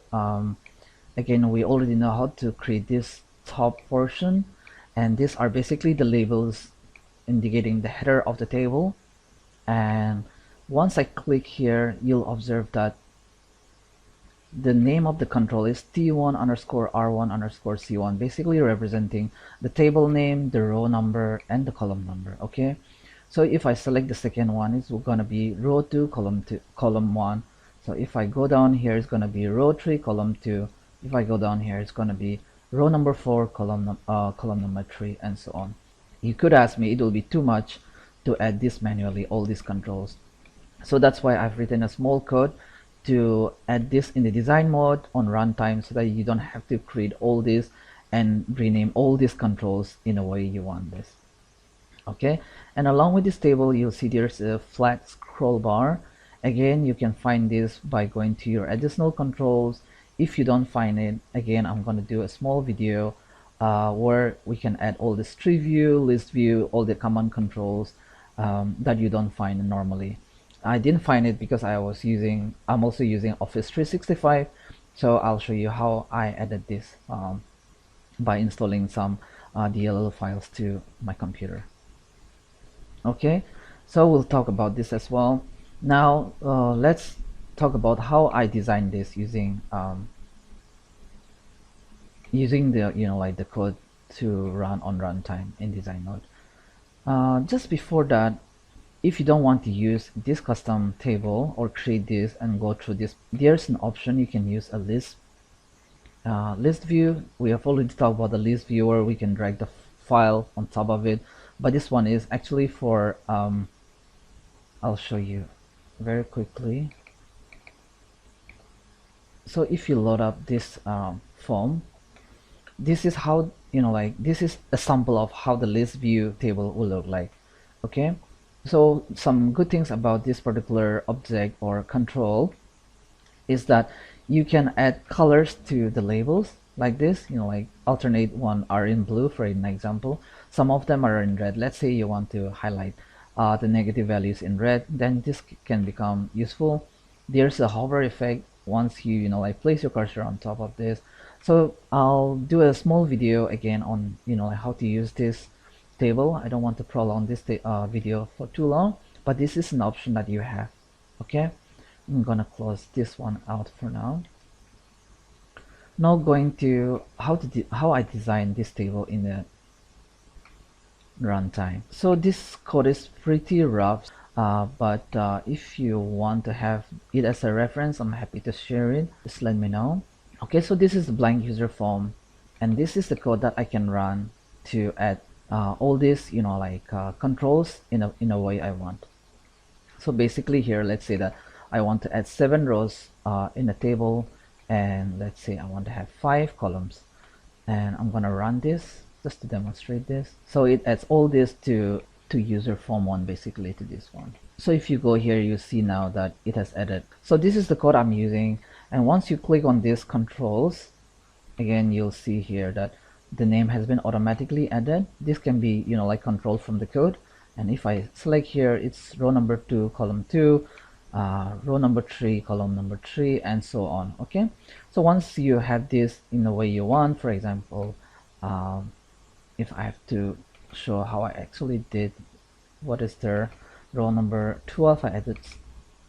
Again, we already know how to create this top portion, and these are basically the labels indicating the header of the table. And once I click here, you'll observe that the name of the control is T1 underscore R1 underscore C1, basically representing the table name, the row number, and the column number. Okay, so if I select the second one, it's going to be row 2, column 1. So if I go down here, it's going to be row 3, column 2. If I go down here, it's going to be row number 4, column number 3, and so on. You could ask me, it will be too much to add this manually, all these controls. So that's why I've written a small code to add this in the design mode on runtime, so that you don't have to create all this and rename all these controls in a way you want this. Okay, and along with this table, you'll see there's a flat scroll bar. Again, you can find this by going to your additional controls. If you don't find it, again, I'm going to do a small video where we can add all this tree view, list view, all the command controls that you don't find normally. I didn't find it because I'm also using Office 365, so I'll show you how I added this by installing some DLL files to my computer. Okay, so we'll talk about this as well. Now let's talk about how I designed this using the like the code to run on runtime in design mode. Just before that, if you don't want to use this custom table or create this and go through this, there's an option you can use a list view. We have already talked about the list view where we can drag the file on top of it, but this one is actually for I'll show you very quickly. So if you load up this form, this is how this is a sample of how the list view table will look like. Okay, so some good things about this particular object or control is that you can add colors to the labels like this, like alternate one are in blue for an example, some of them are in red. Let's say you want to highlight the negative values in red, then this can become useful. There's a hover effect once you like place your cursor on top of this. So I'll do a small video again on how to use this table. I don't want to prolong this video for too long, but this is an option that you have. Okay, I'm gonna close this one out for now. Now going to how I designed this table in the runtime. So this code is pretty rough, but if you want to have it as a reference, I'm happy to share it. Just let me know. Okay, so this is the blank user form, and this is the code that I can run to add all these controls in a way I want. So basically here, let's say that I want to add 7 rows in a table, and let's say I want to have 5 columns, and I'm gonna run this just to demonstrate this. So it adds all this to user form 1, basically to this one. So if you go here, you see now that it has added. So this is the code I'm using, and once you click on these controls, again you'll see here that the name has been automatically added. This can be controlled from the code, and if I select here, it's row number 2, column 2, row number 3, column number 3, and so on. Okay, so once you have this in the way you want, for example, if I have to show how I actually did, what is there, row number 12 I added,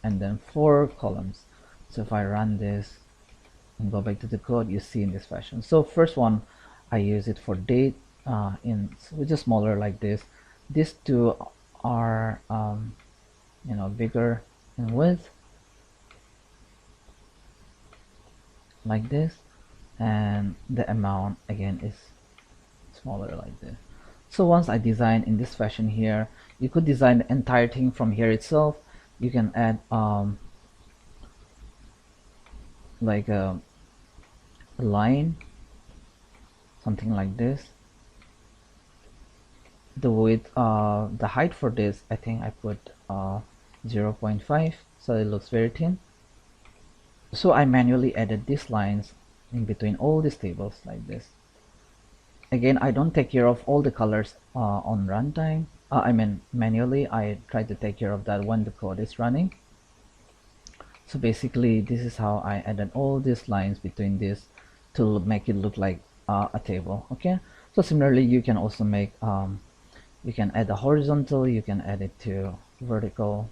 and then 4 columns. So if I run this and go back to the code, you see in this fashion. So first one, I use it for date, which is smaller like this. These two are bigger in width like this, and the amount again is smaller like this. So once I design in this fashion here, you could design the entire thing from here itself. You can add like a line something like this. The width, the height for this, I think I put 0.5, so it looks very thin. So I manually added these lines in between all these tables like this. Again, I don't take care of all the colors on runtime. I mean manually. I try to take care of that when the code is running. So basically this is how I added all these lines between this to make it look like a table. Okay, so similarly you can also make you can add a horizontal, you can add it to vertical.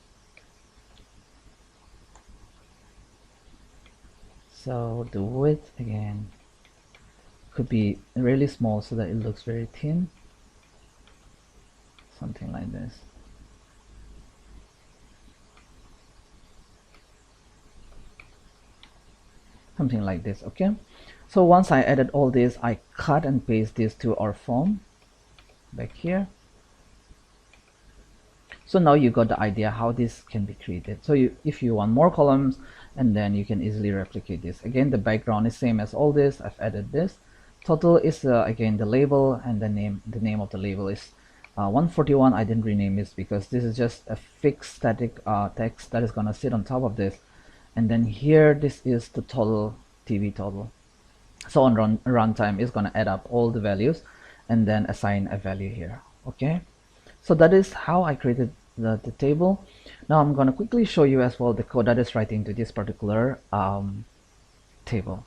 So the width again could be really small so that it looks very thin, something like this. Something like this. Okay, so once I added all this, I cut and paste this to our form back here. So now you got the idea how this can be created. So if you want more columns, and then you can easily replicate this. Again, the background is same as all this. I've added this. Total is again the label, and the name of the label is 141. I didn't rename this because this is just a fixed static text that is gonna sit on top of this. And then here, this is the total TV total. So on runtime, it's gonna add up all the values and then assign a value here. Okay, so that is how I created the table. Now I'm gonna quickly show you as well the code that is writing to this particular table.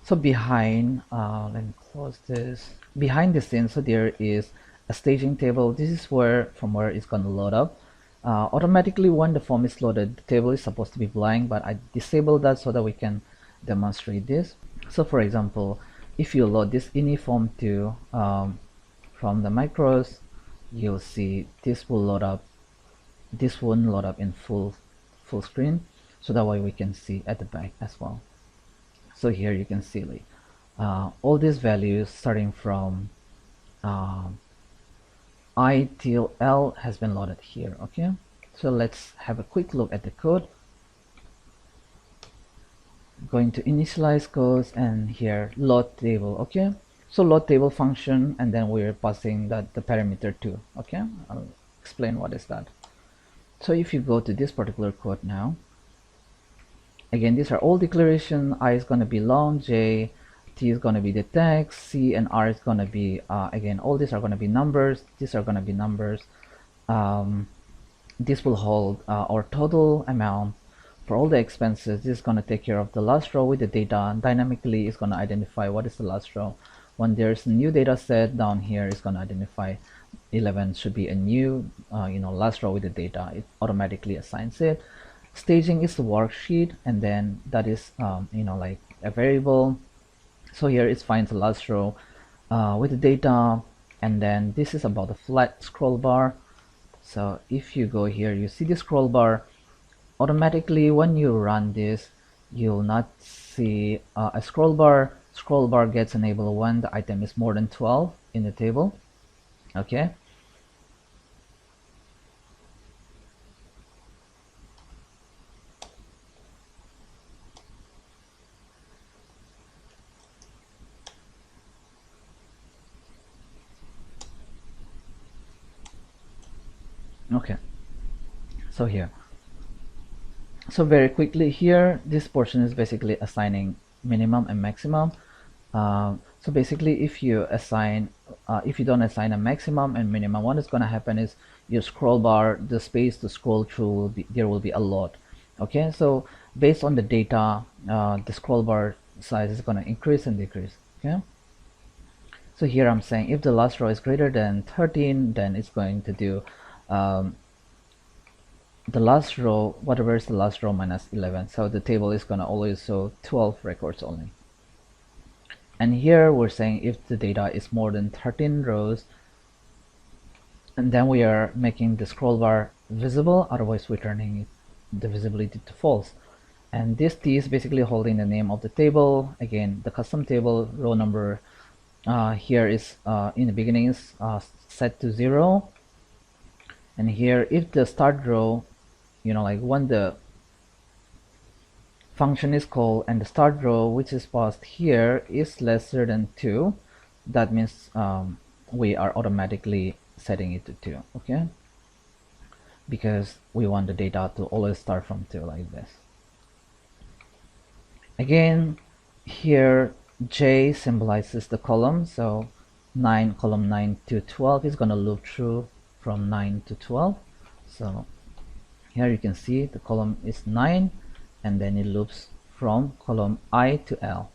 So behind, let me close this. Behind the scenes, so there is a staging table. This is from where it's gonna load up. Automatically when the form is loaded, the table is supposed to be blank, but I disabled that so that we can demonstrate this. So for example, if you load this ini form to from the macros, you'll see this will load up. This won't load up in full screen, so that way we can see at the back as well. So here you can see like all these values starting from I till L has been loaded here. Okay, so let's have a quick look at the code. Going to initialize codes, and here load table. Okay, so load table function, and then we're passing the parameter 2. Okay, I'll explain what is that. So if you go to this particular code now, again these are all declaration. I is going to be long, J, T is going to be the text, C and R is going to be again all these are going to be numbers. These are going to be numbers. This will hold our total amount for all the expenses. This is going to take care of the last row with the data. Dynamically it's going to identify what is the last row. When there's a new data set down here, it's going to identify 11 should be a new last row with the data. It automatically assigns it. Staging is the worksheet, and then that is like a variable. So here it finds the last row with the data, and then this is about the flat scroll bar. So if you go here, you see the scroll bar. Automatically when you run this, you'll not see a scroll bar. Scroll bar gets enabled when the item is more than 12 in the table. Okay, okay, so here, so very quickly here, this portion is basically assigning minimum and maximum. So basically if you assign if you don't assign a maximum and minimum, what is going to happen is your scroll bar, the space to scroll through there will be a lot. Okay, so based on the data, the scroll bar size is going to increase and decrease. Okay, so here I'm saying if the last row is greater than 13, then it's going to do the last row, whatever is the last row minus 11. So the table is going to always show 12 records only. And here we're saying if the data is more than 13 rows, and then we are making the scroll bar visible, otherwise we're turning the visibility to false. And this T is basically holding the name of the table. Again, the custom table row number here is in the beginning is set to 0. And here if the start row, like when the function is called and the start row which is passed here is lesser than 2, that means we are automatically setting it to 2, okay, because we want the data to always start from 2 like this. Again, here J symbolizes the column, so column 9 to 12 is going to loop through from 9 to 12. So here you can see the column is 9, and then it loops from column I to L.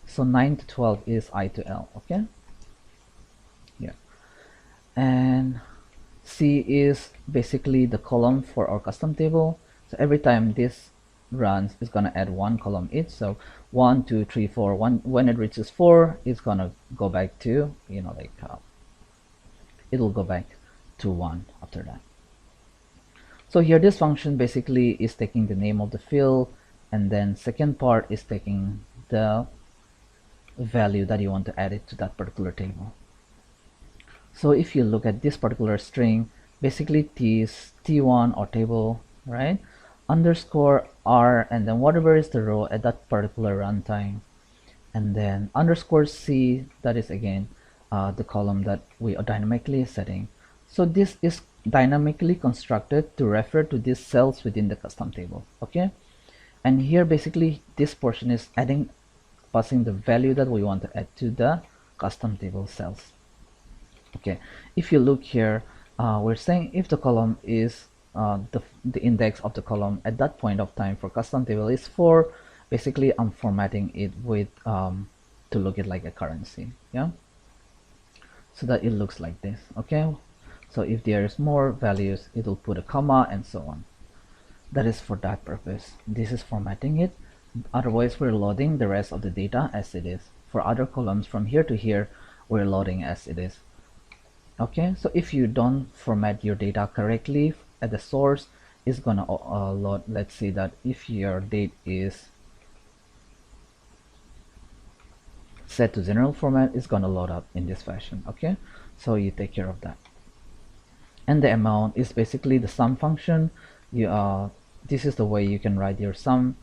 So 9 to 12 is I to L, okay? Yeah. And C is basically the column for our custom table. So every time this runs, it's gonna add 1 column each. So 1, 2, 3, 4. When it reaches 4, it's gonna go back to, it'll go back to 1 after that. So here this function basically is taking the name of the field, and then second part is taking the value that you want to add it to that particular table. So if you look at this particular string, basically T is T1 or table, right? Underscore R, and then whatever is the row at that particular runtime, and then underscore C, that is again the column that we are dynamically setting. So this is dynamically constructed to refer to these cells within the custom table, okay? And here basically this portion is passing the value that we want to add to the custom table cells. Okay, if you look here, we're saying if the column is the index of the column at that point of time for custom table is 4, basically I'm formatting it with to look it like a currency, yeah, so that it looks like this. Okay, so if there's more values, it'll put a comma and so on. That is for that purpose. This is formatting it. Otherwise, we're loading the rest of the data as it is. For other columns from here to here, we're loading as it is. Okay, so if you don't format your data correctly at the source, it's gonna load. Let's say that if your date is set to general format, it's gonna load up in this fashion. Okay, so you take care of that. And the amount is basically the sum function. This is the way you can write your sum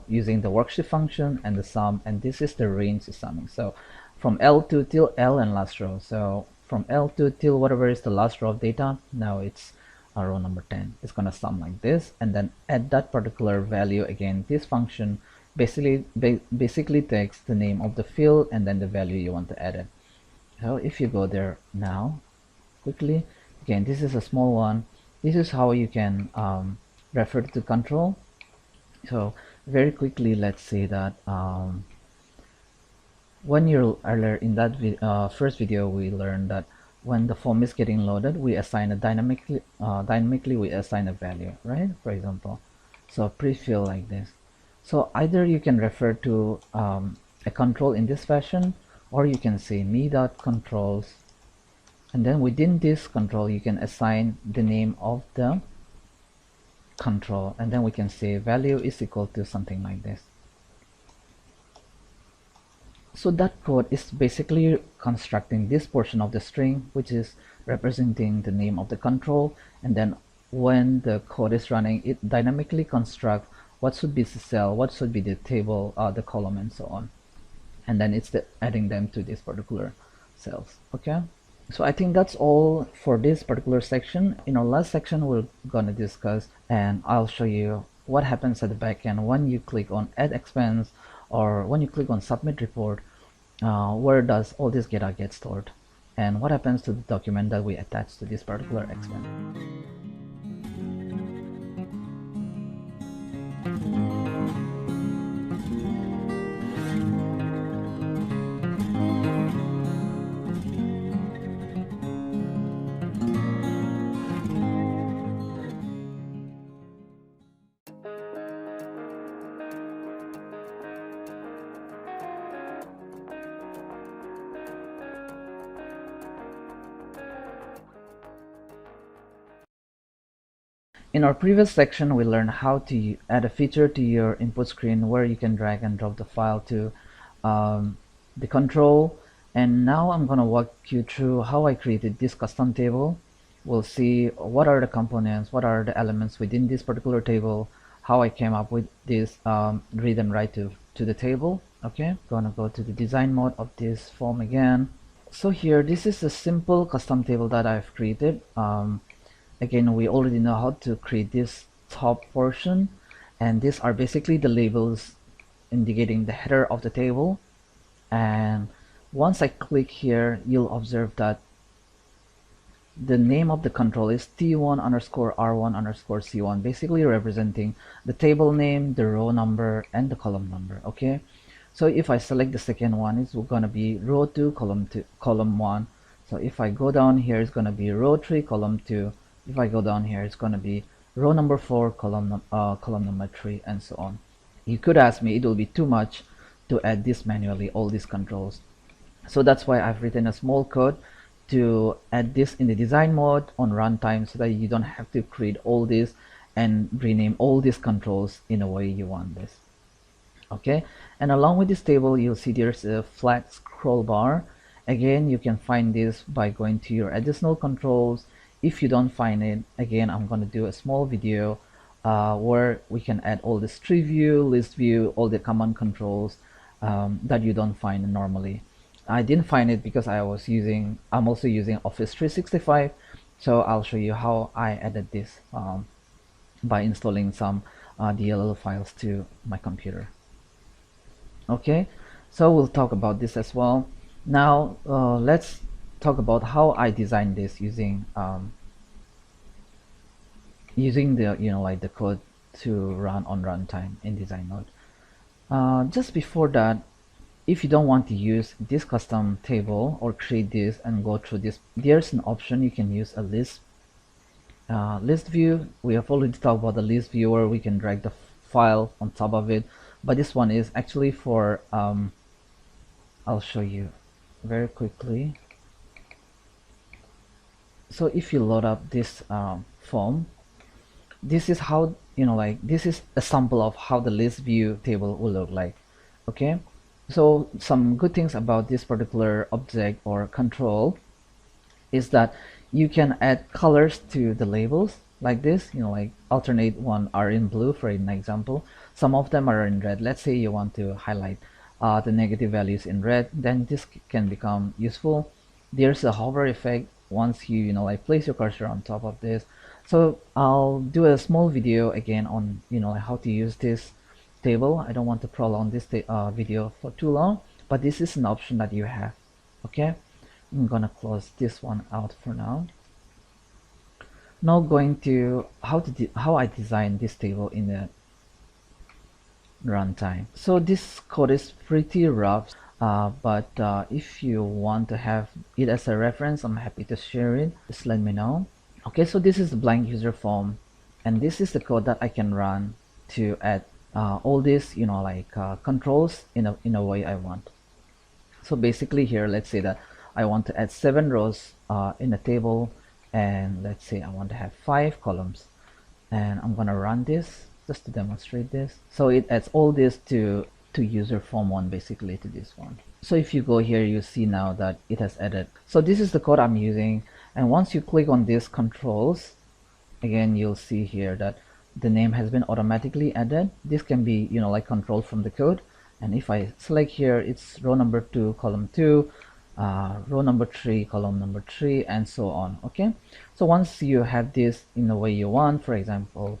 using the worksheet function and the sum, and this is the range summing. So from L2 till L and last row. So from L2 till whatever is the last row of data, now it's row number 10. It's gonna sum like this, and then at that particular value, again, this function basically takes the name of the field and then the value you want to add it. So if you go there now, quickly, again, this is a small one. This is how you can refer to control. So very quickly, let's say that when you're earlier in that first video, we learned that when the form is getting loaded, we assign a dynamically we assign a value, right? For example, so pre-fill like this. So either you can refer to a control in this fashion, or you can say me.controls, and then within this control you can assign the name of the control, and then we can say value is equal to something like this. So that code is basically constructing this portion of the string, which is representing the name of the control, and then when the code is running, it dynamically constructs what should be the cell, what should be the table, the column, and so on, and then it's adding them to these particular cells. Okay, so I think that's all for this particular section. In our last section, we're gonna discuss, and I'll show you what happens at the back end when you click on add expense, or when you click on submit report. Where does all this data get stored, and what happens to the document that we attach to this particular expense. In our previous section, we learned how to add a feature to your input screen where you can drag and drop the file to the control. And now I'm going to walk you through how I created this custom table. We'll see what are the components, what are the elements within this particular table, how I came up with this read and write to the table. Okay, gonna go to the design mode of this form again. So here, this is a simple custom table that I've created. Again, we already know how to create this top portion, and these are basically the labels indicating the header of the table. And once I click here, you'll observe that the name of the control is T1 underscore R1 underscore C1, basically representing the table name, the row number, and the column number. Okay, so if I select the second one, it's going to be row 2, column 1. So if I go down here, it's going to be row 3, column 2. If I go down here, it's going to be row number 4, column number 3, and so on. You could ask me, it will be too much to add this manually, all these controls. So that's why I've written a small code to add this in the design mode on runtime, so that you don't have to create all this and rename all these controls in a way you want this. Okay, and along with this table, you'll see there's a flat scroll bar. Again, you can find this by going to your additional controls. If you don't find it, again, I'm going to do a small video where we can add all this tree view, list view, all the command controls that you don't find normally. I didn't find it because I'm also using Office 365, so I'll show you how I added this by installing some DLL files to my computer. Okay, so we'll talk about this as well. Now let's talk about how I designed this using the like the code to run on runtime in design mode. Just before that, if you don't want to use this custom table or create this and go through this, there's an option you can use a list view. We have already talked about the list view where we can drag the file on top of it, but this one is actually for I'll show you very quickly. So if you load up this form, this is how this is a sample of how the list view table will look like. Okay, so some good things about this particular object or control is that you can add colors to the labels like this, like alternate one are in blue for an example, some of them are in red. Let's say you want to highlight the negative values in red, then this can become useful. There's a hover effect once you like place your cursor on top of this. So I'll do a small video again on how to use this table. I don't want to prolong this video for too long, but this is an option that you have. Okay, I'm gonna close this one out for now. Now going to how I designed this table in the runtime. So this code is pretty rough, but if you want to have it as a reference, I'm happy to share it. Just let me know. Okay, so this is the blank user form, and this is the code that I can run to add all these controls in a way I want. So basically here, let's say that I want to add 7 rows in a table, and let's say I want to have 5 columns, and I'm gonna run this just to demonstrate this. So it adds all this to user form 1, basically to this one. So if you go here, you see now that it has added. So this is the code I'm using, and once you click on these controls, again you'll see here that the name has been automatically added. This can be controlled from the code, and if I select here, it's row number 2, column 2, row number 3, column number 3, and so on. Okay, so once you have this in the way you want, for example,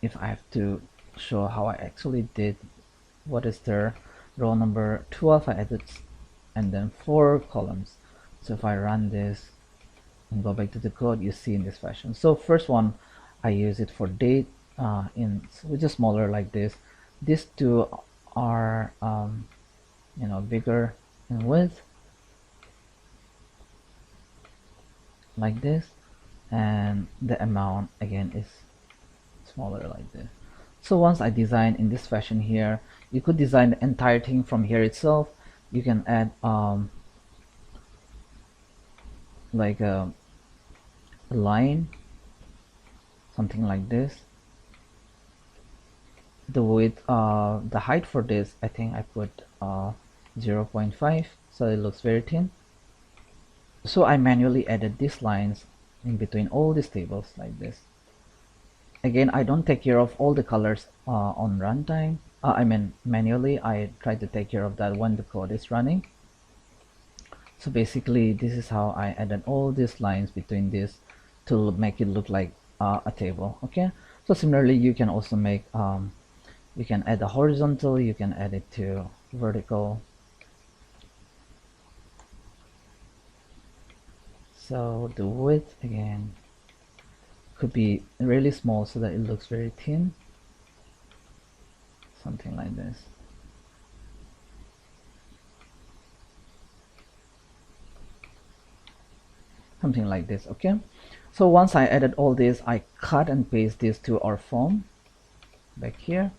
if I have to show how I actually did, what is there, row number 12 I added, and then 4 columns. So if I run this and go back to the code, you see in this fashion. So first one, I use it for date, which is smaller like this. These two are bigger in width like this, and the amount again is smaller like this. So once I design in this fashion here, you could design the entire thing from here itself. You can add like a line, something like this. The width, the height for this, I think I put 0.5, so it looks very thin. So I manually added these lines in between all these tables like this. Again, I don't take care of all the colors on runtime. I mean manually. I try to take care of that when the code is running. So basically this is how I added all these lines between this to make it look like a table. Okay, so similarly you can also make you can add a horizontal, you can add it to vertical. So the width again could be really small so that it looks very thin, something like this. Something like this. Okay, so once I added all this, I cut and paste this to our form back here.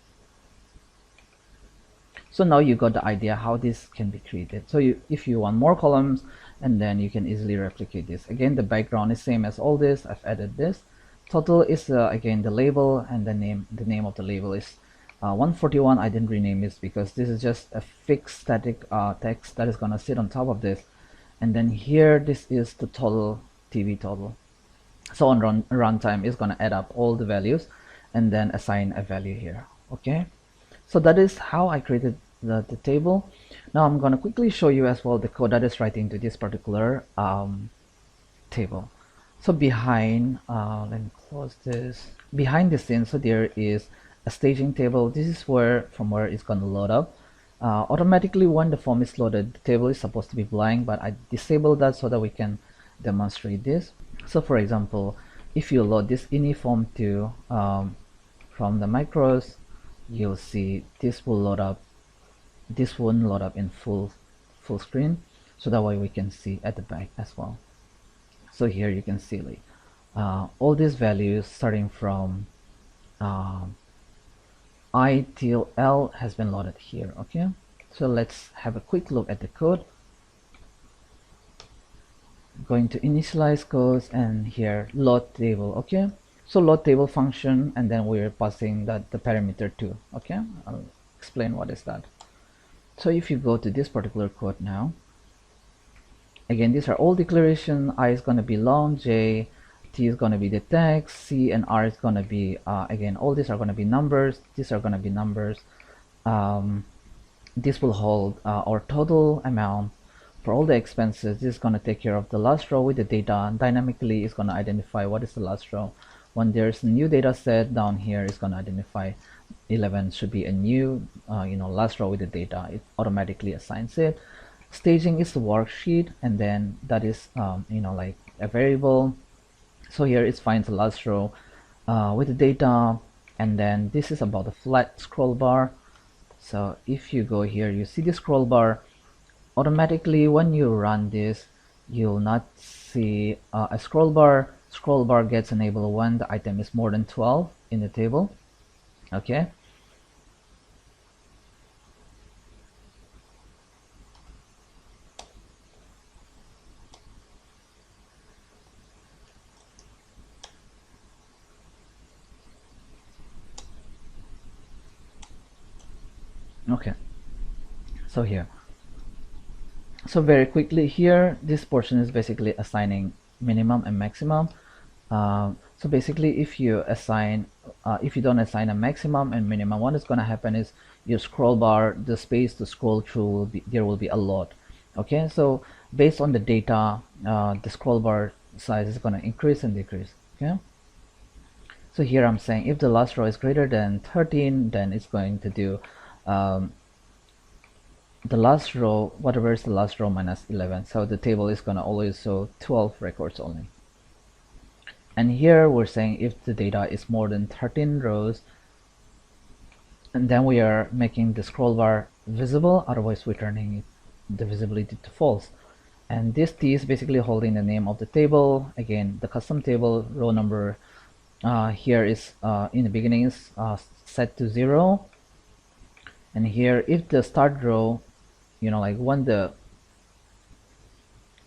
So now you got the idea how this can be created. So if you want more columns, and then you can easily replicate this. Again, the background is same as all this. I've added this. Total is again the label, and the name of the label is 141. I didn't rename this because this is just a fixed static text that is gonna sit on top of this. And then here, this is the total TV total. So on runtime, it's gonna add up all the values and then assign a value here. Okay, so that is how I created the table. Now I'm gonna quickly show you as well the code that is writing to this particular table. So behind, let me close this. Behind the scenes, so there is a staging table. This is from where it's gonna load up. Automatically when the form is loaded, the table is supposed to be blank, but I disabled that so that we can demonstrate this. So for example, if you load this ini form to from the macros, you'll see this will load up. This won't load up in full screen, so that way we can see at the back as well. So here you can see like all these values starting from I till L has been loaded here. Okay, so let's have a quick look at the code. Going to initialize codes, and here load table. Okay, so load table function, and then we're passing the parameter 2. Okay, I'll explain what is that. So if you go to this particular code now, again these are all declaration. I is going to be long, J, T is going to be the text, C and R is going to be again all these are going to be numbers. These are going to be numbers. This will hold our total amount for all the expenses. This is going to take care of the last row with the data, and dynamically it's going to identify what is the last row. When there's a new data set down here, it's going to identify 11 should be a new last row with the data. It automatically assigns it. Staging is the worksheet, and then that is like a variable. So here it finds the last row with the data, and then this is about the flat scroll bar. So if you go here, you see the scroll bar. Automatically when you run this, you'll not see a scroll bar. Scroll bar gets enabled when the item is more than 12 in the table. Okay, okay, so here, so very quickly here, this portion is basically assigning minimum and maximum. So basically if you assign if you don't assign a maximum and minimum, what is going to happen is your scroll bar, the space to scroll through there will be a lot. Okay, so based on the data, the scroll bar size is going to increase and decrease. Okay, so here I'm saying if the last row is greater than 13, then it's going to do the last row, whatever is the last row minus 11. So the table is going to always show 12 records only. And here we're saying if the data is more than 13 rows, and then we are making the scroll bar visible, otherwise we're turning the visibility to false. And this T is basically holding the name of the table. Again, the custom table row number here is in the beginning is set to 0. And here if the start row, like when the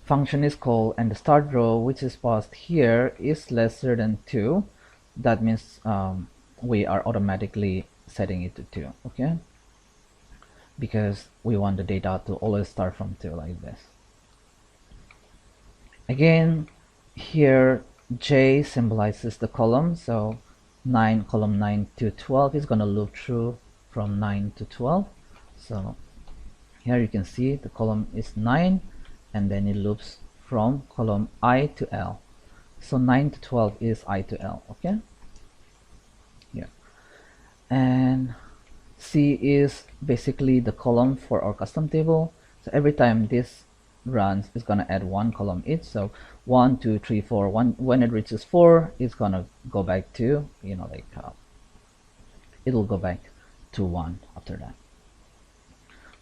function is called and the start row which is passed here is lesser than 2, that means we are automatically setting it to 2. Okay, because we want the data to always start from 2 like this. Again here J symbolizes the column, so column 9 to 12 is going to loop through from 9 to 12. So here you can see the column is 9, and then it loops from column I to L. So 9 to 12 is I to L, okay? Yeah. And C is basically the column for our custom table. So every time this runs, it's gonna add one column each. So 1, 2, 3, 4. When it reaches 4, it's gonna go back to, it'll go back to 1 after that.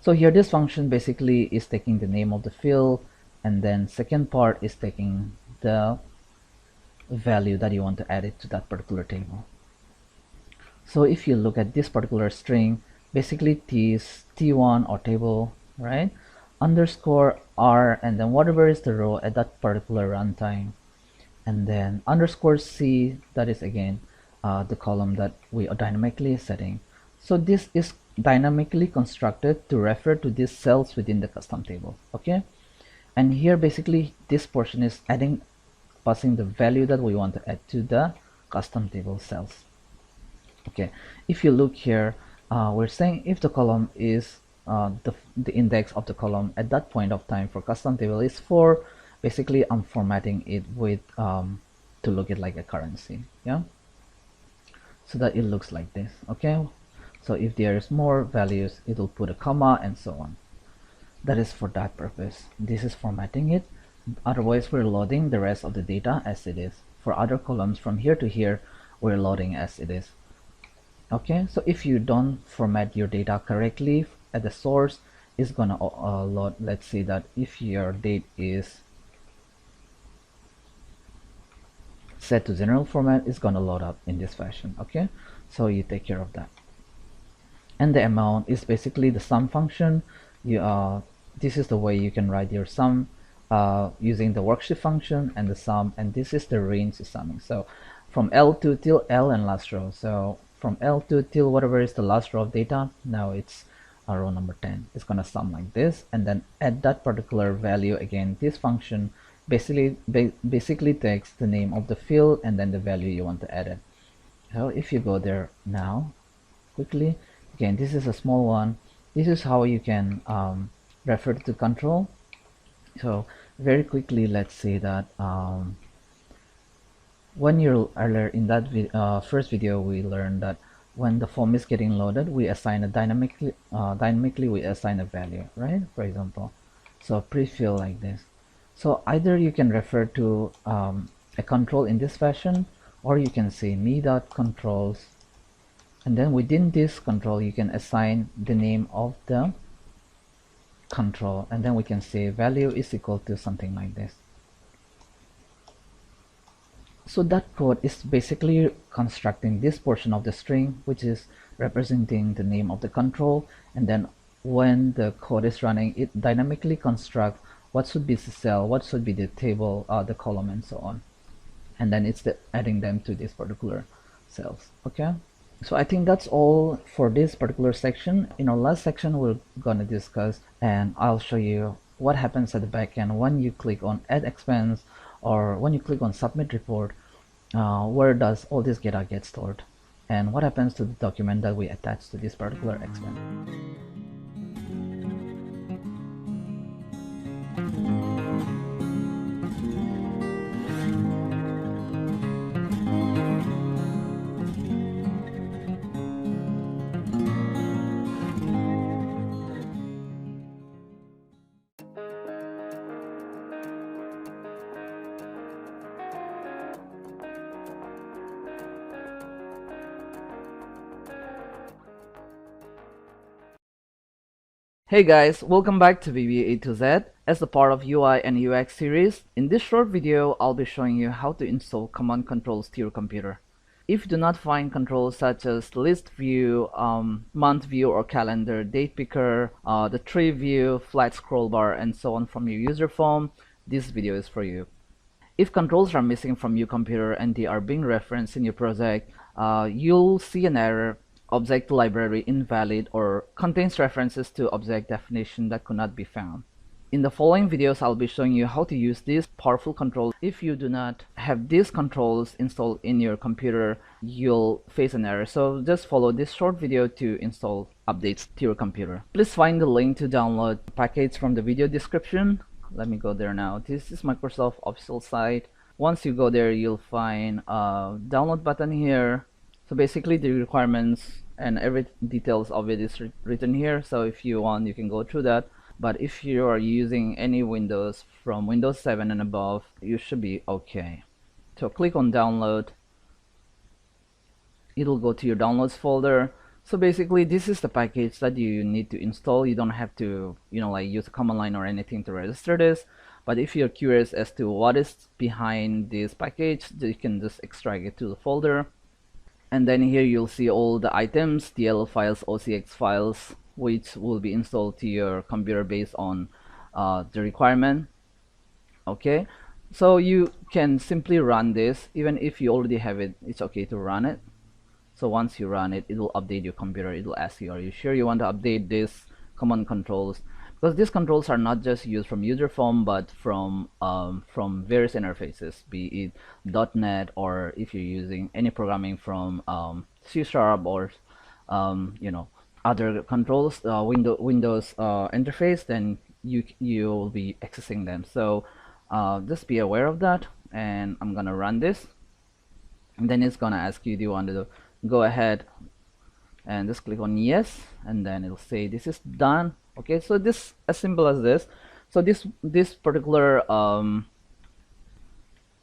So here this function basically is taking the name of the field, and then second part is taking the value that you want to add it to that particular table. So if you look at this particular string, basically T is T1 or table, right? Underscore R, and then whatever is the row at that particular runtime, and then underscore C, that is again the column that we are dynamically setting. So this is dynamically constructed to refer to these cells within the custom table, okay? And here basically this portion is passing the value that we want to add to the custom table cells. Okay, if you look here, we're saying if the column is the index of the column at that point of time for custom table is 4, basically I'm formatting it with to look it like a currency, yeah, so that it looks like this. Okay, so if there's more values, it'll put a comma and so on. That is for that purpose. This is formatting it. Otherwise we're loading the rest of the data as it is. For other columns from here to here, we're loading as it is. Okay, so if you don't format your data correctly at the source, it's gonna load. Let's say that if your date is set to general format, it's gonna load up in this fashion. Okay, so you take care of that. And the amount is basically the sum function. This is the way you can write your sum using the worksheet function and the sum, and this is the range is summing. So from L2 till L and last row. So from L2 till whatever is the last row of data, now it's row number 10. It's gonna sum like this, and then at that particular value, again this function basically takes the name of the field and then the value you want to add it. So if you go there now quickly, again this is a small one. This is how you can refer to control. So very quickly, let's say that when you're earlier in that first video, we learned that when the form is getting loaded, we assign a dynamically we assign a value, right? For example, so pre-fill like this. So either you can refer to a control in this fashion, or you can say me.controls, and then within this control you can assign the name of the control, and then we can say value is equal to something like this. So that code is basically constructing this portion of the string, which is representing the name of the control, and then when the code is running, it dynamically constructs what should be the cell, what should be the table, the column, and so on, and then it's adding them to these particular cells. Okay, so I think that's all for this particular section. In our last section, we're gonna discuss, and I'll show you what happens at the back end when you click on add expense, or when you click on submit report. Where does all this data get stored, and what happens to the document that we attach to this particular expense. Hey guys, welcome back to VBA A to Z as a part of UI and UX series. In this short video, I'll be showing you how to install command controls to your computer. If you do not find controls such as list view, month view or calendar, date picker, the tree view, flat scroll bar, and so on from your user form, this video is for you. If controls are missing from your computer and they are being referenced in your project, you'll see an error: object library invalid, or contains references to object definition that could not be found. In the following videos, I'll be showing you how to use these powerful controls. If you do not have these controls installed in your computer, you'll face an error. So just follow this short video to install updates to your computer. Please find the link to download the package from the video description. Let me go there now. This is Microsoft official site. Once you go there, you'll find a download button here. So basically the requirements and every details of it is written here. So if you want, you can go through that. But if you are using any Windows from Windows 7 and above, you should be okay. So click on download. It'll go to your downloads folder. So basically this is the package that you need to install. You don't have to, like use a command line or anything to register this. But if you're curious as to what is behind this package, you can just extract it to the folder. And then here you'll see all the items, DLL files, OCX files, which will be installed to your computer based on the requirement. Okay, so you can simply run this. Even if you already have it, it's okay to run it. So once you run it, it will update your computer. It will ask you, are you sure you want to update this command controls? Because these controls are not just used from UserForm, but from various interfaces, be it .NET, or if you're using any programming from C# or other controls, Windows interface, then you'll be accessing them. So just be aware of that. And I'm gonna run this, and then it's gonna ask you, do you want to go ahead, and just click on yes, and then it'll say this is done. Okay, so this as simple as this. So this particular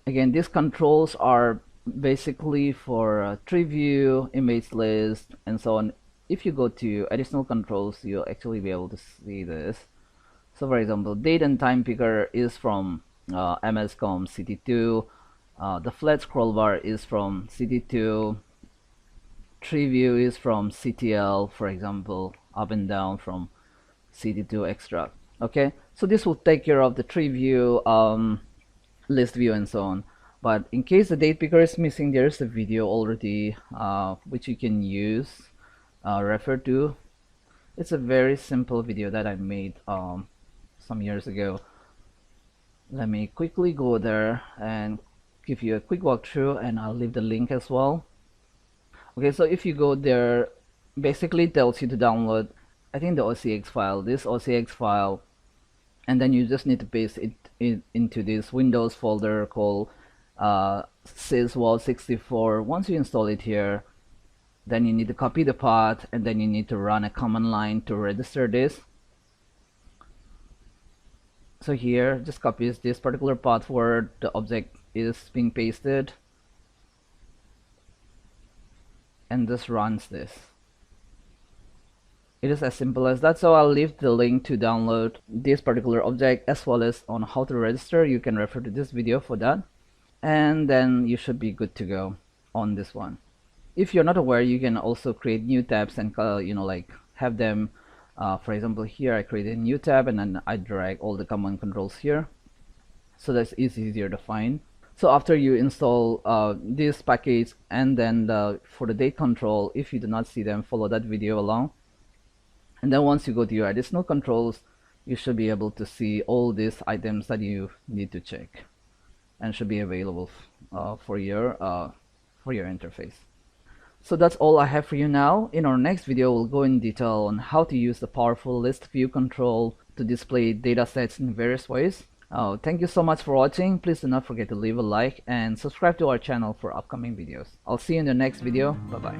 again, these controls are basically for tree view, image list, and so on. If you go to additional controls, you'll actually be able to see this. So for example, date and time picker is from MSCOM CT2. The flat scroll bar is from CT2. Tree view is from CTL, for example, up and down from CT2 extract. Okay, so this will take care of the tree view, list view, and so on. But in case the date picker is missing, there's a video already which you can use, refer to. It's a very simple video that I made some years ago. Let me quickly go there and give you a quick walkthrough, and I'll leave the link as well. Okay, so if you go there, basically it tells you to download, I think, the OCX file, this OCX file, and then you just need to paste it into this Windows folder called syswall64. Once you install it here, then you need to copy the path, and then you need to run a command line to register this. So here, just copies this particular path where the object is being pasted, and just runs this. It is as simple as that. So I'll leave the link to download this particular object as well as on how to register. You can refer to this video for that, and then you should be good to go on this one. If you're not aware, you can also create new tabs and like have them, for example, here I create a new tab, and then I drag all the command controls here, so that's easier to find. So after you install this package, and then for the date control, if you do not see them, follow that video along. And then once you go to your additional controls, you should be able to see all these items that you need to check, and should be available for your interface. So that's all I have for you now. In our next video, we'll go in detail on how to use the powerful list view control to display data sets in various ways. Thank you so much for watching. Please do not forget to leave a like and subscribe to our channel for upcoming videos. I'll see you in the next video. Bye bye.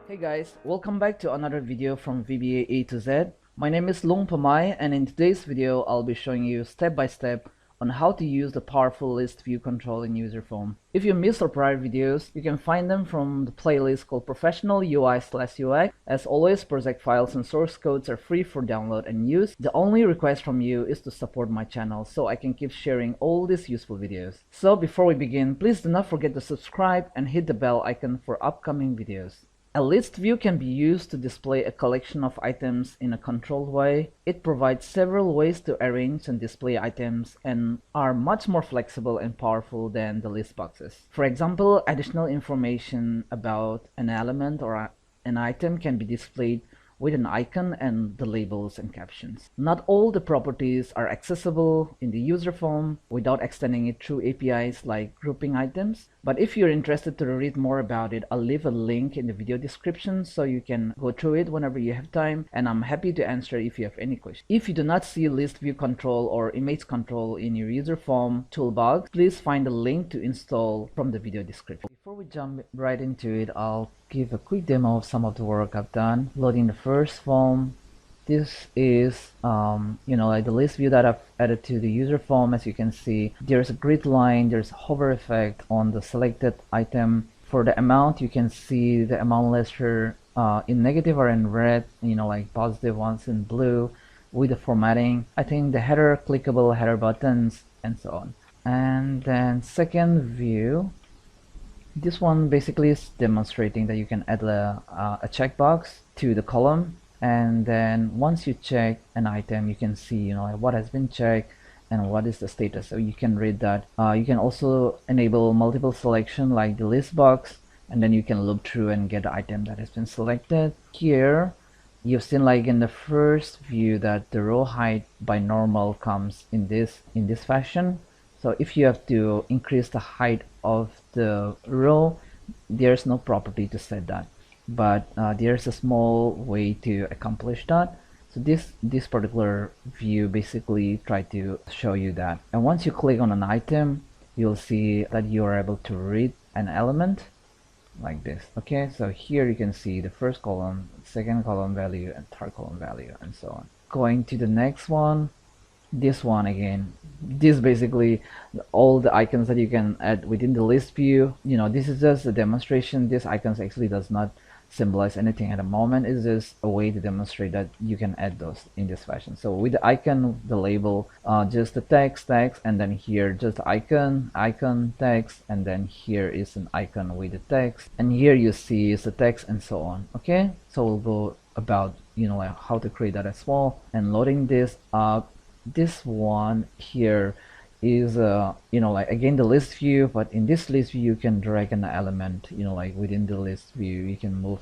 Hey guys, welcome back to another video from VBA A to Z. My name is Long Pamay, and in today's video I'll be showing you step by step on how to use the powerful list view control in UserForm. If you missed our prior videos, you can find them from the playlist called Professional UI/UX. As always, project files and source codes are free for download and use. The only request from you is to support my channel so I can keep sharing all these useful videos. So before we begin, please do not forget to subscribe and hit the bell icon for upcoming videos. A list view can be used to display a collection of items in a controlled way. It provides several ways to arrange and display items and are much more flexible and powerful than the list boxes. For example, additional information about an element or an item can be displayed with an icon and the labels and captions. Not all the properties are accessible in the user form without extending it through APIs like grouping items. But if you're interested to read more about it, I'll leave a link in the video description so you can go through it whenever you have time, and I'm happy to answer if you have any questions. If you do not see list view control or image control in your user form toolbox, please find the link to install from the video description. Before we jump right into it, I'll give a quick demo of some of the work I've done. Loading the first form. This is like the list view that I've added to the user form. As you can see, there's a grid line, there's a hover effect on the selected item. For the amount, you can see the amount listed in negative or in red, like positive ones in blue with the formatting. I think the header, clickable header buttons, and so on. And then second view, this one basically is demonstrating that you can add a checkbox to the column, and then once you check an item, you can see what has been checked and what is the status, so you can read that. You can also enable multiple selection like the list box, and then you can look through and get the item that has been selected. Here you've seen, like in the first view, that the row height by normal comes in this fashion. So if you have to increase the height of the row, there's no property to set that, but there's a small way to accomplish that. So this particular view basically try to show you that. And once you click on an item, you'll see that you are able to read an element like this. Okay, so here you can see the first column, second column value, and third column value, and so on. Going to the next one. This one again, this basically all the icons that you can add within the list view. This is just a demonstration. This icons actually does not symbolize anything at the moment. It's just a way to demonstrate that you can add those in this fashion. So with the icon, the label, just the text, and then here just the icon, text, and then here is an icon with the text, and here you see is the text, and so on. Okay, so we'll go about like how to create that as well. And loading this up. This one here is like again the list view, but in this list view you can drag an element, like within the list view you can move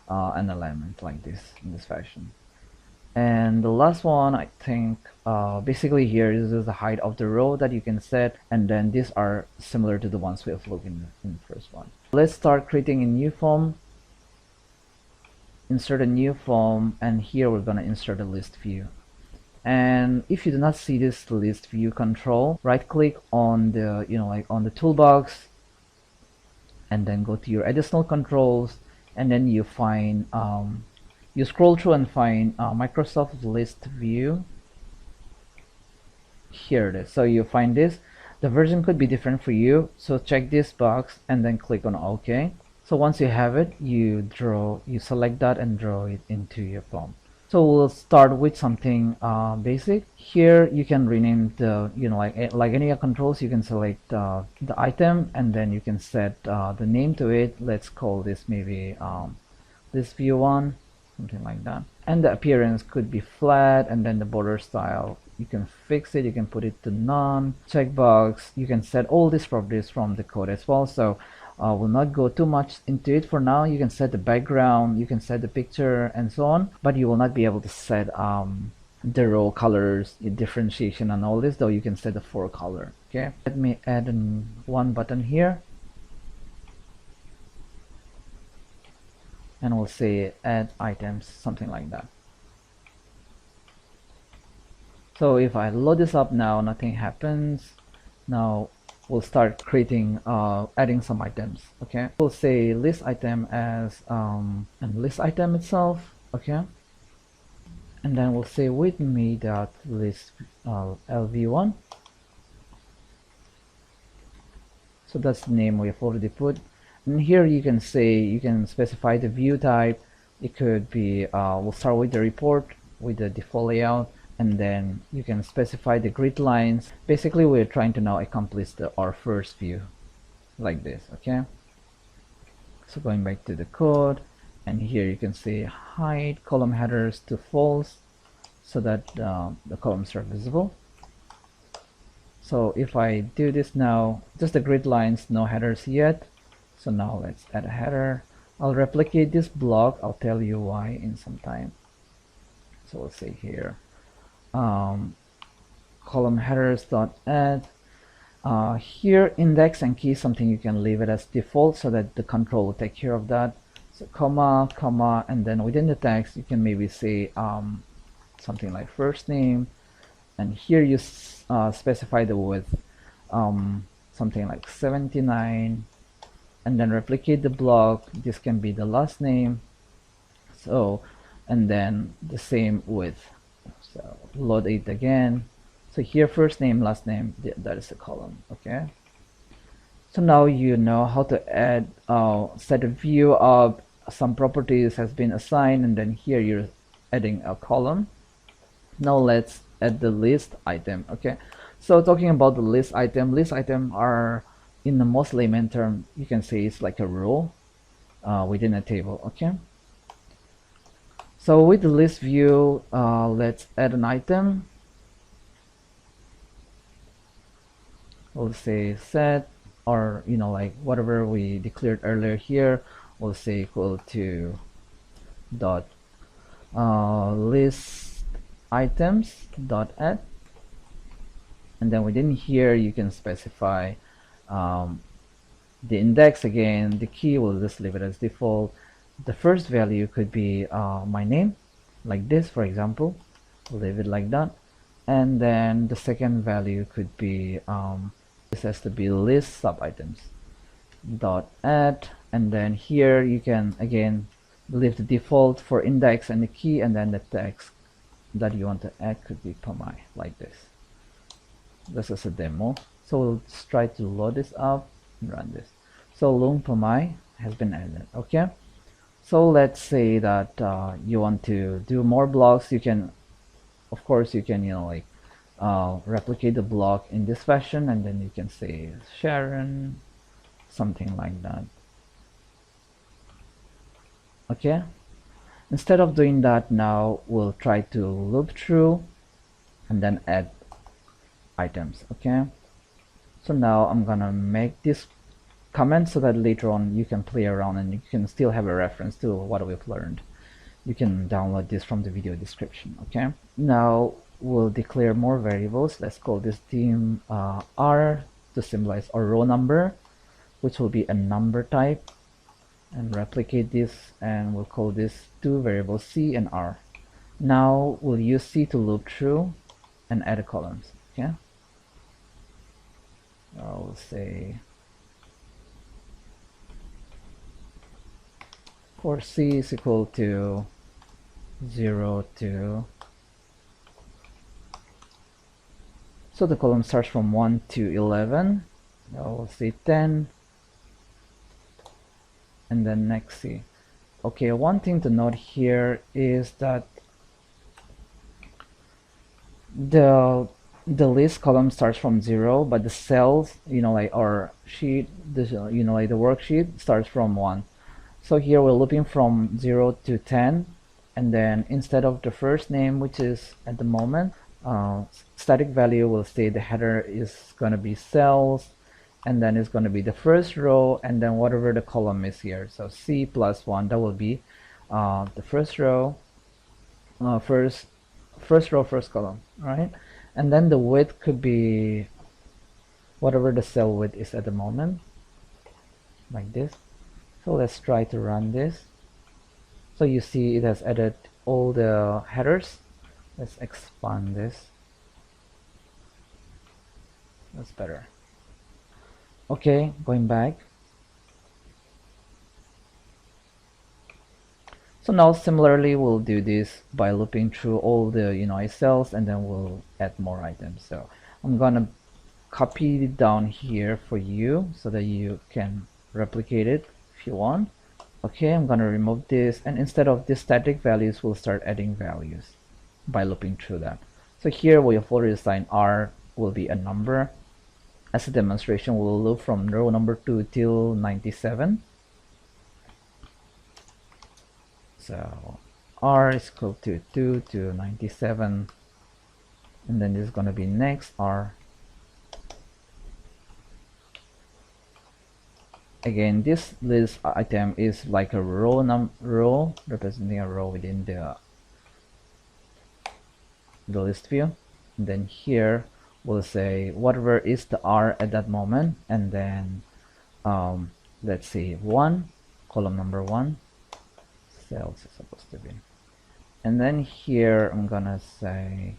an element like this in this fashion. And the last one, I think basically here is the height of the row that you can set, and then these are similar to the ones we have looked in the first one. Let's start creating a new form. Insert a new form, and here we're going to insert a list view. And if you do not see this list view control, right click on the like on the toolbox, and then go to your additional controls, and then you find you scroll through and find Microsoft list view. Here it is. So you find this. The version could be different for you, so check this box and then click on OK. So once you have it, you select that and draw it into your form. So we'll start with something basic. Here you can rename the like any controls. You can select the item, and then you can set the name to it. Let's call this maybe this view one, something like that. And the appearance could be flat, and then the border style, you can fix it. You can put it to none. Checkbox, you can set all these properties from the code as well. So we'll not go too much into it for now. You can set the background, you can set the picture, and so on, but you will not be able to set the row colors, the differentiation, and all this, though you can set the for color. Okay, let me add one button here, and we'll say add items, something like that. So if I load this up now, nothing happens. Now we'll start creating adding some items. Okay, we'll say list item as and list item itself. Okay, and then we'll say with me dot list lv1, So that's the name we've already put. And here you can say, you can specify the view type. It could be, we'll start with the report with the default layout, and then you can specify the grid lines. Basically, we're trying to now accomplish our first view like this, okay? So going back to the code, and here you can say hide column headers to false so that the columns are visible. So if I do this now, just the grid lines, no headers yet. So now let's add a header. I'll replicate this block. I'll tell you why in some time. So we'll say here, column headers dot add. Here index and key, something you can leave it as default so that the control will take care of that. So comma, and then within the text you can maybe say something like first name, and here you specify the width, something like 79, and then replicate the block. This can be the last name, so, and then the same width. So load it again. So here first name, last name, that is a column, okay? So now you know how to add, set a view of some properties has been assigned, and then here you're adding a column. Now let's add the list item, okay? So talking about the list item are, in the most layman term, you can say it's like a row within a table, okay? So with the list view, let's add an item. We'll say set, or like whatever we declared earlier here, we'll say equal to dot list items dot add, and then within here you can specify the index. Again, the key, we'll just leave it as default. The first value could be my name, like this, for example. We'll leave it like that. And then the second value could be this has to be list sub items dot add, and then here you can again leave the default for index and the key, and then the text that you want to add could be PMI, like this. This is a demo, so we'll just try to load this up and run this. So Loom PMI has been added, okay? So let's say that you want to do more blocks. You can, of course, you can replicate the block in this fashion, and then you can say Sharon, something like that, okay? Instead of doing that, now we'll try to loop through and then add items, okay? So now I'm gonna make this comment so that later on you can play around and you can still have a reference to what we've learned. You can download this from the video description, okay? Now we'll declare more variables. Let's call this team R to symbolize our row number, which will be a number type, and replicate this, and we'll call this two variables C and R. Now we'll use C to loop through and add columns, okay? I'll say for C is equal to 0 to, so the column starts from 1 to 11. I'll say 10, and then next C. Okay, one thing to note here is that the list column starts from 0, but the cells, like our sheet, this, like the worksheet starts from 1. So here we're looping from 0 to 10, and then instead of the first name, which is at the moment, static value will say the header is going to be cells, and then it's going to be the first row, and then whatever the column is here. So C plus 1, that will be the first row, first row, first column, right? And then the width could be whatever the cell width is at the moment, like this. So let's try to run this. So you see it has added all the headers. Let's expand this. That's better. Okay, going back. So now similarly we'll do this by looping through all the cells, and then we'll add more items. So I'm gonna copy it down here for you so that you can replicate it if you want. Okay, I'm gonna remove this, and instead of this static values, we'll start adding values by looping through that. So here we have already assigned R will be a number. As a demonstration, we'll loop from row number 2 till 97. So R is equal to 2 to 97, and then this is gonna be next R. Again, this list item is like a row representing a row within the list view. And then here we'll say whatever is the R at that moment, and then let's see, 1, column number 1, cells is supposed to be. And then here I'm gonna say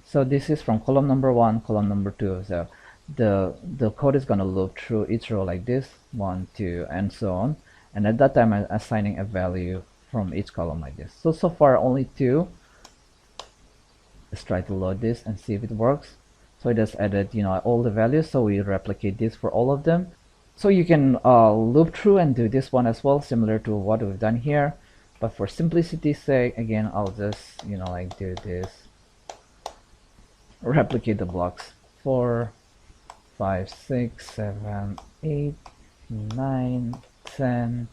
so this is from column number 1, column number 2. So the code is gonna loop through each row like this, 1, 2, and so on. And at that time I'm assigning a value from each column like this. So far only 2. Let's try to load this and see if it works. So it has added, you know, all the values. So we replicate this for all of them. So you can loop through and do this one as well, similar to what we've done here. But for simplicity's sake, again, I'll just, you know, like do this. Replicate the blocks 4, 5, 6, 7, 8, 9, 10,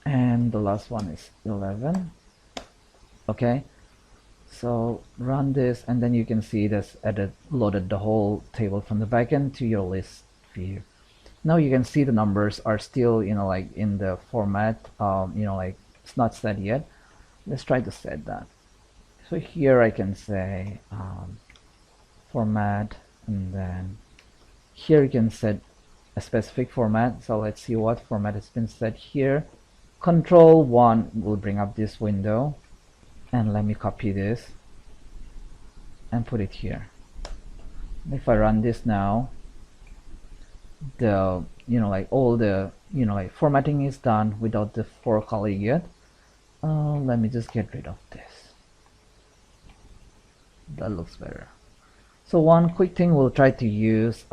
and the last one is 11. Okay, so run this, and then you can see that's loaded the whole table from the backend to your list view. Now you can see the numbers are still, you know, like in the format, you know, like it's not set yet. Let's try to set that. So here I can say format, and then here you can set a specific format. So let's see what format has been set here. Control 1 will bring up this window, and let me copy this and put it here. If I run this now, the, you know, like all the, you know, like formatting is done without the for colleague yet. Let me just get rid of this. That looks better. So one quick thing, we'll try to use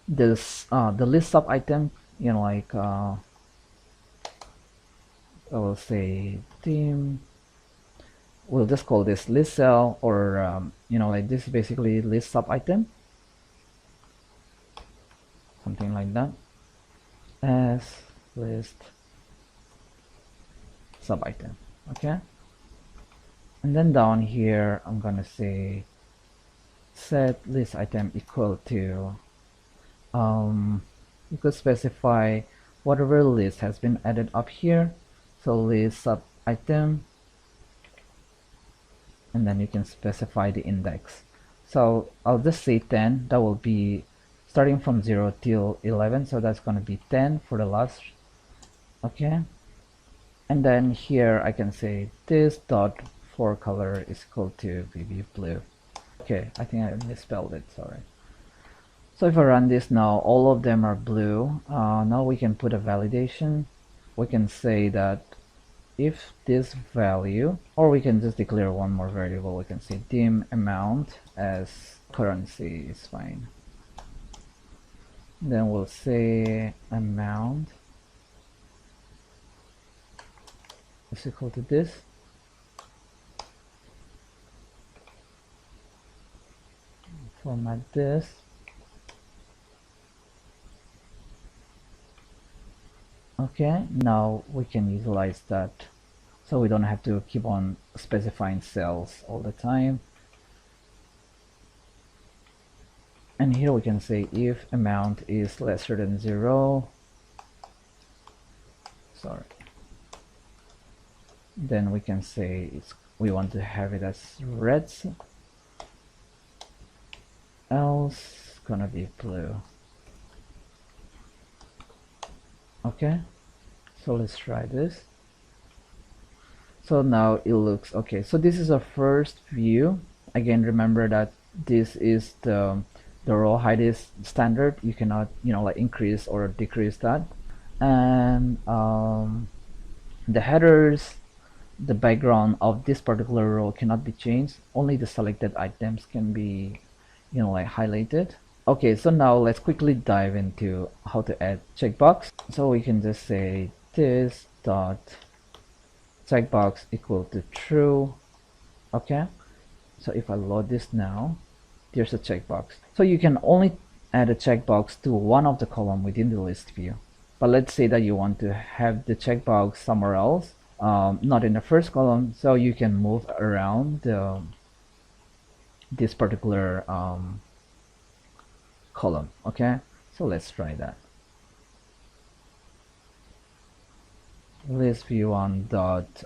this the list sub item, you know, like I will say theme. We'll just call this list cell, or you know, like this is basically list sub item, something like that, as list sub item. Okay, and then down here I'm gonna say set list item equal to you could specify whatever list has been added up here. So list sub item, and then you can specify the index. So I'll just say 10. That will be starting from 0 till 11, so that's going to be 10 for the last. Okay, and then here I can say this dot for color is equal to VB blue. Okay, I think I misspelled it, sorry. So if I run this now, all of them are blue. Now we can put a validation. We can say that if this value, or we can just declare one more variable. We can say dim amount as currency is fine. Then we'll say amount is equal to this. Format this. Okay, now we can utilize that, so we don't have to keep on specifying cells all the time. And here we can say if amount is lesser than 0, sorry, then we can say we want to have it as red, else gonna be blue. Okay, so let's try this. So now it looks okay. So this is our first view. Again, remember that this is the row height is standard. You cannot, you know, like increase or decrease that. And The headers, the background of this particular row cannot be changed. Only the selected items can be, like highlighted. Okay, so now let's quickly dive into how to add checkbox. So we can just say this dot checkbox equal to true. Okay, so if I load this now, there's a checkbox. So you can only add a checkbox to one of the column within the list view. But let's say that you want to have the checkbox somewhere else, not in the first column, so you can move around this particular column. Okay, so let's try that. List view on dot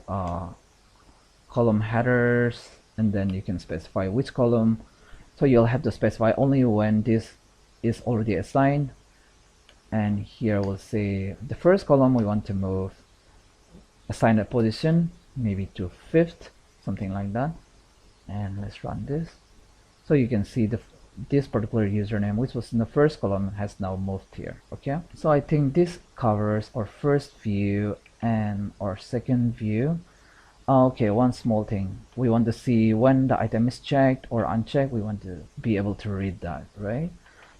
column headers, and then you can specify which column. So you'll have to specify only when this is already assigned. And here we'll say the first column we want to move, assign a position maybe to 5th, something like that. And let's run this. So you can see this particular username, which was in the first column, has now moved here. Okay, so I think this covers our first view and our second view. Okay, one small thing, we want to see when the item is checked or unchecked. We want to be able to read that, right?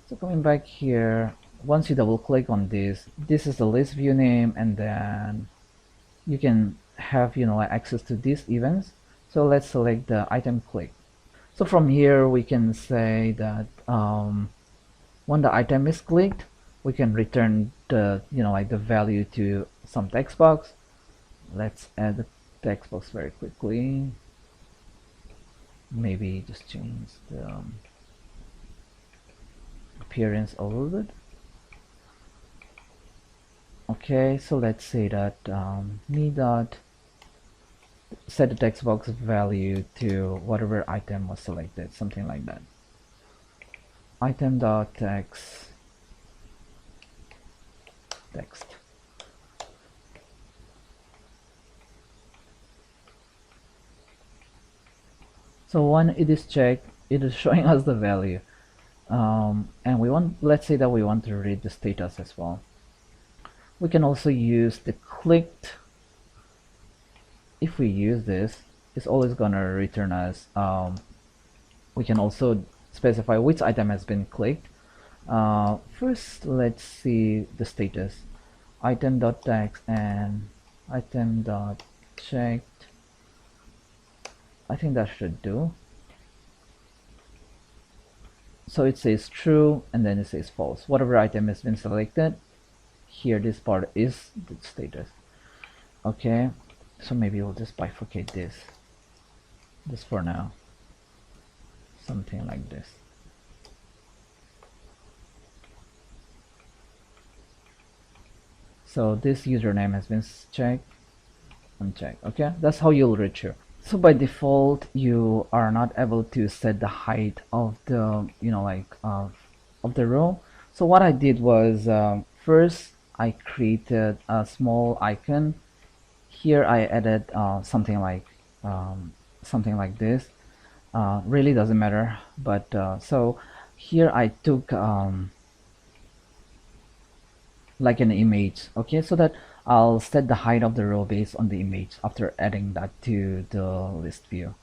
So coming back here, once you double click on this is the list view name, and then you can have access to these events. So let's select the item click. So from here we can say that when the item is clicked, we can return the the value to some text box. Let's add the text box very quickly. Maybe just change the appearance a little bit. Okay, so let's say that me dot set the text box value to whatever item was selected, something like that. Item dot text. So when it is checked, it is showing us the value, and let's say that we want to read the status as well. We can also use the clicked. If we use this, it's always gonna return us. We can also specify which item has been clicked. First, let's see the status. Item.text and item.checked. I think that should do. So it says true, and then it says false. Whatever item has been selected, here this part is the status. Okay, so maybe we'll just bifurcate this for now, something like this. So this username has been checked, unchecked. Okay, that's how you'll reach here. So by default, you are not able to set the height of the of the row. So what I did was first I created a small icon. Here I added something like this. Really doesn't matter, but so here I took like an image. Okay, so that I'll set the height of the row based on the image after adding that to the list view.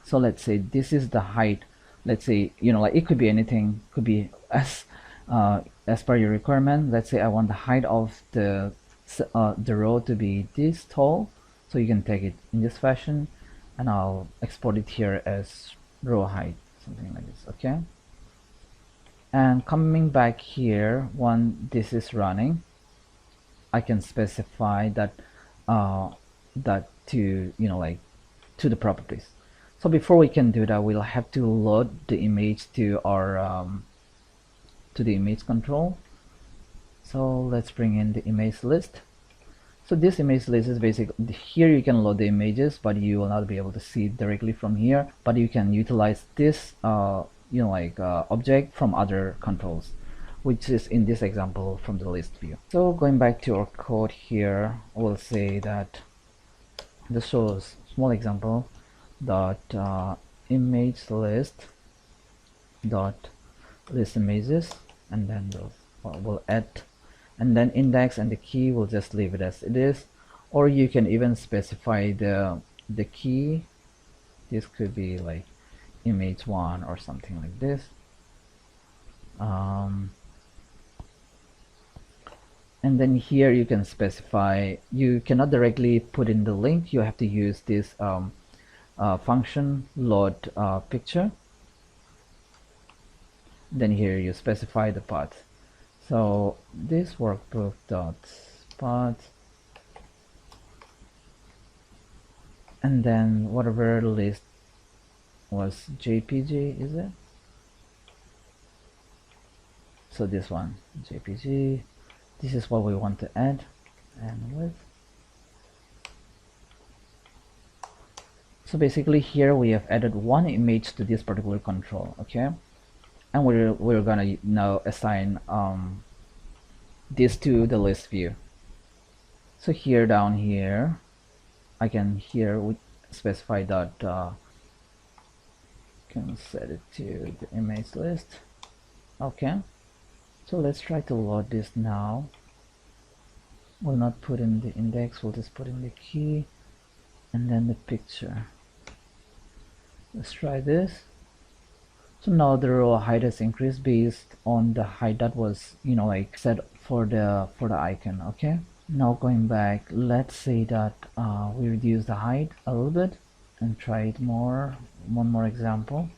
So let's say this is the height. Let's say like it could be anything, could be as per your requirement. Let's say I want the height of the row to be this tall, so you can take it in this fashion, and I'll export it here as row height, something like this. Okay, and coming back here, when this is running, I can specify that to to the properties. So before we can do that, we'll have to load the image to our to the image control. So let's bring in the image list. So this image list is basically, here you can load the images, but you will not be able to see it directly from here, but you can utilize this object from other controls, which is in this example from the list view. So going back to our code here, we'll say that this shows small example dot image list dot list images, and then we'll add, and then index and the key, we'll just leave it as it is. or you can even specify the key. This could be like image 1 or something like this. And then here you can specify, you cannot directly put in the link, you have to use this function load picture. Then here you specify the path. So this workbook dot path, and then whatever list was JPG, is it? So this one, JPG, this is what we want to add, and with. So basically here we have added one image to this particular control, okay? And we're gonna now assign this to the list view. So here down here, I can here we specify that can set it to the image list. Okay, so let's try to load this now. We'll not put in the index, we'll just put in the key and then the picture. Let's try this. So now the row height has increased based on the height that was, you know, like set for the icon. Okay, now going back, let's say that we reduce the height a little bit and try it more. One more example.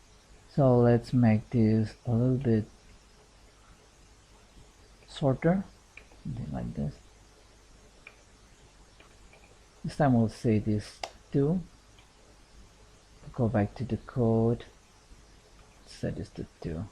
So let's make this a little bit shorter, something like this. This time we'll say this 2. Go back to the code, set this to 2.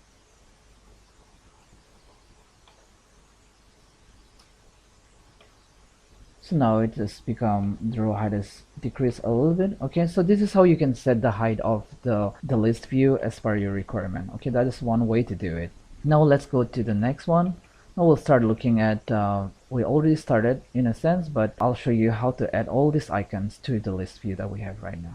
So now it has become, the row height has decreased a little bit. Okay, so this is how you can set the height of the list view as per your requirement. Okay, that is one way to do it. Now let's go to the next one. Now we'll start looking at, we already started in a sense, but I'll show you how to add all these icons to the list view that we have right now.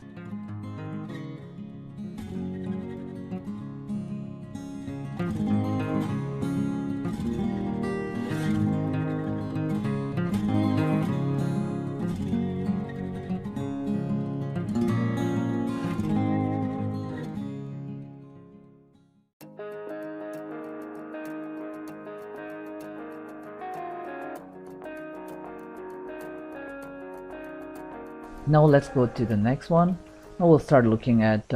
Now let's go to the next one. Now we'll start looking at,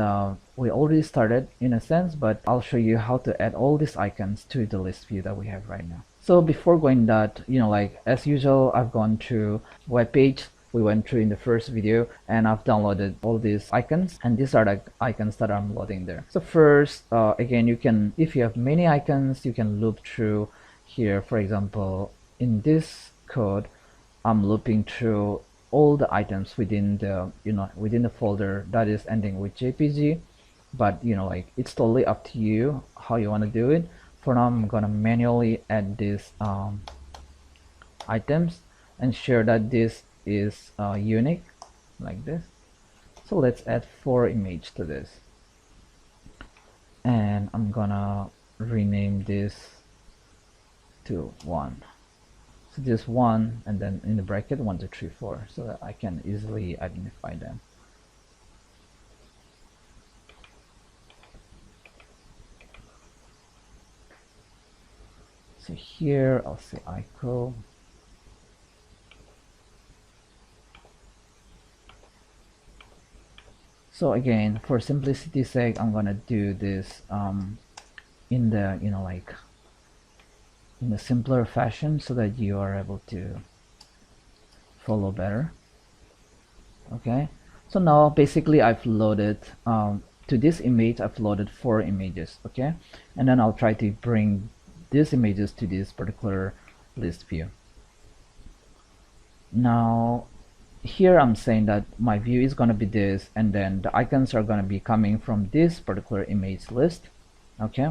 we already started in a sense, but I'll show you how to add all these icons to the list view that we have right now. So before going that, you know, like as usual, I've gone through web page. We went through in the first video, and I've downloaded all these icons, and these are the icons that I'm loading there. So first, again, you can, if you have many icons, you can loop through here. For example, in this code, I'm looping through all the items within the, you know, within the folder that is ending with JPG, but you know, like it's totally up to you how you want to do it. For now, I'm gonna manually add these items and share that this is unique like this. So let's add 4 images to this, and I'm gonna rename this to 1. So just 1, and then in the bracket 1 2 3 4, so that I can easily identify them. So here I'll say ICO. So again, for simplicity's sake, I'm gonna do this in the, you know, like in a simpler fashion so that you are able to follow better. Okay, so now basically I've loaded to this image, I've loaded 4 images. Okay, and then I'll try to bring these images to this particular list view. Now here I'm saying that my view is going to be this, and then the icons are going to be coming from this particular image list. Okay,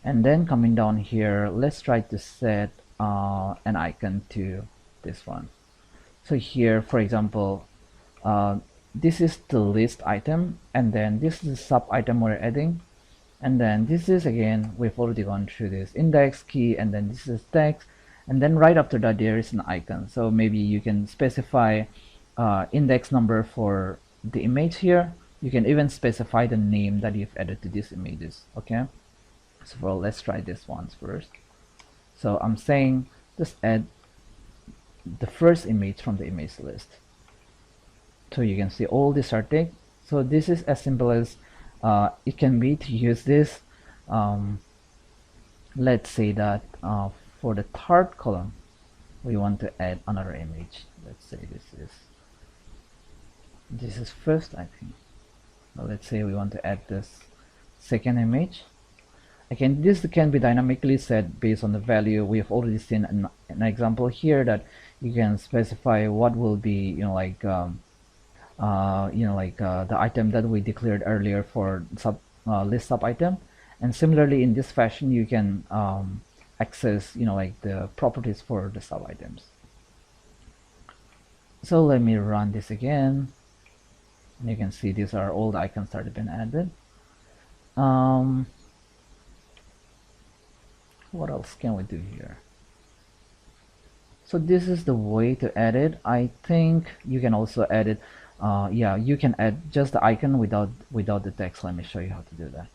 and then coming down here, let's try to set an icon to this one. So here, for example, this is the list item, and then this is the sub item we're adding, and then this is, again, we've already gone through this index key, and then this is text, and then right after that there is an icon. So maybe you can specify index number for the image here. You can even specify the name that you've added to these images. Okay, so well, let's try this once first. So I'm saying just add the first image from the image list. So you can see all these are ticked. So this is as simple as it can be to use this. Let's say that for the third column we want to add another image. Let's say this is first, I think. Well, let's say we want to add this second image. Again, this can be dynamically set based on the value. We have already seen an example here that you can specify what will be, the item that we declared earlier for list sub item. And similarly, in this fashion, you can access, the properties for the sub items. So let me run this again. And you can see these are all the icons that have been added. What else can we do here? So this is the way to add it. I think you can also add it. Yeah, you can add just the icon without the text. Let me show you how to do that.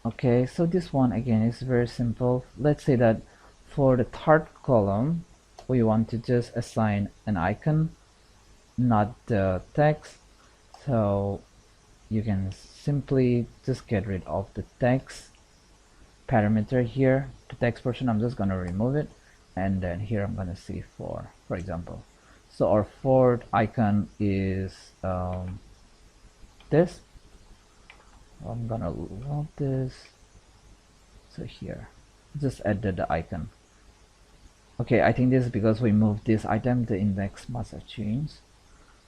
Okay, so this one again is very simple. Let's say that for the third column we want to just assign an icon, not the text. So you can simply just get rid of the text parameter here. The text portion, I'm just going to remove it, and then here I'm going to say for example. So our fourth icon is this. I'm gonna love this. So here, just added the icon. Okay, I think this is because we moved this item, the index must have changed,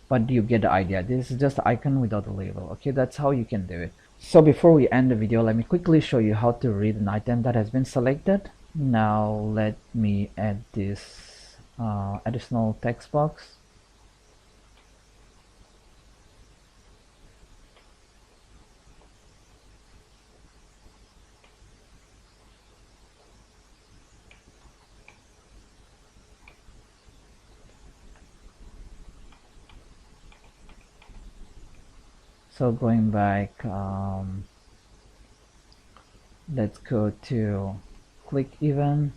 but you get the idea. This is just the icon without the label. Okay, that's how you can do it. So before we end the video, let me quickly show you how to read an item that has been selected. Now let me add this additional text box. So going back, let's go to click event.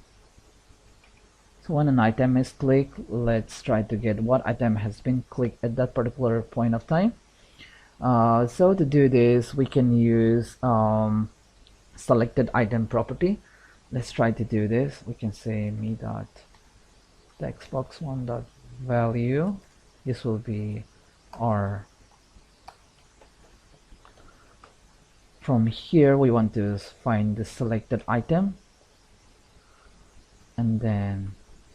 So when an item is clicked, let's try to get what item has been clicked at that particular point of time. So to do this, we can use selected item property. Let's try to do this. We can say me dot textbox1 dot value. This will be our. From here we want to find the selected item, and then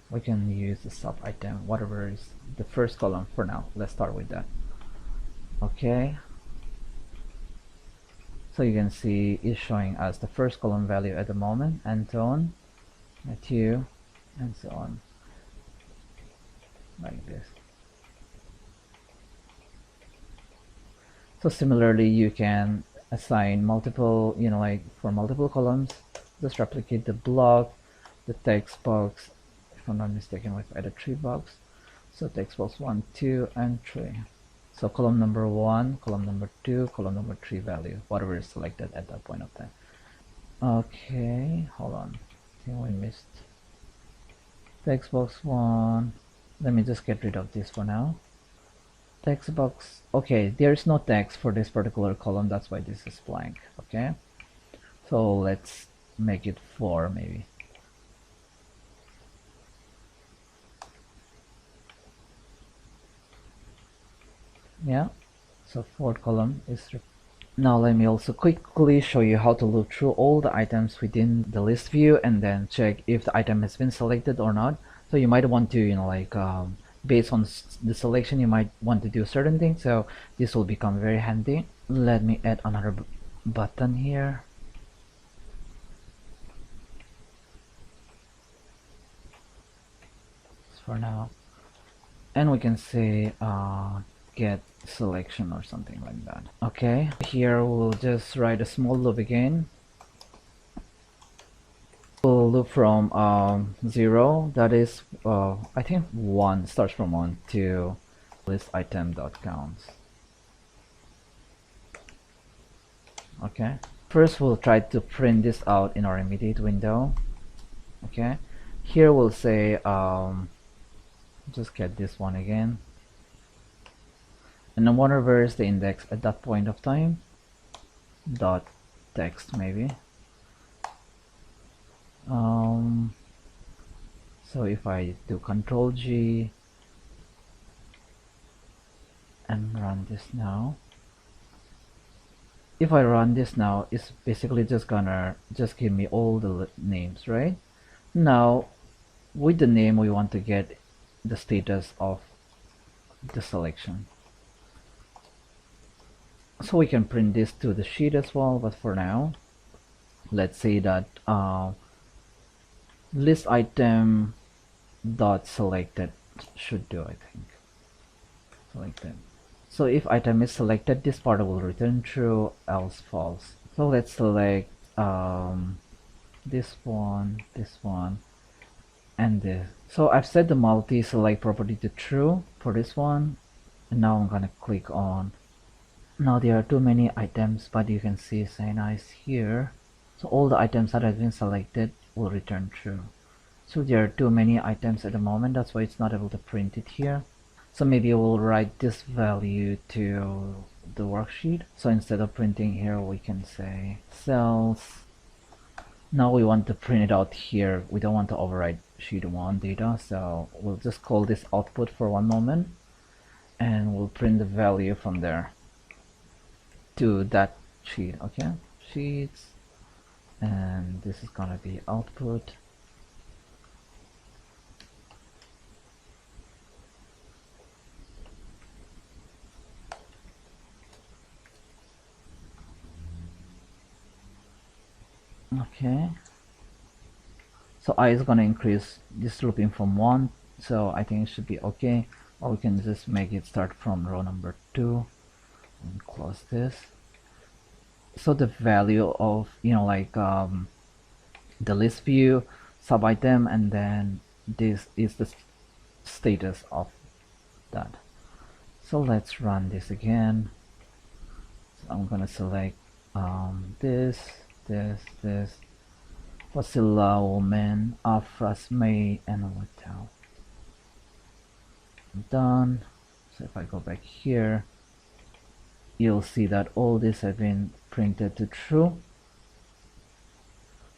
we can use the sub item, whatever is the first column for now. Let's start with that. Okay, so you can see it's showing us the first column value at the moment, Anton, Matthew, and so on, like this. So similarly, you can assign multiple, like for multiple columns, just replicate the block, the text box. If I'm not mistaken, we've added 3 box. So text box 1, 2, and 3. So column number 1, column number 2, column number 3 value, whatever is selected at that point of time. Okay, hold on. I think we missed text box 1. Let me just get rid of this for now. Text box, okay, there's no text for this particular column, that's why this is blank. Okay, so let's make it 4 maybe. Yeah, so 4th column is. Now let me also quickly show you how to look through all the items within the list view and then check if the item has been selected or not. So you might want to, based on the selection, you might want to do certain things, so this will become very handy. Let me add another button here. For now, and we can say get selection or something like that. Okay, here we'll just write a small loop again. We'll loop from 0, that is I think 1, starts from 1 to list item dot counts. Okay, first we'll try to print this out in our immediate window. Okay, here we'll say just get this one again, and I want to reverse the index at that point of time dot text maybe. So if I do Control G and run this now, if I run this now, it's basically just gonna give me all the names, right? Now with the name we want to get the status of the selection, so we can print this to the sheet as well, but for now let's say that list item dot selected should do, I think. Selected. So if item is selected, this part will return true, else false. So let's select this one, and this. So I've set the multi-select property to true for this one, and now I'm gonna click on. Now there are too many items, but you can see say nice here. So all the items that have been selected will return true. So there are too many items at the moment, that's why it's not able to print it here. So maybe we'll write this value to the worksheet. So instead of printing here, we can say cells. Now we want to print it out here. We don't want to override sheet 1 data, so we'll just call this output for one moment, and we'll print the value from there to that sheet. Okay, sheets, and this is gonna be output. Okay, so I is gonna increase this looping from 1, so I think it should be okay. Or we can just make it start from row number 2 and close this. So the value of, you know, like the list view sub item, and then this is the status of that. So let's run this again. So I'm gonna select this, Wasilla woman, Afras May, and Watel. Done. So if I go back here, you'll see that all this have been printed to true.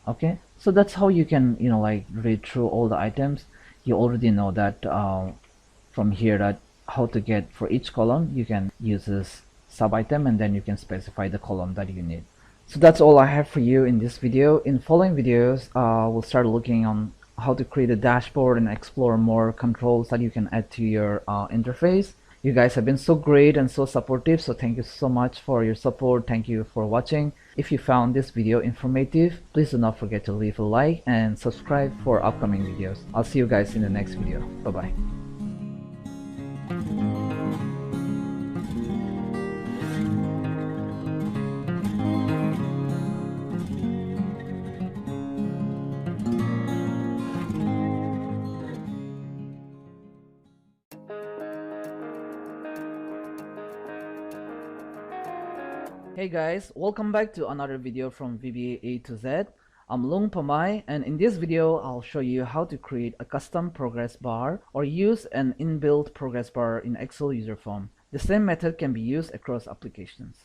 Okay, so that's how you can, you know, like read through all the items. You already know that from here that how to get for each column. You can use this sub item, and then you can specify the column that you need. So that's all I have for you in this video. In following videos, we'll start looking on how to create a dashboard and explore more controls that you can add to your interface. You guys have been so great and so supportive, so thank you so much for your support. Thank you for watching. If you found this video informative, please do not forget to leave a like and subscribe for upcoming videos. I'll see you guys in the next video. Bye bye. Hey guys, welcome back to another video from VBA A to Z. I'm Lung Pamay, and in this video I'll show you how to create a custom progress bar or use an inbuilt progress bar in Excel UserForm. The same method can be used across applications.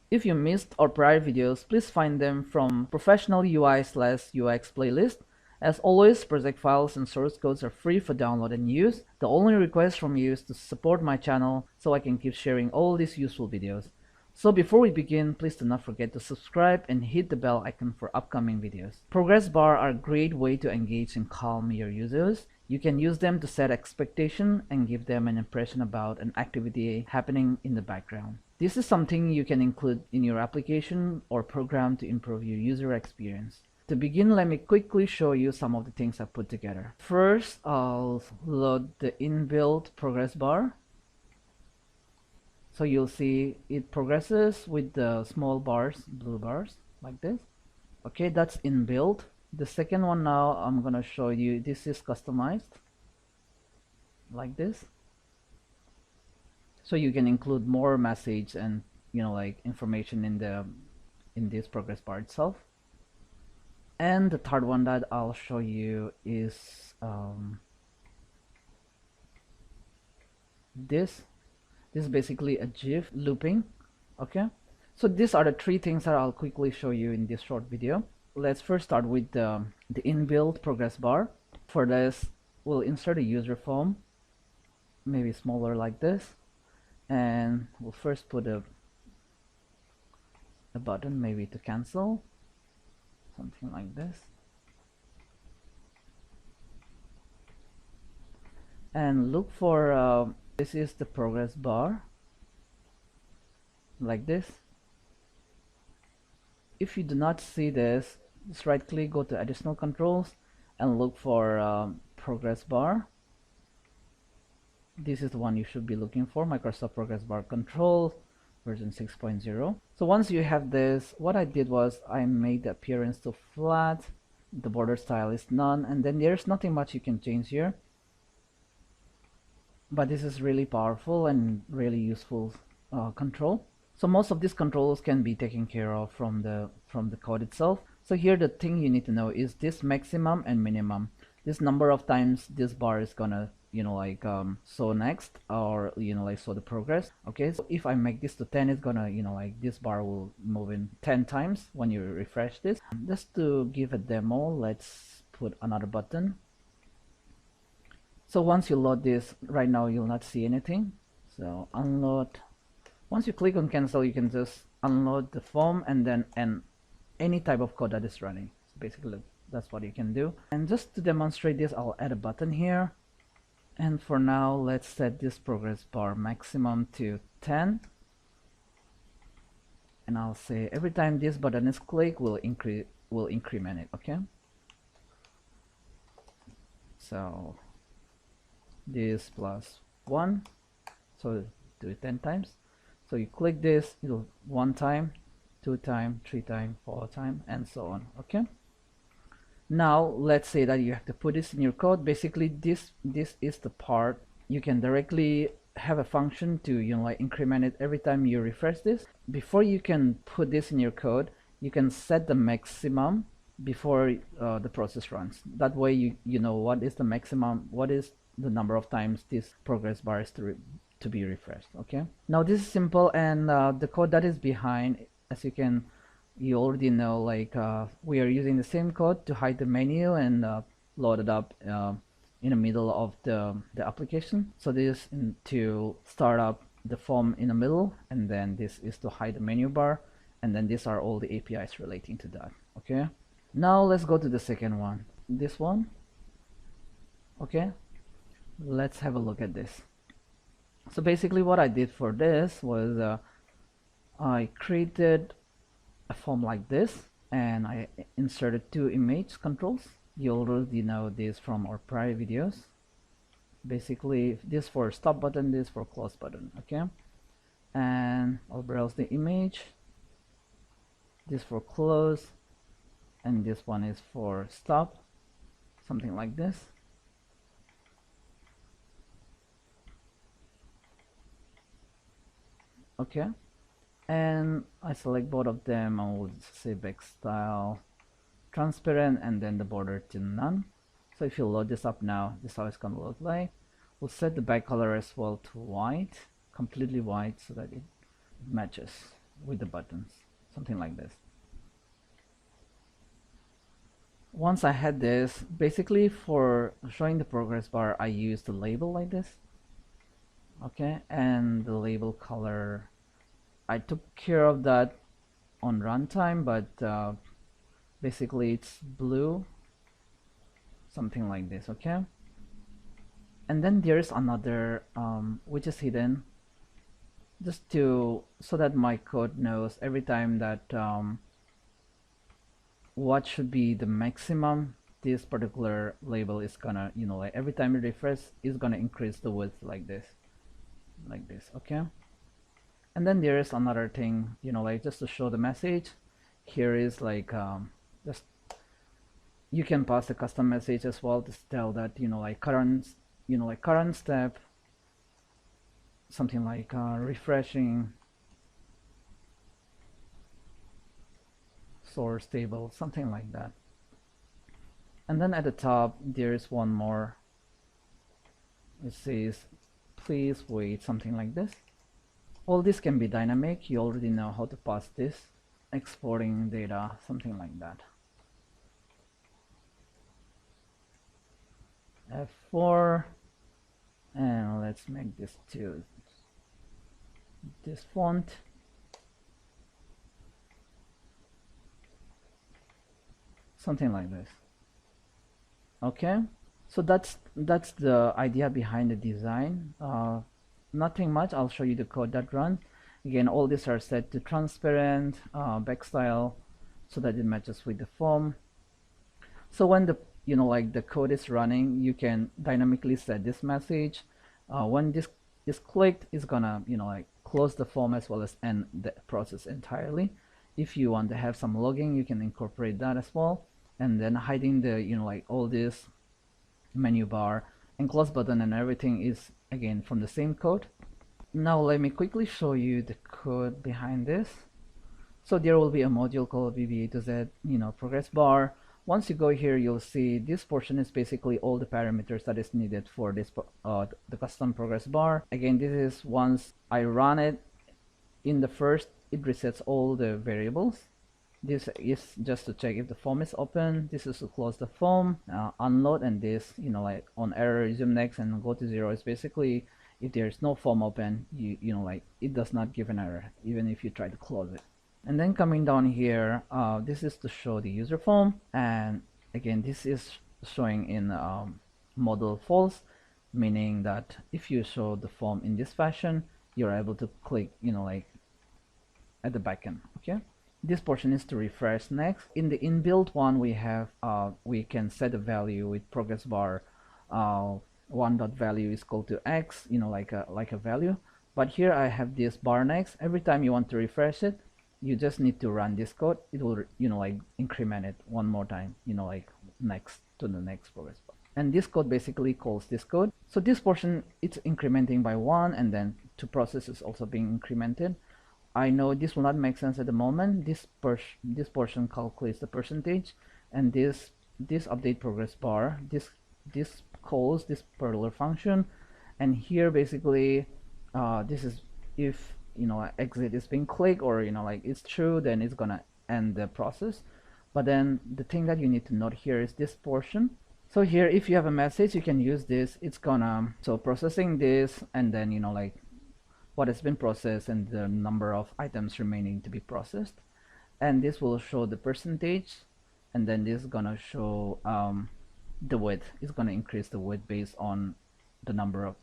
If you missed our prior videos, please find them from Professional UI/UX playlist. As always, project files and source codes are free for download and use. The only request from you is to support my channel so I can keep sharing all these useful videos. So before we begin, please do not forget to subscribe and hit the bell icon for upcoming videos. Progress bar are a great way to engage and calm your users. You can use them to set expectation and give them an impression about an activity happening in the background. This is something you can include in your application or program to improve your user experience. To begin, let me quickly show you some of the things I've put together. First, I'll load the inbuilt progress bar. So you'll see it progresses with the small bars, blue bars, like this. Okay, that's inbuilt. The second one now I'm gonna show you, this is customized like this, so you can include more message and like information in this progress bar itself. And the third one that I'll show you is this is basically a GIF looping. Okay, so these are the three things that I'll quickly show you in this short video. Let's first start with the inbuilt progress bar. For this, we'll insert a user form, maybe smaller like this, and we'll first put a button maybe to cancel, something like this, and look for this is the progress bar like this. If you do not see this, just right click, go to additional controls and look for progress bar. This is the one you should be looking for, Microsoft Progress Bar Control version 6.0. So once you have this, what I did was I made the appearance to flat, the border style is none, and then there's nothing much you can change here. But this is really powerful and really useful control. So most of these controls can be taken care of from the code itself. So here the thing you need to know is this maximum and minimum. This number of times this bar is gonna show next, or show the progress. Okay, so if I make this to 10, it's gonna this bar will move in 10 times when you refresh this. Just to give a demo, let's put another button. So once you load this, right now you'll not see anything, so unload. Once you click on cancel, you can just unload the form and then any type of code that is running. So basically that's what you can do. And just to demonstrate this, I'll add a button here. And for now, let's set this progress bar maximum to 10. And I'll say every time this button is clicked, we'll increment it, okay? So this plus 1, so do it 10 times. So you click this, it'll 1 time, 2 time, 3 time, 4 time, and so on, okay? Now let's say that you have to put this in your code. Basically this is the part you can directly have a function to increment it every time you refresh this. Before you can put this in your code, you can set the maximum before the process runs. That way you know what is the maximum, what is the number of times this progress bar is to be refreshed. Okay, now this is simple, and the code that is behind, as you already know, we are using the same code to hide the menu and load it up in the middle of the application. So this is to start up the form in the middle, and then this is to hide the menu bar, and then these are all the APIs relating to that. Okay, now let's go to the second one, this one. Okay, let's have a look at this. So basically what I did for this was I created a form like this, and I inserted 2 image controls. You already know this from our prior videos. Basically this for stop button, this for close button. Okay, and I'll browse the image, this for close, and this one is for stop, something like this. Okay, and I select both of them. I will say back style transparent, and then the border to none. So if you load this up now, this is how it's gonna look like. We'll set the back color as well to white, completely white, so that it matches with the buttons, something like this. Once I had this, basically for showing the progress bar, I used the label like this. Okay, and the label color, I took care of that on runtime, but basically it's blue, something like this. Okay, and then there's another which is hidden, just so that my code knows every time that what should be the maximum. This particular label is gonna, every time you refresh, is gonna increase the width like this. Okay, and then there is another thing, just to show the message. Here is just You can pass a custom message as well to tell that current step, something like refreshing source table, something like that. And then at the top there is one more. It says please wait, something like this. All this can be dynamic. You already know how to pass this. Exporting data, something like that. F4, and let's make this to this font. Something like this. Okay, so that's the idea behind the design. Nothing much. I'll show you the code that runs. Again, all these are set to transparent, backstyle, so that it matches with the form. So when the the code is running, you can dynamically set this message. When this is clicked, it's gonna close the form as well as end the process entirely. If you want to have some logging, you can incorporate that as well. And then hiding the all this menu bar and close button and everything is again from the same code. Now let me quickly show you the code behind this. So there will be a module called VBA to Z, progress bar. Once you go here, you'll see this portion is basically all the parameters that is needed for this the custom progress bar. Again, this is once I run it in the first, it resets all the variables. This is just to check if the form is open. This is to close the form, unload, and this on error resume next and go to 0 is basically if there's no form open, it does not give an error even if you try to close it. And then coming down here, this is to show the user form, and again this is showing in model false, meaning that if you show the form in this fashion, you're able to click at the backend. Okay, this portion is to refresh next. In the inbuilt one, we have we can set a value with progress bar. One.value is equal to x, like a value. But here I have this bar next. Every time you want to refresh it, you just need to run this code. It will increment it one more time, next to the next progress bar. And this code basically calls this code. So this portion, it's incrementing by 1, and then to process is also being incremented. I know this will not make sense at the moment. This portion calculates the percentage, and this update progress bar, this calls this parallel function, and here basically this is if exit is being clicked or it's true, then it's gonna end the process. But then the thing that you need to note here is this portion. So here, if you have a message, you can use this. It's gonna processing this, and then what has been processed and the number of items remaining to be processed, and this will show the percentage, and then this is gonna show the width. Is gonna increase the width based on the number of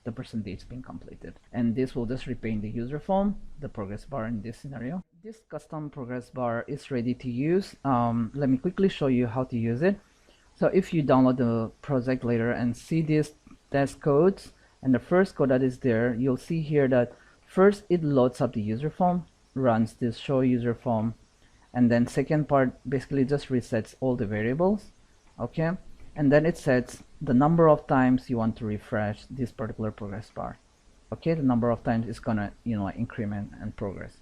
the percentage being completed, and this will just repaint the user form, the progress bar in this scenario. This custom progress bar is ready to use. Let me quickly show you how to use it. So if you download the project later and see these test codes, and the first code that is there, you'll see here that first it loads up the user form, runs this show user form, and then second part basically just resets all the variables. Okay, and then it sets the number of times you want to refresh this particular progress bar. Okay, the number of times is gonna increment and progress.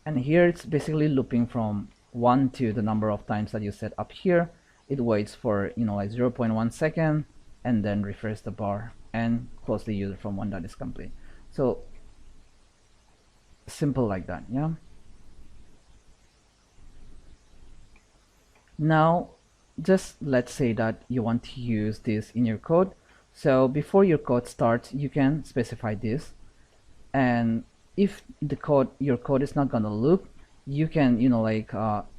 And here it's basically looping from 1 to the number of times that you set up here. It waits for 0.1 second and then refresh the bar and close the user form when that is complete. So simple like that. Yeah. Now just let's say that you want to use this in your code. So before your code starts, you can specify this, and if your code is not gonna loop, you can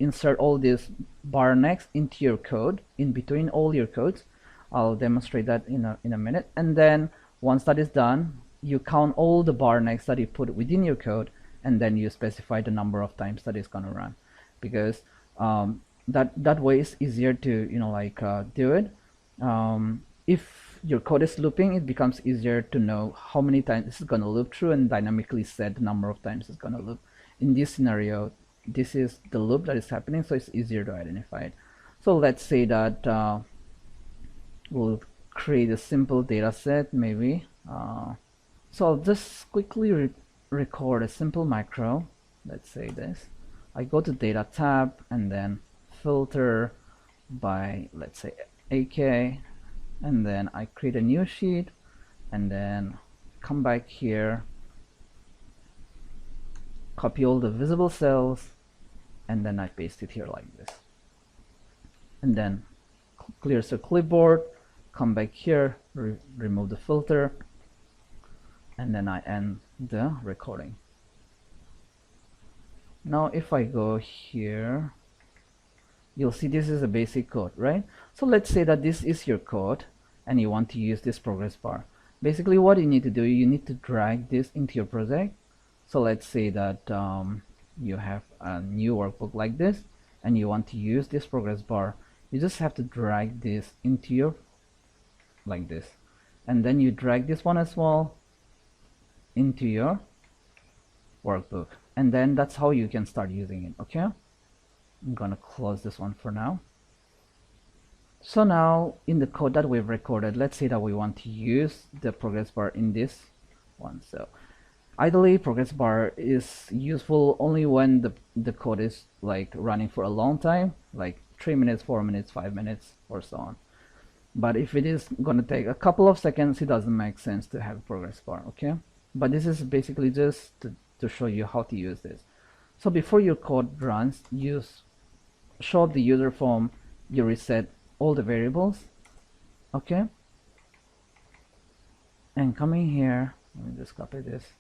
insert all this bar next into your code, in between all your codes. I'll demonstrate that in a minute. And then once that is done, you count all the bar next that you put within your code, and then you specify the number of times that it's gonna run, because that way is easier to do it. If your code is looping, it becomes easier to know how many times this is going to loop through and dynamically set the number of times it's going to loop. In this scenario, this is the loop that is happening, so it's easier to identify it. So let's say that we'll create a simple data set maybe. So I'll just quickly record a simple macro. Let's say this. I go to data tab and then filter by, let's say, AK, and then I create a new sheet and then come back here, copy all the visible cells, and then I paste it here like this, and then clears the clipboard, come back here, remove the filter, and then I end the recording. Now if I go here, you'll see this is a basic code, right? So let's say that this is your code and you want to use this progress bar. Basically what you need to do, you need to drag this into your project. So let's say that you have a new workbook like this and you want to use this progress bar. You just have to drag this into your, like this, and then you drag this one as well into your workbook, and then that's how you can start using it. Okay, I'm gonna close this one for now. So now in the code that we've recorded, let's say that we want to use the progress bar in this one. So ideally progress bar is useful only when the code is like running for a long time, like 3 minutes, 4 minutes, 5 minutes, or so on. But if it is going to take a couple of seconds, it doesn't make sense to have a progress bar. Okay, but this is basically just to show you how to use this. So before your code runs, you show up the user form, you reset all the variables. Okay, and coming here, let me just copy this.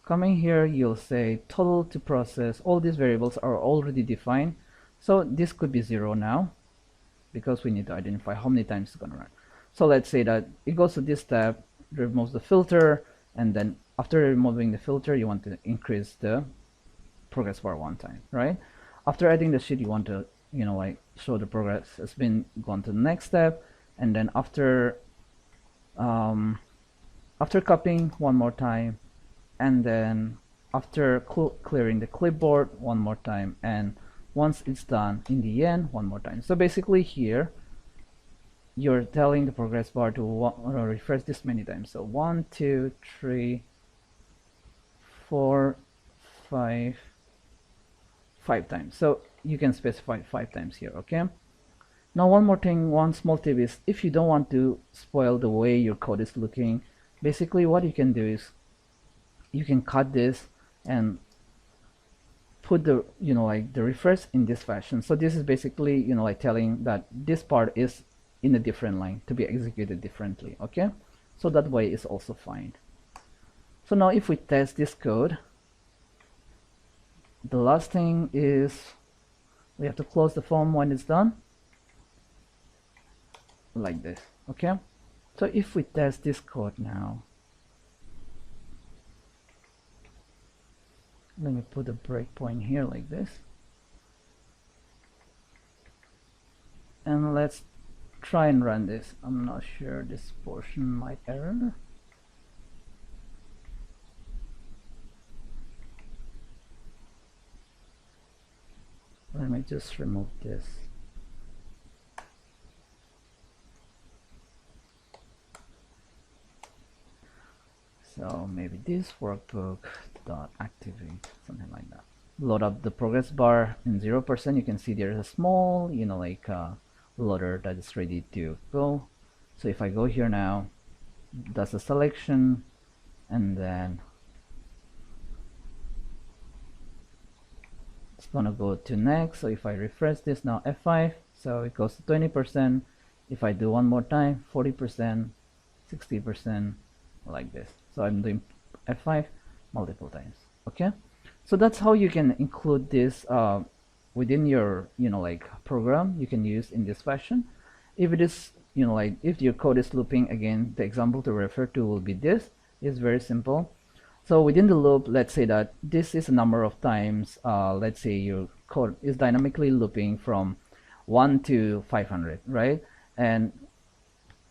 Coming here, you'll say total to process. All these variables are already defined, so this could be 0 now because we need to identify how many times it's going to run. So let's say that it goes to this tab, removes the filter, and then after removing the filter, you want to increase the progress bar 1 time, right? After adding the sheet, you want to, you know, like show the progress has been gone to the next step, and then after copying 1 more time, and then after clearing the clipboard 1 more time, and once it's done in the end 1 more time. So basically here you're telling the progress bar to refresh this many times. So 1, 2, 3, 4, 5 times. So you can specify 5 times here. Okay, now one more thing, one small tip is, if you don't want to spoil the way your code is looking, basically what you can do is you can cut this and put the, you know, like the refresh in this fashion. So this is basically, you know, like telling that this part is in a different line to be executed differently. Okay, so that way is also fine. So now if we test this code, the last thing is we have to close the form when it's done like this. Okay, so if we test this code now, let me put a breakpoint here like this, and let's try and run this. I'm not sure, this portion might error. Let me just remove this. So maybe this workbook dot activate, something like that. Load up the progress bar in 0%. You can see there's a small, you know, like loader that is ready to go. So if I go here now, that's a selection, and then it's gonna go to next. So if I refresh this now, F5, so it goes to 20%. If I do one more time, 40%, 60%, like this. So I'm doing F5 multiple times. Okay, so that's how you can include this within your, you know, like program. You can use in this fashion. If it is, you know, like if your code is looping, again the example to refer to will be this. It's very simple. So within the loop, let's say that this is a number of times. Let's say your code is dynamically looping from 1 to 500, right? And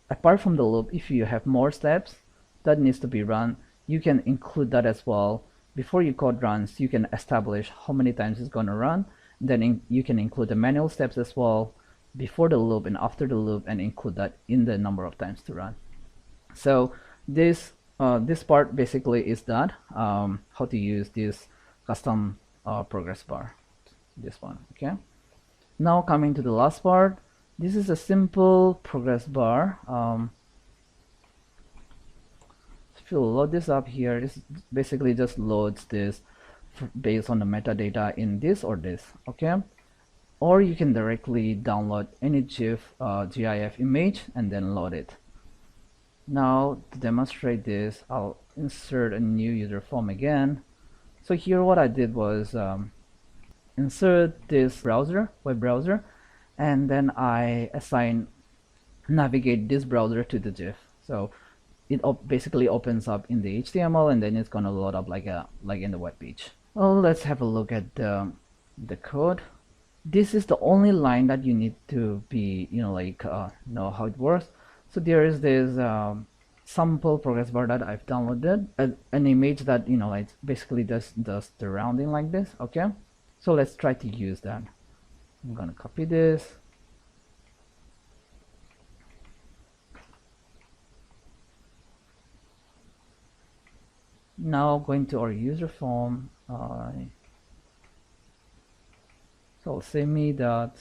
apart from the loop, if you have more steps that needs to be run, you can include that as well. Before your code runs, you can establish how many times it's going to run, Then you can include the manual steps as well, before the loop and after the loop, and include that in the number of times to run. So this part basically is that how to use this custom progress bar, this one. Okay, now coming to the last part, this is a simple progress bar. If you load this up here, this basically just loads this based on the metadata in this or this. Okay, or you can directly download any GIF image and then load it. Now to demonstrate this, I'll insert a new user form again. So here what I did was insert this web browser, and then I assign navigate this browser to the GIF. So it basically opens up in the HTML, and then it's gonna load up like in the web page. Well, let's have a look at the code. This is the only line that you need to be know how it works. So there is this sample progress bar that I've downloaded, an image that it basically does the rounding like this. Okay, so let's try to use that. I'm gonna copy this. Now going to our user form, so I'll say me dot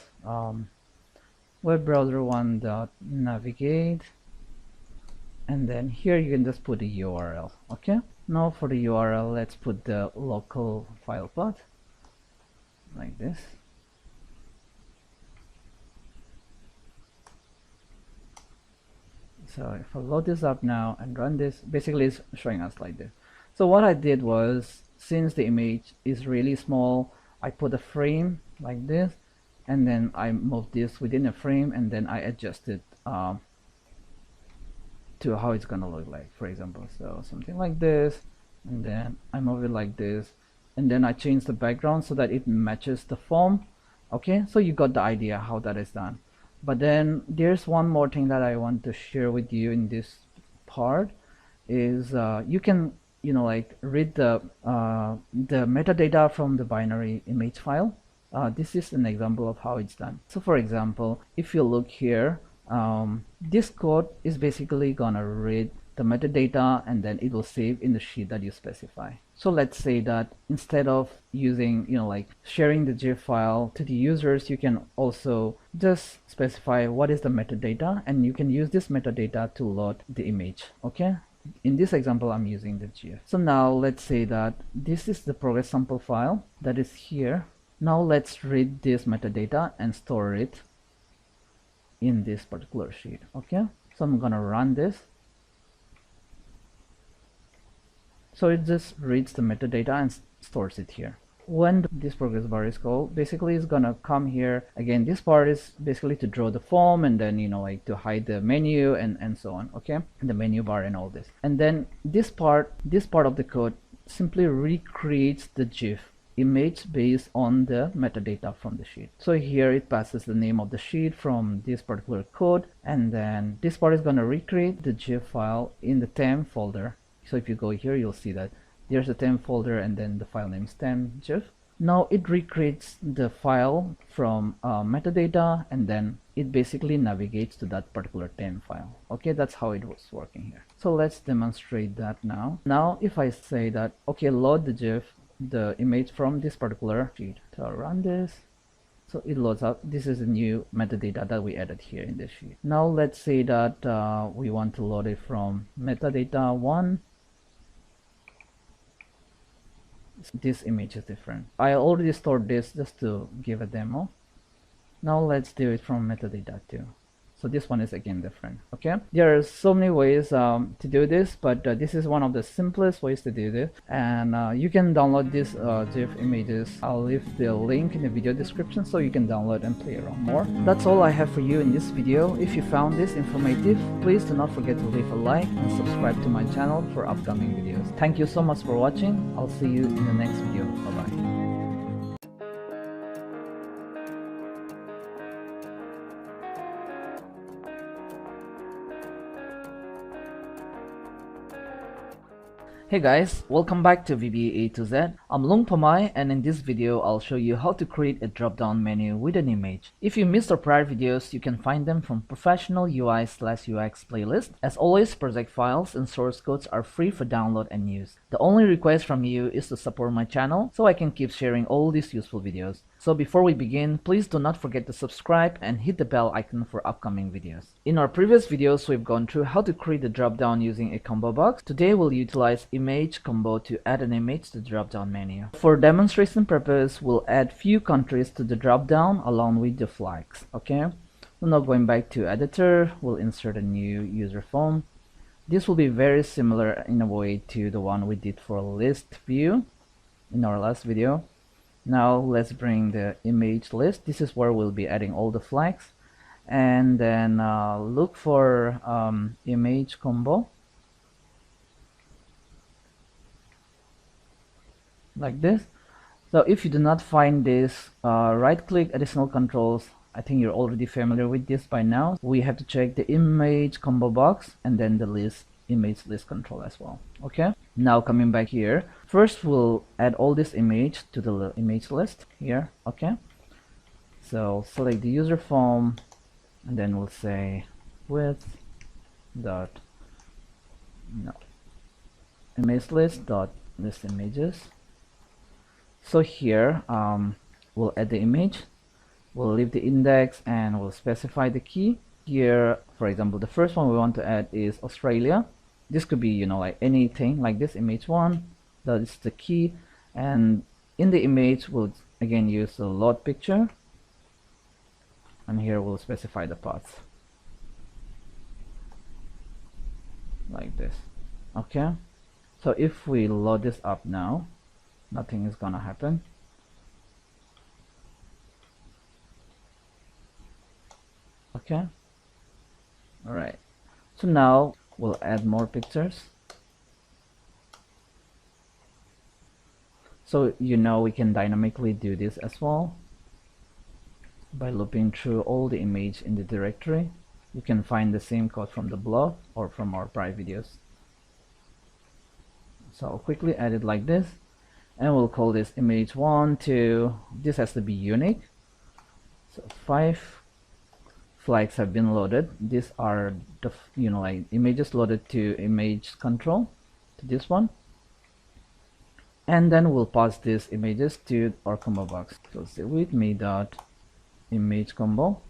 web browser one dot navigate, and then here you can just put the URL. Okay, now for the URL, let's put the local file path like this. So if I load this up now and run this, basically it's showing us like this. So what I did was, since the image is really small, I put a frame like this, and then I moved this within a frame, and then I adjusted to how it's gonna look like, for example. So something like this, and then I move it like this, and then I change the background so that it matches the form. Okay, so you got the idea how that is done. But then there's one more thing that I want to share with you in this part is you can read the metadata from the binary image file. This is an example of how it's done. So for example, if you look here, this code is basically gonna read the metadata, and then it will save in the sheet that you specify. So let's say that instead of using sharing the GIF file to the users, you can also just specify what is the metadata, and you can use this metadata to load the image. Okay, in this example I'm using the GIF. So now let's say that this is the progress sample file that is here. Now let's read this metadata and store it in this particular sheet. Okay, so I'm gonna run this. So it just reads the metadata and stores it here. When this progress bar is called, basically it's gonna come here again. This part is basically to draw the form, and then to hide the menu and so on. Okay, the menu bar and all this. And then this part of the code simply recreates the GIF image based on the metadata from the sheet. So here it passes the name of the sheet from this particular code, and then this part is gonna recreate the GIF file in the temp folder. So if you go here, you'll see that there's a temp folder, and then the file name is temp GIF. Now it recreates the file from metadata, and then it basically navigates to that particular temp file. Okay, that's how it was working here. So let's demonstrate that now. Now if I say that, okay, load the GIF, the image from this particular sheet. So I'll run this. So it loads up. This is a new metadata that we added here in this sheet. Now let's say that we want to load it from metadata 1. This image is different. I already stored this just to give a demo. Now let's do it from metadata 2. So this one is again different. Okay, there are so many ways to do this, but this is one of the simplest ways to do this, and you can download these GIF images. I'll leave the link in the video description so you can download and play around more. That's all I have for you in this video. If you found this informative, please do not forget to leave a like and subscribe to my channel for upcoming videos. Thank you so much for watching. I'll see you in the next video. Bye bye. Hey guys, welcome back to VBA to Z. I'm Long Pamay, and in this video I'll show you how to create a drop-down menu with an image. If you missed our prior videos, you can find them from Professional UI/UX playlist. As always, project files and source codes are free for download and use. The only request from you is to support my channel so I can keep sharing all these useful videos. So before we begin, please do not forget to subscribe and hit the bell icon for upcoming videos. In our previous videos, we've gone through how to create the drop-down using a combo box. Today we'll utilize image combo to add an image to the drop-down menu. For demonstration purpose, we'll add few countries to the drop-down along with the flags. Okay, so now going back to editor, we'll insert a new user form. This will be very similar in a way to the one we did for list view in our last video. Now let's bring the image list. This is where we'll be adding all the flags, and then look for image combo like this. So if you do not find this, right click additional controls. I think you're already familiar with this by now. We have to check the image combo box and then the list image list control as well. Okay, now coming back here, first we'll add all this image to the image list here. Okay, so select the user form and then we'll say width dot image list dot list images. So here we'll add the image, we'll leave the index, and we'll specify the key. Here, for example, the first one we want to add is Australia. This could be, like anything like this, image one, that is the key. And in the image, we'll again use the load picture, and here we'll specify the path like this. Okay, so if we load this up now, nothing is gonna happen. Okay, all right, so now we'll add more pictures. So we can dynamically do this as well by looping through all the image in the directory. You can find the same code from the blog or from our prior videos. So I'll quickly add it like this, and we'll call this image 1, 2. This has to be unique. So 5 flags have been loaded. These are the like images loaded to image control, to this one, and then we'll pass these images to our combo box. So say with me dot image combo,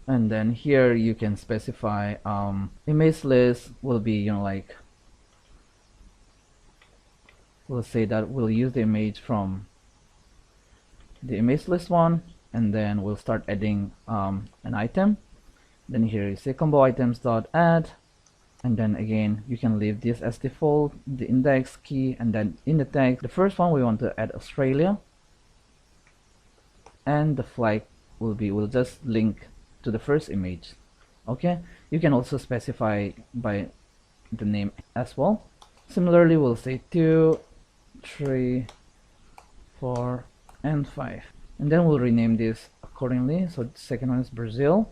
and then here you can specify image list will be like, we'll say that we'll use the image from the image list one, and then we'll start adding an item. Then here you say combo items dot add, and then again you can leave this as default, the index key, and then in the tag, the first one we want to add Australia, and the flag will just link to the first image. Okay, you can also specify by the name as well. Similarly, we'll say 2, 3, 4, and 5, and then we'll rename this accordingly. So the second one is Brazil.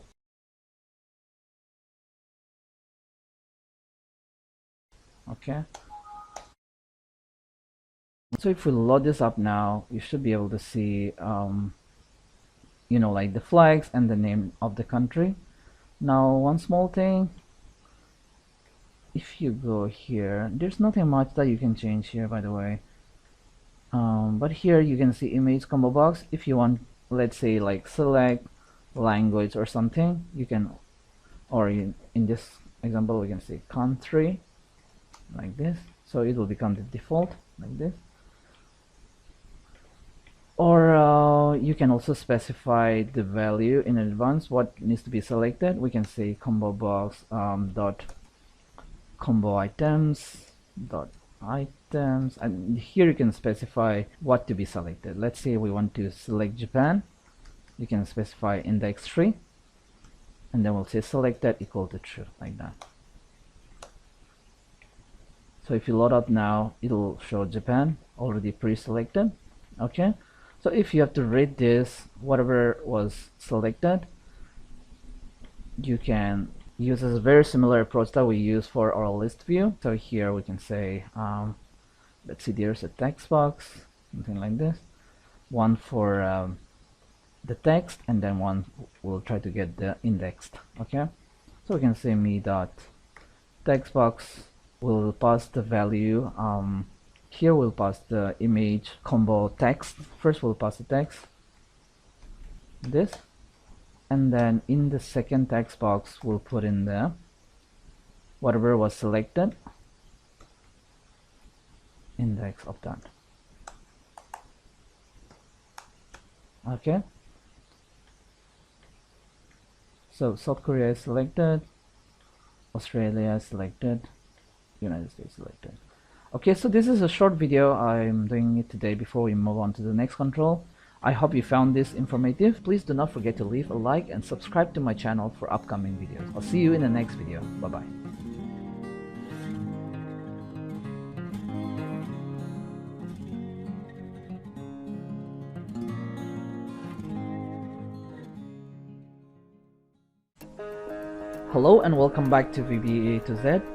Okay, so if we load this up now, you should be able to see like the flags and the name of the country. Now one small thing, if you go here, there's nothing much that you can change here, by the way. But here you can see image combo box. If you want, let's say like select language or something, you can, or in this example we can say country like this, so it will become the default like this. Or you can also specify the value in advance, what needs to be selected. We can say combo box dot combo items dot items, and here you can specify what to be selected. Let's say we want to select Japan. You can specify index 3, and then we'll say selected equal to true, like that. So if you load up now, it'll show Japan already pre-selected. Okay, so if you have to rate this, whatever was selected, you can uses a very similar approach that we use for our list view. So here we can say, let's see, there's a text box, something like this. One for the text, and then one will try to get the indexed. Okay, so we can say me dot text box will pass the value. Here we'll pass the image combo text. First we'll pass the text, this, and then in the second text box we'll put in the whatever was selected, index of that. Okay, so South Korea is selected, Australia is selected, United States selected. Okay, so this is a short video. I'm doing it today before we move on to the next control. I hope you found this informative. Please do not forget to leave a like and subscribe to my channel for upcoming videos. I'll see you in the next video. Bye bye. Hello and welcome back to VBA to Z.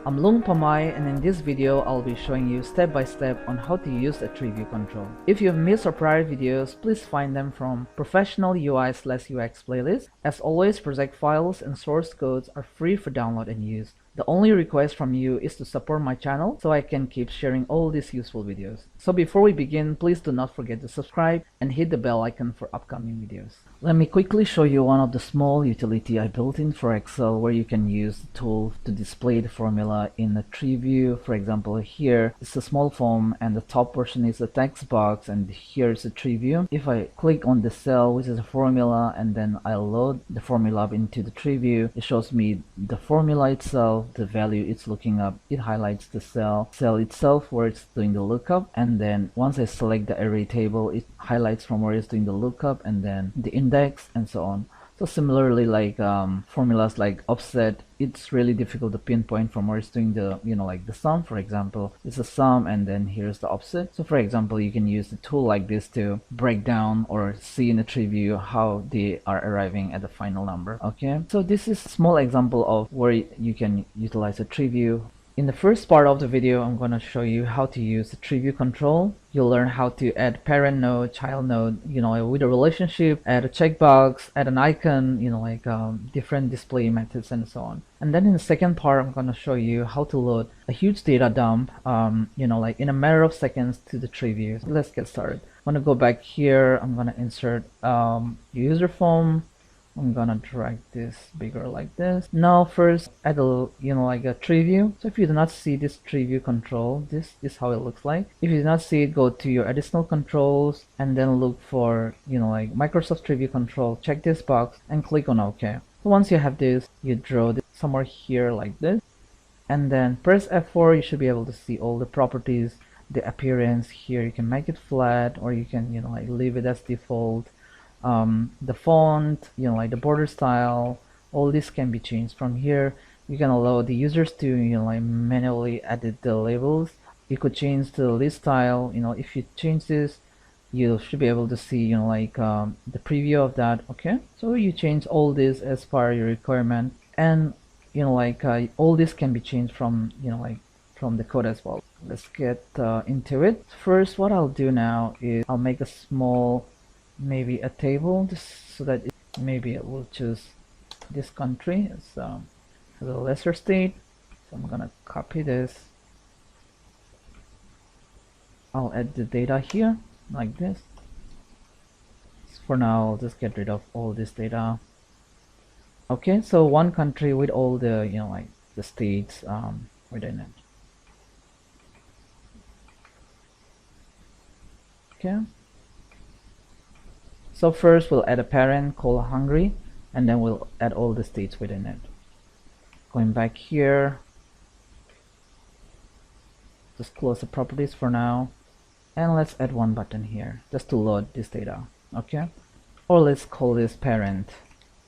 I'm Long Pamay, and in this video I'll be showing you step by step on how to use a tree view control. If you have missed our prior videos, please find them from Professional UI/UX playlist. As always, project files and source codes are free for download and use. The only request from you is to support my channel so I can keep sharing all these useful videos. So before we begin, please do not forget to subscribe and hit the bell icon for upcoming videos. Let me quickly show you one of the small utility I built in for Excel where you can use the tool to display the formula in a tree view. For example, here it's a small form and the top portion is a text box, and here's a tree view. If I click on the cell, which is a formula, and then I load the formula up into the tree view, it shows me the formula itself, the value it's looking up. It highlights the cell itself where it's doing the lookup, and then once I select the array table, it highlights from where it's doing the lookup and then the index and so on. So similarly, like formulas like offset, it's really difficult to pinpoint from where it's doing the, like the sum, for example. It's a sum and then here's the offset. So for example, you can use a tool like this to break down or see in the tree view how they are arriving at the final number. Okay, so this is a small example of where you can utilize a tree view. In the first part of the video, I'm going to show you how to use the tree view control. You'll learn how to add parent node, child node, with a relationship, add a checkbox, add an icon, different display methods and so on. And then in the second part, I'm going to show you how to load a huge data dump, in a matter of seconds to the tree view. So let's get started. I'm going to go back here. I'm going to insert user form. I'm gonna drag this bigger like this. Now first add a a tree view. So if you do not see this tree view control, this is how it looks like. If you do not see it, go to your additional controls and then look for Microsoft tree view control. Check this box and click on OK. So once you have this, you draw this somewhere here like this, and then press F4. You should be able to see all the properties, the appearance here. You can make it flat or you can leave it as default. The font, the border style, all this can be changed from here. You can allow the users to manually edit the labels. You could change the list style. If you change this, you should be able to see the preview of that. Okay, so you change all this as per your requirement, and all this can be changed from from the code as well. Let's get into it. First, what I'll do now is I'll make a small, maybe a table, just so that maybe it will choose this country as the lesser state. So I'm gonna copy this. I'll add the data here like this. So for now, I'll just get rid of all this data. Okay, so one country with all the the states within it. Okay. So first we'll add a parent called Hungary, and then we'll add all the states within it. Going back here, just close the properties for now, and let's add one button here just to load this data. Okay, or let's call this parent,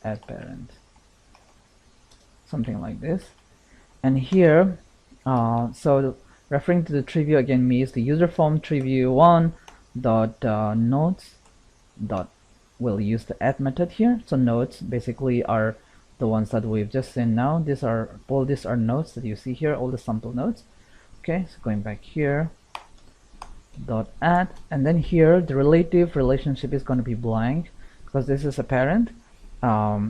add parent, something like this. And here, so referring to the tree view again means the user form tree view one dot nodes dot. We'll use the add method here. So nodes basically are the ones that we've just seen now. All these are nodes that you see here, all the sample nodes. Okay, so going back here, dot add, and then here the relative relationship is going to be blank because this is a parent.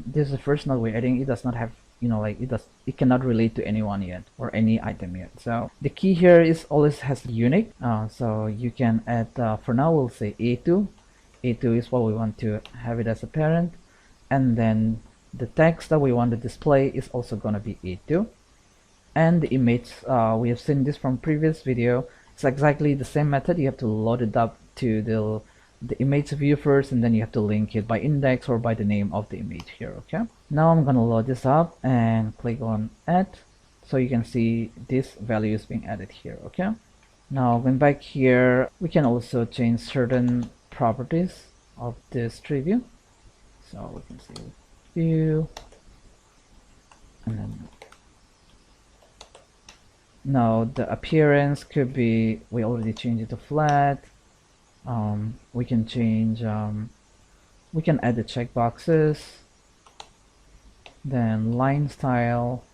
This is the first node we're adding. It does not have, it cannot relate to anyone yet or any item yet. So the key here is always has unique. So you can add, for now we'll say A2. A2 is what we want to have it as a parent, and then the text that we want to display is also going to be A2. And the image, we have seen this from previous video. It's exactly the same method. You have to load it up to the image view first, and then you have to link it by index or by the name of the image here. Okay, now I'm gonna load this up and click on add, so you can see this value is being added here. Okay, now going back here, we can also change certain properties of this tree view. So we can see view, and then now the appearance could be, we already changed it to flat. We can change, we can add the checkboxes, then line style,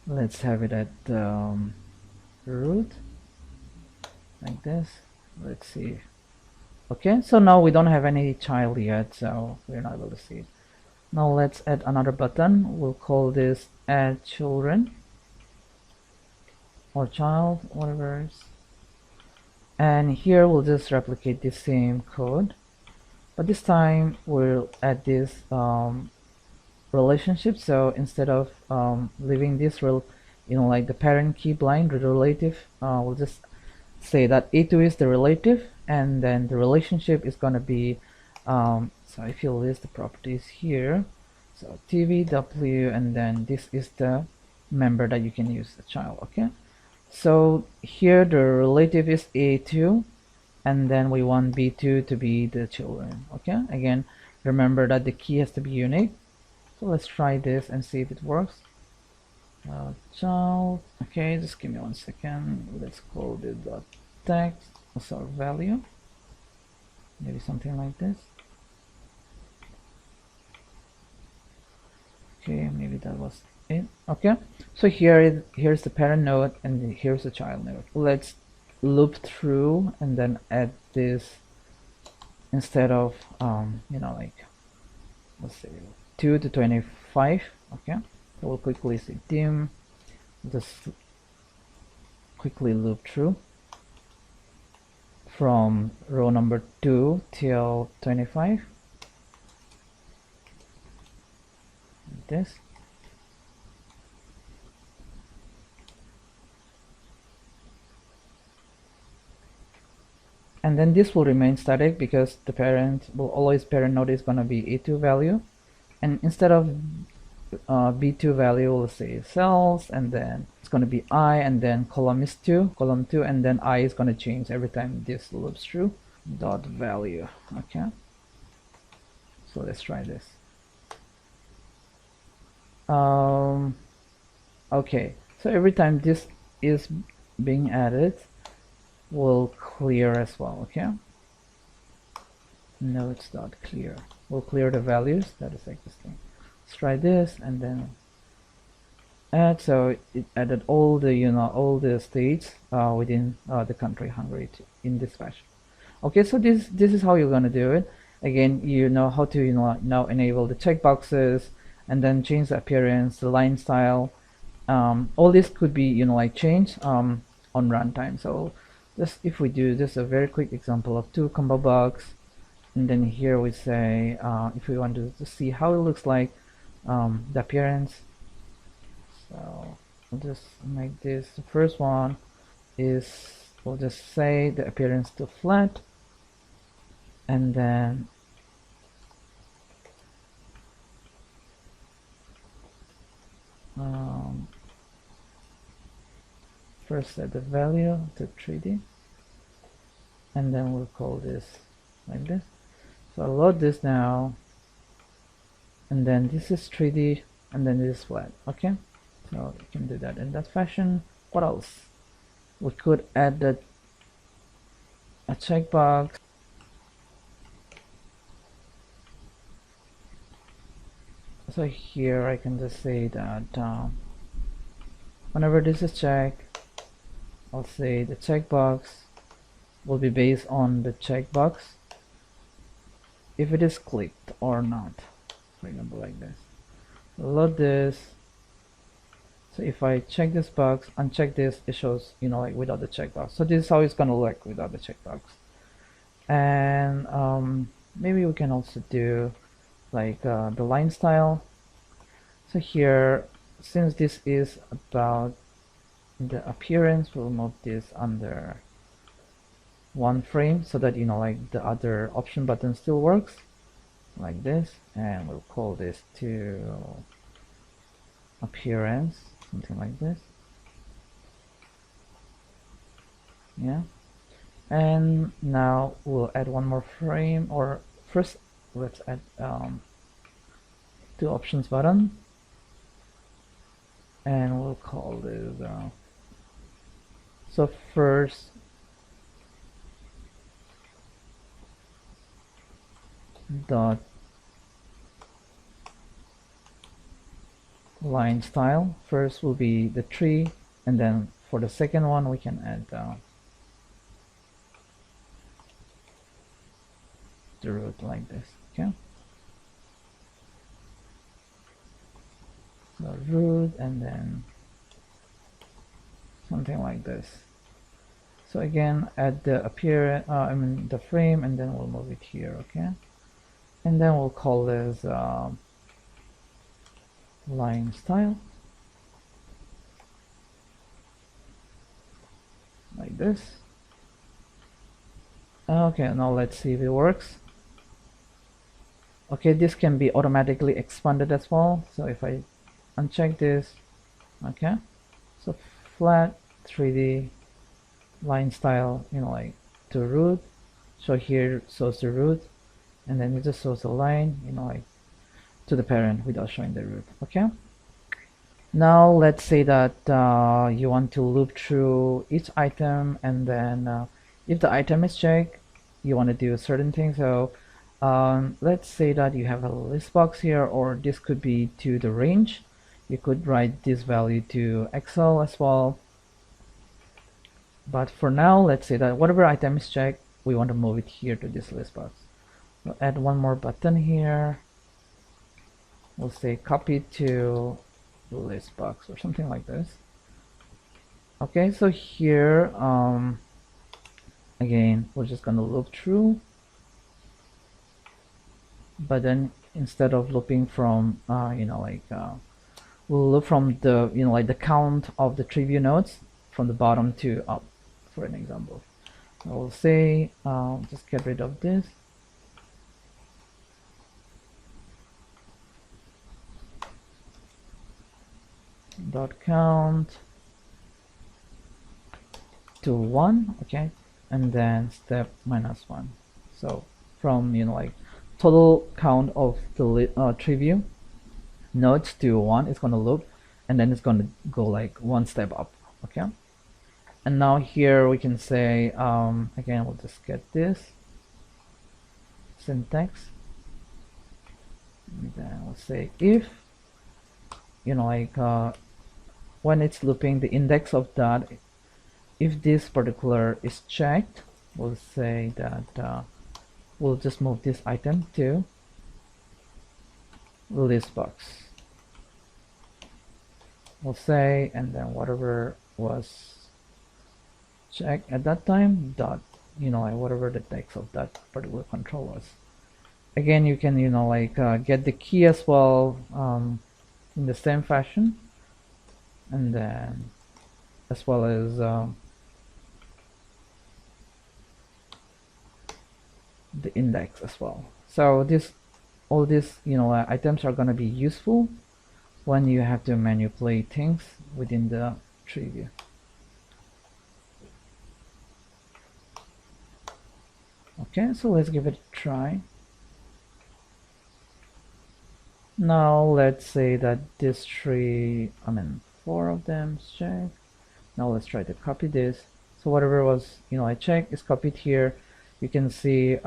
let's have it at root like this. Let's see. Okay, so now we don't have any child yet, so we're not able to see it. Now let's add another button. We'll call this add children or child, whatever it is. And here we'll just replicate the same code, but this time we'll add this relationship. So instead of leaving this like the parent key blind, the relative, we'll just say that A2 is the relative, and then the relationship is going to be, so if you list the properties here, so tvw, and then this is the member that you can use, the child. Okay, so here the relative is A2, and then we want B2 to be the children. Okay, again, remember that the key has to be unique. So let's try this and see if it works. Child. Okay, just give me 1 second. Let's call the dot text, also value, maybe something like this. Okay, maybe that was it. Okay, so here's the parent node, and here's the child node. Let's loop through and then add this instead of like, let's say 2 to 25. Okay, so we'll quickly see dim, just quickly loop through from row number 2 till 25 like this. And then this will remain static because the parent node is going to be A2 value, and instead of B2 value, we'll say cells, and then it's going to be I, and then column 2, and then I is going to change every time this loops through. Dot value. Okay, so let's try this. Okay, so every time this is being added, will clear as well. Okay, nodes dot clear will clear the values that is existing. Let's try this and then add. So it added all the all the states within the country Hungary in this fashion. Okay, so this is how you're gonna do it. Again, you know how to now enable the checkboxes and then change the appearance, the line style. All this could be like changed on runtime. So just if we do just a very quick example of 2 combo box, and then here we say if we want to see how it looks like, the appearance. So we'll just make this, the first one is, we'll just say the appearance to flat, and then first set the value to 3D, and then we'll call this like this. So I'll load this now, and then this is 3D, and then this is flat. Okay, so you can do that in that fashion. What else? We could add a checkbox. So here I can just say that whenever this is checked, I'll say the checkbox will be based on the checkbox if it is clicked or not. For example, like this. Load this. So if I check this box, uncheck this, it shows, like without the checkbox. So this is how it's gonna look without the checkbox. And maybe we can also do like the line style. So here, since this is about the appearance, we'll move this under one frame so that like the other option button still works like this, and we'll call this to appearance, something like this. Yeah, and now we'll add one more frame, or first let's add two options button, and we'll call this so first dot line style. First will be the tree, and then for the second one we can add the root like this. Okay, so root, and then something like this. So again, add the appearance, the frame, and then we'll move it here. Okay, and then we'll call this line style like this. Okay, now let's see if it works. Okay, this can be automatically expanded as well. So if I uncheck this, okay, so flat 3D line style, like to root. So here shows the root, and then it just shows the line, like to the parent without showing the root. Okay, now let's say that you want to loop through each item, and then if the item is checked, you want to do a certain thing. So let's say that you have a list box here, or this could be to the range. You could write this value to Excel as well, but for now let's say that whatever item is checked, we want to move it here to this list box. We'll add one more button here. We'll say copy to the list box or something like this. Okay, so here again we're just gonna loop through, but then instead of looping from we'll loop from the like the count of the tree view nodes from the bottom to up, for an example. I will say just get rid of this, dot count to 1, okay, and then step -1. So from like total count of the tree view nodes to 1, it's going to loop, and then it's going to go like one step up. Okay, and now here we can say again, we'll just get this syntax, and then we'll say if when it's looping the index of that, if this particular is checked, we'll say that we'll just move this item to list box. We'll say, and then whatever was checked at that time, dot whatever the text of that particular control was. Again, you can get the key as well in the same fashion, and then as well as the index as well. So all these items are going to be useful when you have to manipulate things within the tree view. Okay, so let's give it a try. Now let's say that this tree, 4 of them is checked. Now let's try to copy this. So whatever was I checked is copied here. You can see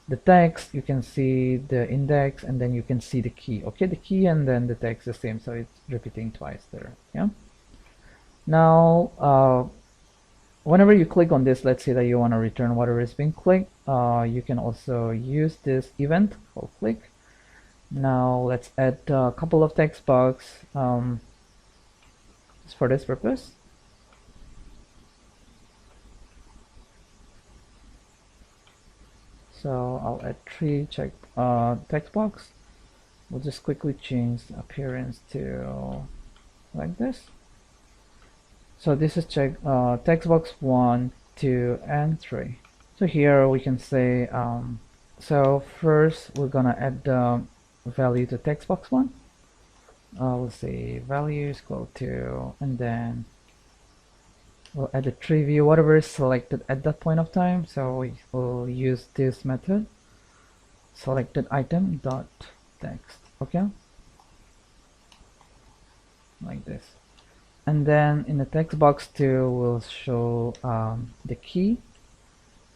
the text, you can see the index, and then you can see the key. Okay, the key and then the text is the same, so it's repeating twice there. Yeah. Now whenever you click on this, let's say that you want to return whatever is being clicked, you can also use this event called click. Now let's add a couple of text box just for this purpose. So I'll add 3 text box. We'll just quickly change the appearance to like this. So this is text box 1, 2, and 3. So here we can say, so first we're gonna add the value to text box 1. We'll say value is equal to, and then we'll add a tree view, whatever is selected at that point of time. So we will use this method, selected item dot text. Okay, like this. And then in the text box 2, we'll show the key,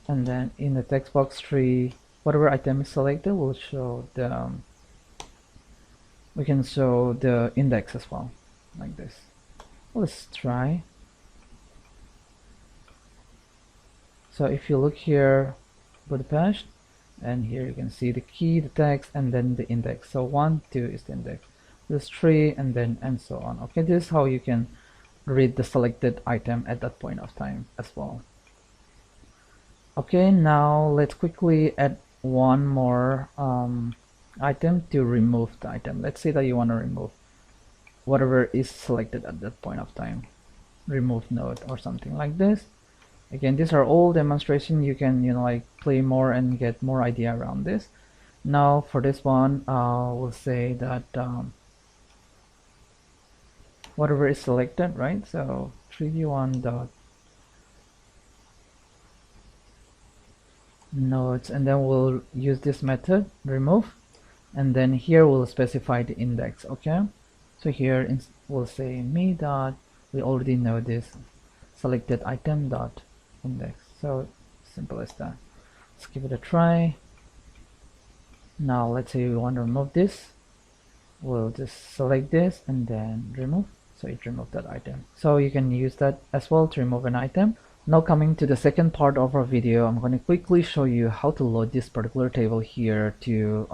and then in the text box 3, whatever item is selected, we'll show the we can show the index as well, like this. Let's try. So if you look here for the page, and here you can see the key, the text, and then the index. So 1, 2 is the index. This 3, and then and so on. Okay, this is how you can read the selected item at that point of time as well. Okay, now let's quickly add one more item to remove the item. Let's say that you want to remove whatever is selected at that point of time. Remove node or something like this. Again, these are all demonstration. You can like play more and get more idea around this. Now for this one, we'll say that whatever is selected, right? So 3v1 dot nodes, and then we'll use this method remove, and then here we'll specify the index. Okay, so here we'll say me dot, we already know this, selected item dot index. So simple as that. Let's give it a try. Now let's say we want to remove this, we'll just select this and then remove, so it removed that item. So you can use that as well to remove an item. Now coming to the second part of our video, I'm going to quickly show you how to load this particular table here to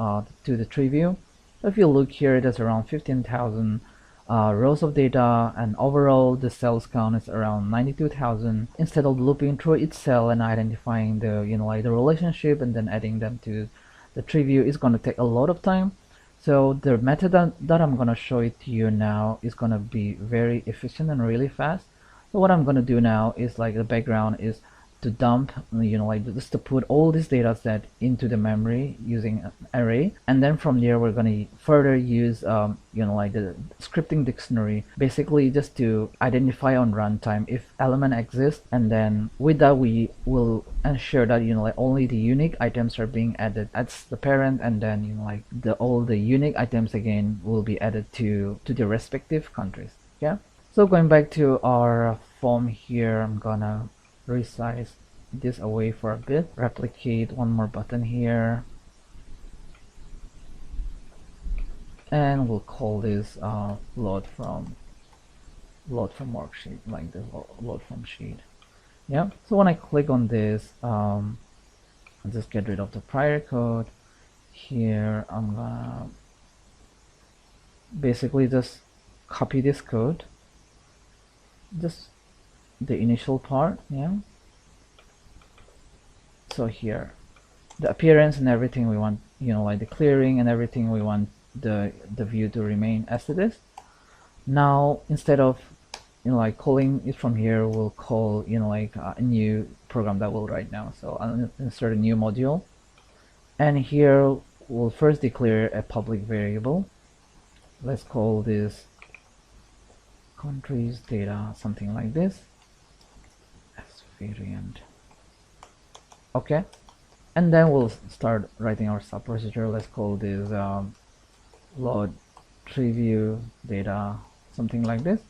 the tree view. So if you look here, there's around 15,000 rows of data, and overall the cells count is around 92,000. Instead of looping through each cell and identifying the like the relationship and then adding them to the tree view, is going to take a lot of time. So the method that I'm going to show it to you now is going to be very efficient and really fast. So what I'm going to do now is, like, the background is to dump, like just to put all this data set into the memory using an array, and then from there we're going to further use like the scripting dictionary, basically just to identify on runtime if element exists, and then with that we will ensure that like only the unique items are being added as the parent, and then like all the unique items again will be added to the respective countries. Yeah, so going back to our form here, I'm gonna resize this away for a bit, replicate one more button here, and we'll call this load from worksheet, like this, load from sheet. Yeah, so when I click on this, I'll just get rid of the prior code here. I'm gonna basically just copy this code, just the initial part. Yeah, so here the appearance and everything we want, like the clearing and everything, we want the view to remain as it is. Now instead of like calling it from here, we'll call like a new program that we'll write now. So I'll insert a new module, and here we'll first declare a public variable. Let's call this countries data, something like this, as variant. Okay, and then we'll start writing our sub procedure. Let's call this load tree view data, something like this.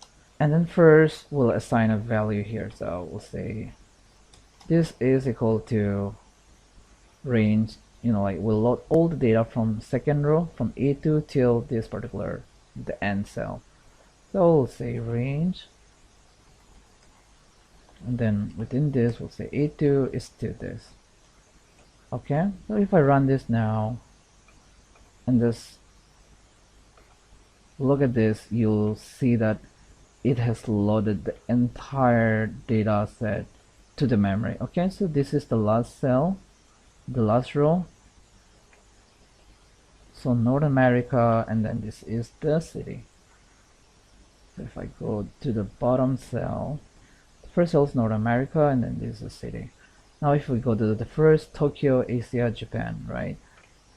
And then first we'll assign a value here. So we'll say this is equal to range, like we'll load all the data from second row from A2 till this particular the end cell. So we'll say range, and then within this we'll say A2 is to this. Okay, so if I run this now and just look at this, you'll see that it has loaded the entire data set to the memory. Okay, so this is the last cell, the last row, so North America, and then this is the city. So if I go to the bottom cell, the first cell is North America, and then this is the city. Now if we go to the first, Tokyo, Asia, Japan, right,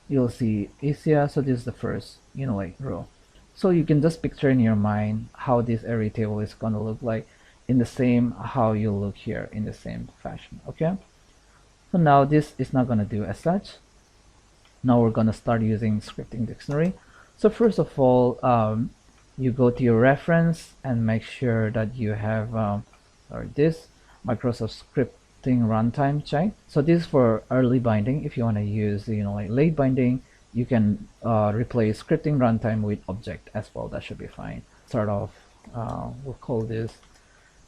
you'll see Asia, so this is the first like row. So you can just picture in your mind how this array table is going to look like in the same how you look here in the same fashion. Okay, so now this is not going to do as such. Now we're going to start using scripting dictionary. So first of all, you go to your reference and make sure that you have this Microsoft scripting runtime check. So this is for early binding. If you want to use like late binding, you can replace scripting runtime with object as well. That should be fine. Start off, we'll call this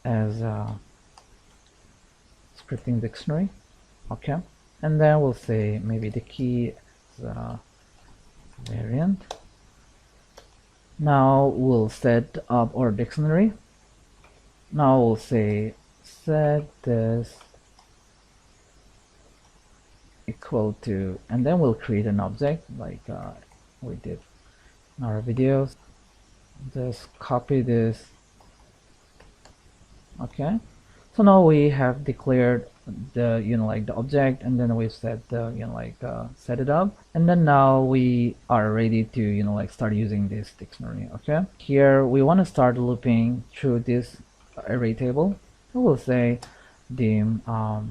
as scripting dictionary. Okay, and then we'll say maybe the key is variant. Now we'll set up our dictionary. Now we'll say set this equal to, and then we'll create an object like we did in our videos. Just copy this. Okay, so now we have declared the like the object, and then we set the set it up, and then now we are ready to like start using this dictionary. Okay, here we want to start looping through this array table. So we'll say dim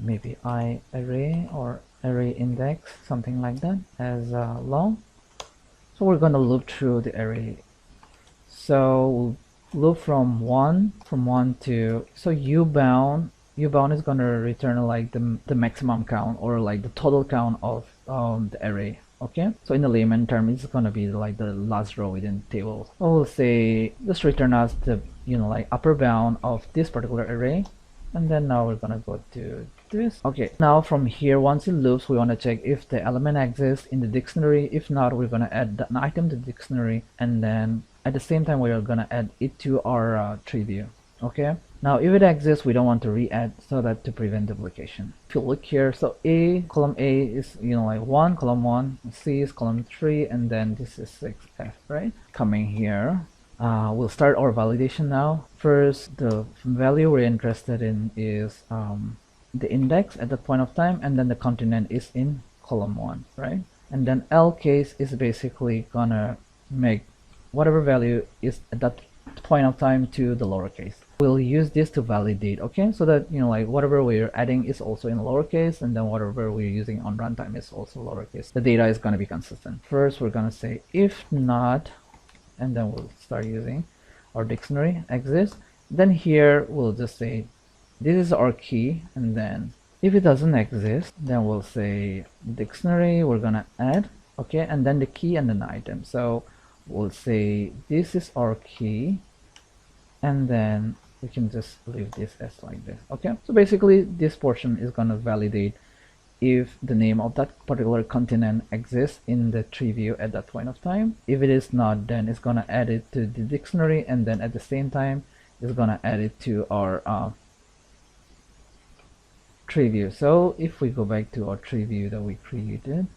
maybe I array or array index, something like that, as long. So we're going to loop through the array. So we'll loop from 1 to, so ubound is going to return like the maximum count or like the total count of the array. Okay, so in the layman term, it's going to be like the last row within the table. So we'll say just return us the like upper bound of this particular array, and then now we're going to go to this. Okay, now from here, once it loops, we want to check if the element exists in the dictionary. If not, we're going to add an item to the dictionary, and then at the same time we are going to add it to our tree view. Okay, now if it exists, we don't want to re-add, so that to prevent duplication. If you look here, so column A is like 1, column 1, C is column 3, and then this is 6F, right? Coming here, we'll start our validation now. First, the value we're interested in is the index at that point of time, and then the continent is in column 1, right? And then L case is basically gonna make whatever value is at that point of time to the lowercase. We'll use this to validate, okay, so that like whatever we're adding is also in lowercase, and then whatever we're using on runtime is also lowercase. The data is going to be consistent. First, we're going to say if not, and then we'll start using our dictionary exists. Then here we'll just say this is our key, and then if it doesn't exist, then we'll say dictionary, we're gonna add, okay, and then the key and then the item. So we'll say this is our key, and then we can just leave this as like this. Okay, so basically this portion is going to validate if the name of that particular continent exists in the tree view at that point of time. If it is not, then it's going to add it to the dictionary, and then at the same time it's going to add it to our tree view. So if we go back to our tree view that we created,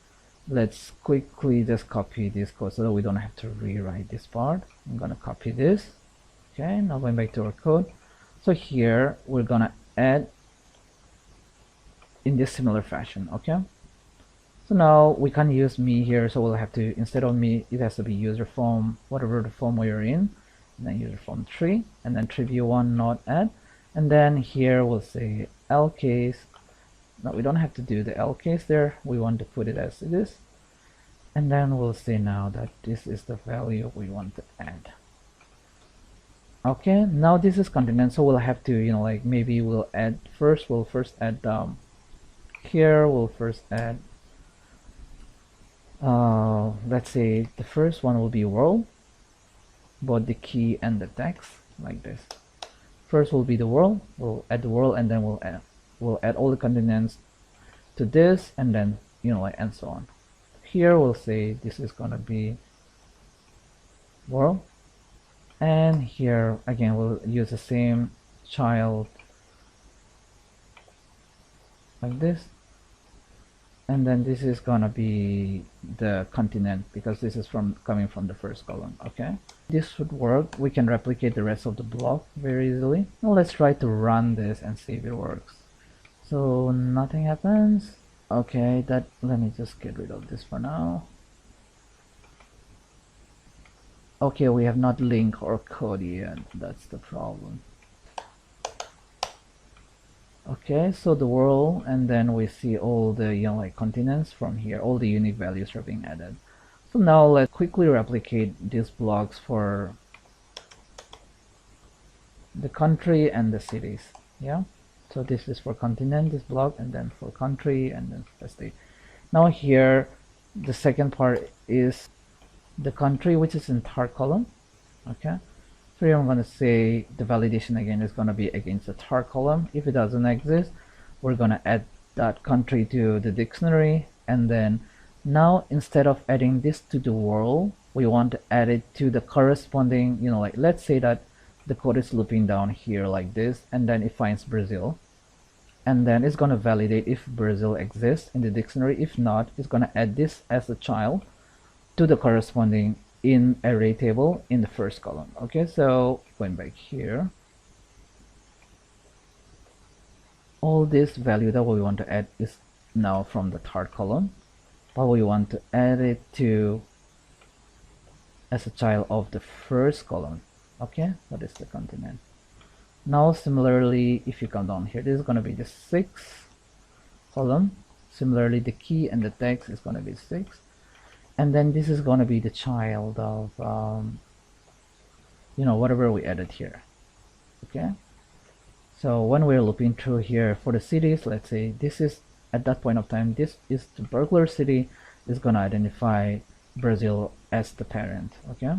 let's quickly just copy this code so that we don't have to rewrite this part. I'm going to copy this. Okay, now going back to our code. So here we're gonna add in this similar fashion. Okay, so now we can't use me here, so we'll have to, instead of me, it has to be user form, whatever the form we are in, and then user form 3, and then tree view 1 not add, and then here we'll say L case. Now we don't have to do the L case there, we want to put it as it is, and then we'll say now that this is the value we want to add. Okay, now this is continent, so we'll have to, like maybe we'll first add here, we'll first add let's say the first one will be world, both the key and the text, like this. First will be the world. We'll add the world, and then we'll add all the continents to this, and then and so on. Here we'll say this is gonna be world, and here again we'll use the same child like this, and then this is gonna be the continent because this is coming from the first column. Okay, this should work. We can replicate the rest of the block very easily. Now let's try to run this and see if it works. So nothing happens. Okay, let me just get rid of this for now. Okay, we have not linked our code yet. That's the problem. Okay, so the world, and then we see all the continents from here. All the unique values are being added. So now let's quickly replicate these blocks for the country and the cities. Yeah. So this is for continent, this block, and then for country, and then the state. Now here, the second part is the country, which is in third column. Okay. So here I'm going to say the validation again is going to be against the third column. If it doesn't exist, we're going to add that country to the dictionary. And then now instead of adding this to the world, we want to add it to the corresponding, let's say that the code is looping down here like this, and then it finds Brazil. And then it's going to validate if Brazil exists in the dictionary. If not, it's going to add this as a child to the corresponding in array table in the first column. Okay, so going back here, all this value that we want to add is now from the third column, but we want to add it to as a child of the first column. Okay, that is the continent. Now similarly, if you come down here, this is going to be the sixth column. Similarly, the key and the text is going to be 6, and then this is going to be the child of whatever we added here. Okay, so when we're looping through here for the cities, let's say this is at that point of time, this is the burglar city, is going to identify Brazil as the parent. Okay,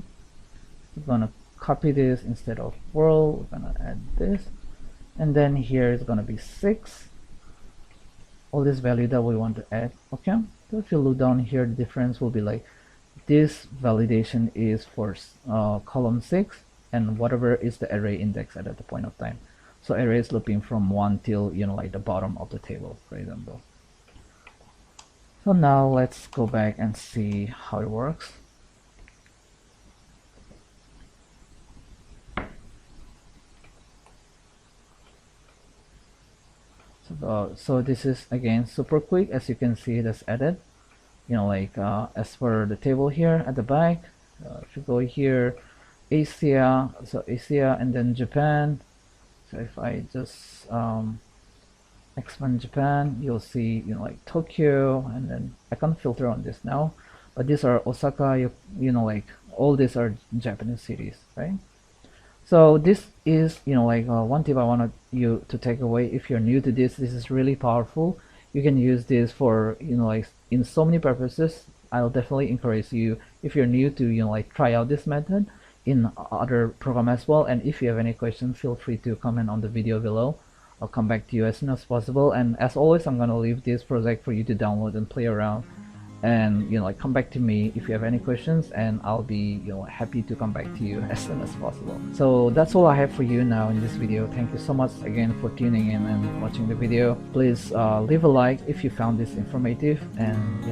we're going to copy this. Instead of world, we're going to add this, and then here is going to be 6, all this value that we want to add. Okay, so if you look down here, the difference will be like this validation is for column 6, and whatever is the array index at the point of time. So array is looping from 1 till the bottom of the table, for example. So now let's go back and see how it works. So this is again super quick. As you can see, that's added as for the table here at the back. If you go here, Asia, so Asia, and then Japan. So if I just expand Japan, you'll see Tokyo, and then I can't filter on this now, but these are Osaka. All these are Japanese cities, right? So this is one tip I wanted you to take away. If you're new to this is really powerful. You can use this for in so many purposes. I'll definitely encourage you, if you're new, to try out this method in other program as well. And if you have any questions, feel free to comment on the video below. I'll come back to you as soon as possible. And as always, I'm gonna leave this project for you to download and play around, and come back to me if you have any questions, and I'll be happy to come back to you as soon as possible. So that's all I have for you now in this video. Thank you so much again for tuning in and watching the video. Please leave a like if you found this informative, and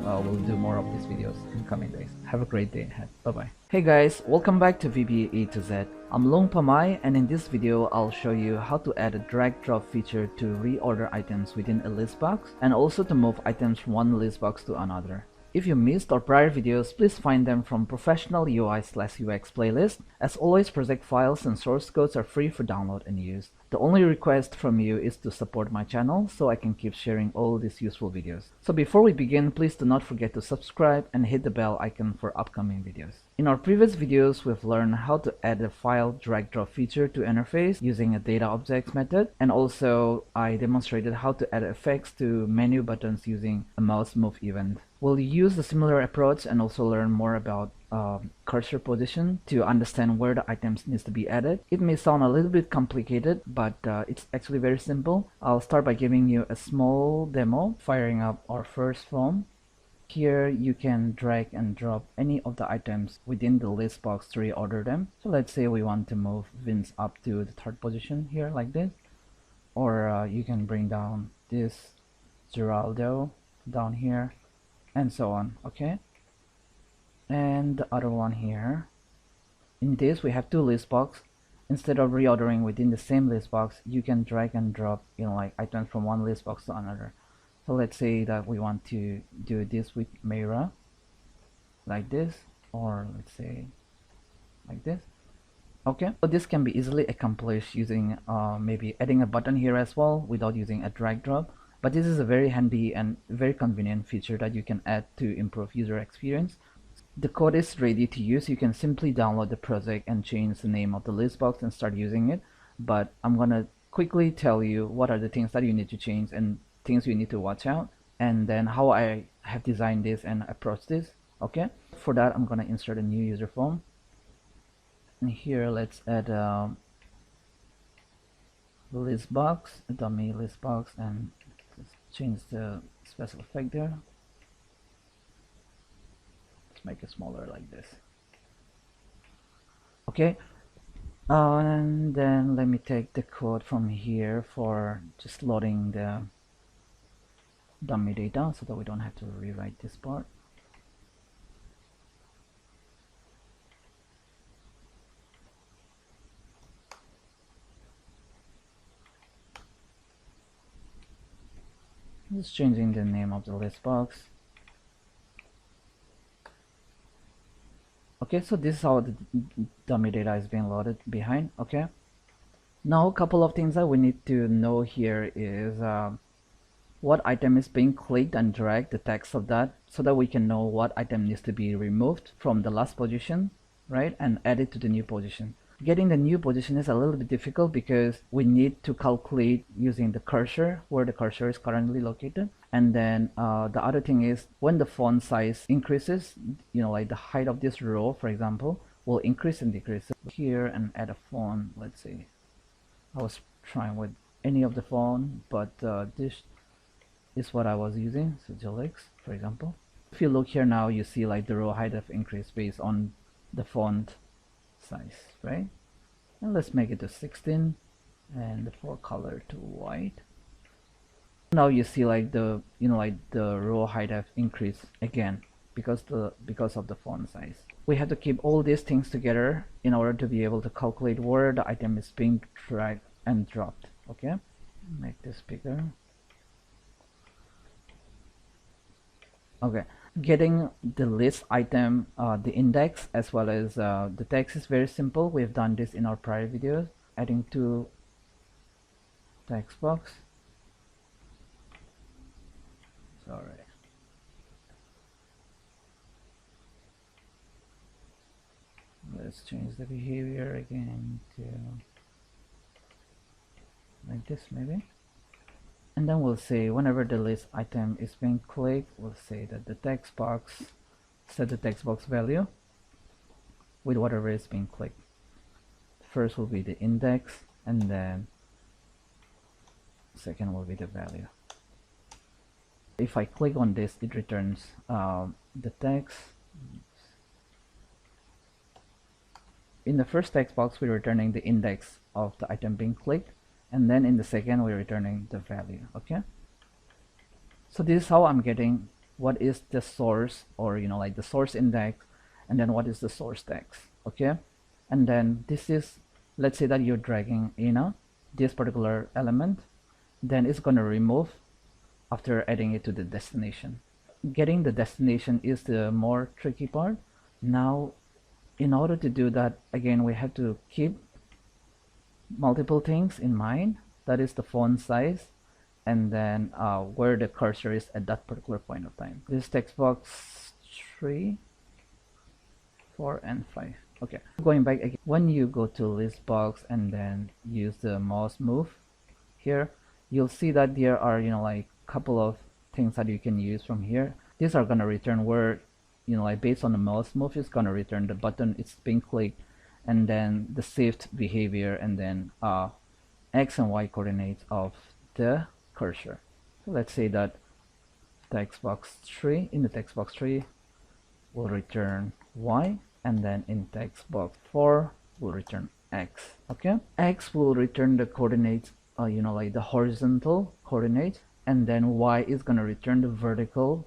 we'll do more of these videos in coming days. Have a great day ahead. Bye bye. Hey guys, welcome back to VBA A to Z. I'm Long Pamay, and in this video I'll show you how to add a drag drop feature to reorder items within a list box, and also to move items from one list box to another. If you missed our prior videos, please find them from Professional UI/UX playlist. As always, project files and source codes are free for download and use. The The only request from you is to support my channel so I can keep sharing all these useful videos. So before we begin, please do not forget to subscribe and hit the bell icon for upcoming videos. In our previous videos, we've learned how to add a file drag drop feature to interface using a data objects method, and also I demonstrated how to add effects to menu buttons using a mouse move event. We'll use a similar approach and also learn more about cursor position to understand where the items needs to be added. It may sound a little bit complicated, but it's actually very simple. I'll start by giving you a small demo, firing up our first form. Here you can drag and drop any of the items within the list box to reorder them. So let's say we want to move Vince up to the third position here like this, or you can bring down this Geraldo down here and so on. Okay, and the other one here. In this we have two list box. Instead of reordering within the same list box, you can drag and drop, like items from one list box to another. So let's say that we want to do this with Mayra like this, or let's say like this. Okay, so this can be easily accomplished using maybe adding a button here as well without using a drag drop. But this is a very handy and very convenient feature that you can add to improve user experience. The code is ready to use. You can simply download the project and change the name of the list box and start using it. But I'm gonna quickly tell you what are the things that you need to change and things you need to watch out, and then how I have designed this and approached this. Okay, for that I'm gonna insert a new user form, and here let's add a list box, a dummy list box, and change the special effect there. Make it smaller like this. Okay, and then let me take the code from here for just loading the dummy data so that we don't have to rewrite this part. Just changing the name of the list box. Okay, so this is how the dummy data is being loaded behind. Okay, now a couple of things that we need to know here is what item is being clicked and dragged, the text of that, so that we can know what item needs to be removed from the last position, right, and added to the new position. Getting the new position is a little bit difficult because we need to calculate using the cursor where the cursor is currently located. And then the other thing is when the font size increases, like the height of this row, for example, will increase and decrease. So here and add a font. Let's see, I was trying with any of the font, but this is what I was using, so Gelix, for example. If you look here now, you see like the row height have increased based on the font size, right? And let's make it to 16 and the for color to white. Now you see like the the row height have increased again because of the font size. We have to keep all these things together in order to be able to calculate where the item is being dragged and dropped. Okay, make this bigger. Okay, getting the list item, the index as well as the text is very simple. We've done this in our prior videos. Adding two text box. Sorry. Let's change the behavior again to like this maybe. And then we'll say whenever the list item is being clicked, we'll say that the text box, set the text box value with whatever is being clicked. First will be the index, and then second will be the value. If I click on this, it returns the text. In the first text box, we're returning the index of the item being clicked, and then in the second we're returning the value. Okay, so this is how I'm getting what is the source, or like the source index, and then what is the source text. Okay, and then this is, let's say that you're dragging this particular element, then it's going to remove after adding it to the destination. Getting the destination is the more tricky part. Now in order to do that, again, we have to keep multiple things in mind. That is the font size, and then where the cursor is at that particular point of time. This text box 3, 4, and 5. Okay, going back again, when you go to list box and then use the mouse move here, you'll see that there are, you know, like couple of things that you can use from here. These are gonna return where, you know, like based on the mouse move, it's gonna return the button it's being clicked, and then the saved behavior, and then X and Y coordinates of the cursor. So let's say that text box 3, in the text box 3 will return Y, and then in text box 4 will return X. Okay, X will return the coordinates, you know, like the horizontal coordinates, and then Y is gonna return the vertical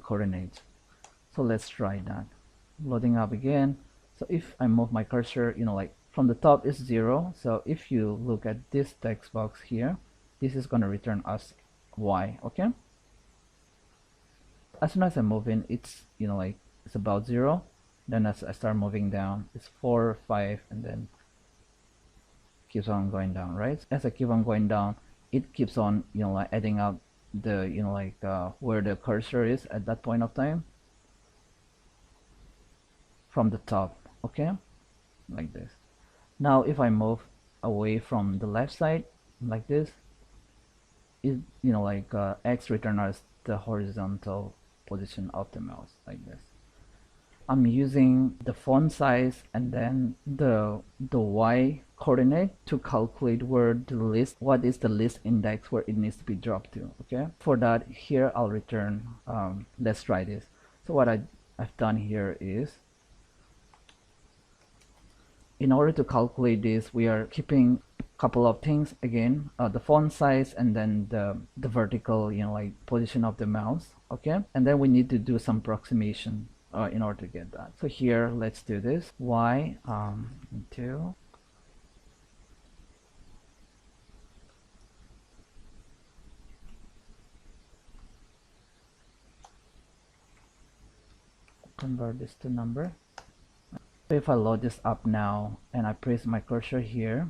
coordinates. So let's try that. Loading up again. So if I move my cursor, you know, like from the top is 0. So if you look at this text box here, this is gonna return us Y. Okay, as soon as I move in, it's, you know, like it's about 0. Then as I start moving down, it's 4, 5, and then keeps on going down, right? As I keep on going down, it keeps on, you know, like adding up the, you know, like where the cursor is at that point of time from the top. Okay, like this. Now if I move away from the left side like this, it, you know, like X return us the horizontal position of the mouse like this. I'm using the font size and then the Y coordinate to calculate where the list, what is the list index where it needs to be dropped to. Okay, for that here I'll return, let's try this. So what I've done here is, in order to calculate this, we are keeping a couple of things again, the font size and then the vertical, you know, like position of the mouse. Okay, and then we need to do some approximation in order to get that. So here let's do this. Y into convert this to number. So if I load this up now and I place my cursor here,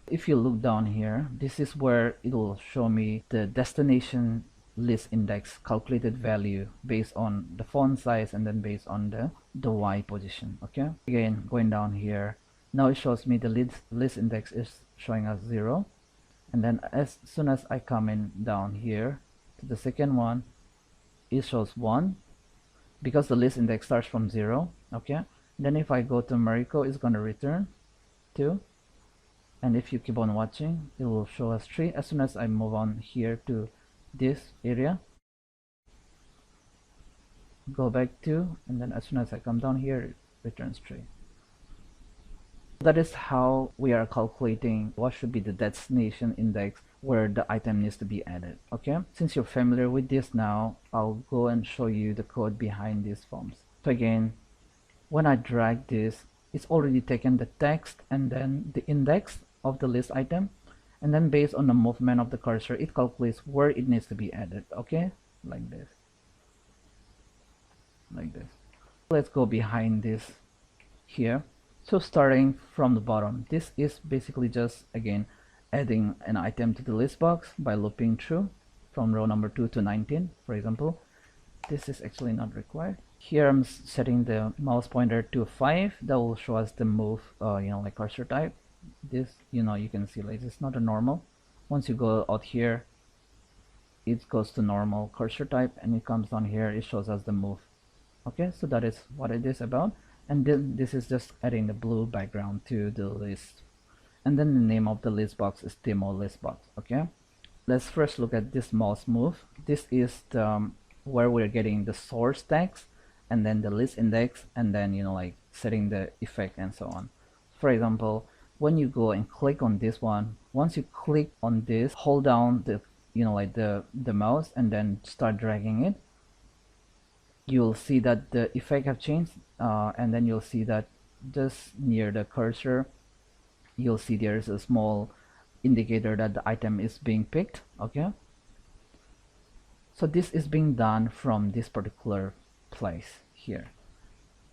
if you look down here, this is where it will show me the destination list index calculated value based on the font size and then based on the Y position. Okay, again going down here, now it shows me the list index is showing us 0, and then as soon as I come in down here to the second one, it shows 1 because the list index starts from 0. Okay, then if I go to Mariko, it's going to return 2, and if you keep on watching, it will show us 3 as soon as I move on here to this area, go back 2, and then as soon as I come down here, it returns 3. That is how we are calculating what should be the destination index where the item needs to be added. Okay, since you're familiar with this now, I'll go and show you the code behind these forms. So again, when I drag this, it's already taken the text and then the index of the list item, and then based on the movement of the cursor, it calculates where it needs to be added. Okay, like this, like this. Let's go behind this here. So starting from the bottom, this is basically just again adding an item to the list box by looping through from row number 2 to 19, for example. This is actually not required. Here I'm setting the mouse pointer to 5. That will show us the move, you know, like cursor type. This, you know, you can see like it's not a normal. Once you go out here, it goes to normal cursor type, and it comes down here, it shows us the move. Okay, so that is what it is about. And then this is just adding the blue background to the list, and then the name of the list box is demo list box. Okay, let's first look at this mouse move. This is the where we're getting the source text and then the list index, and then, you know, like setting the effect and so on. For example, when you go and click on this one, once you click on this, hold down the, you know, like the mouse and then start dragging it, you'll see that the effect have changed, and then you'll see that just near the cursor, you'll see there's a small indicator that the item is being picked. Okay, so this is being done from this particular place here.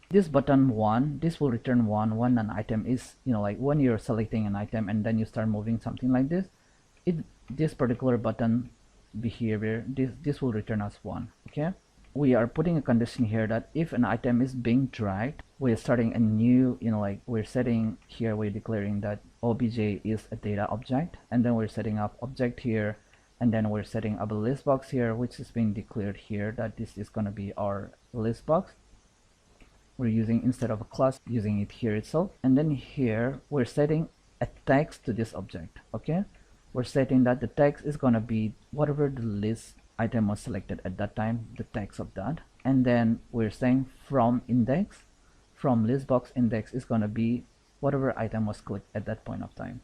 This button 1, this will return 1 when an item is, like when you're selecting an item and then you start moving something like this, this particular button behavior, this will return us 1. Okay, we are putting a condition here that if an item is being dragged, we're starting a new, like we're setting here, we're declaring that obj is a data object, and then we're setting up object here, and then we're setting up a list box here, which is being declared here that this is going to be our list box. We're using, instead of a class, using it here itself. And then here we're setting a text to this object. Okay, we're setting that the text is going to be whatever the list item was selected at that time, the text of that. And then we're saying from index, from list box index is going to be whatever item was clicked at that point of time.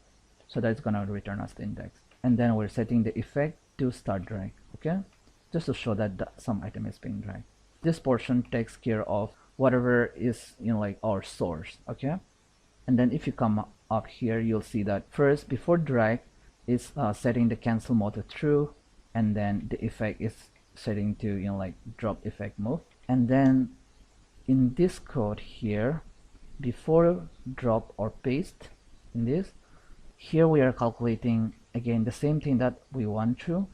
So that's going to return us the index. And then we're setting the effect to start drag. Okay, just to show that some item is being dragged. This portion takes care of whatever is, like our source. Okay, and then if you come up here, you'll see that first, before drag, is setting the cancel mode to true, and then the effect is setting to, like drop effect move. And then in this code here, before drop or paste, in this here we are calculating again the same thing that we went through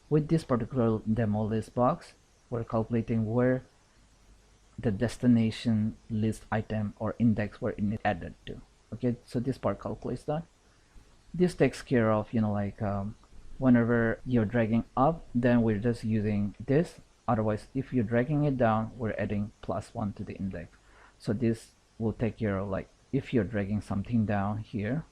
with this particular demo list box. We're calculating where the destination list item or index where it is added to. Okay, so this part calculates that. This takes care of, whenever you're dragging up, then we're just using this. Otherwise, if you're dragging it down, we're adding +1 to the index. So this will take care of, like, if you're dragging something down here,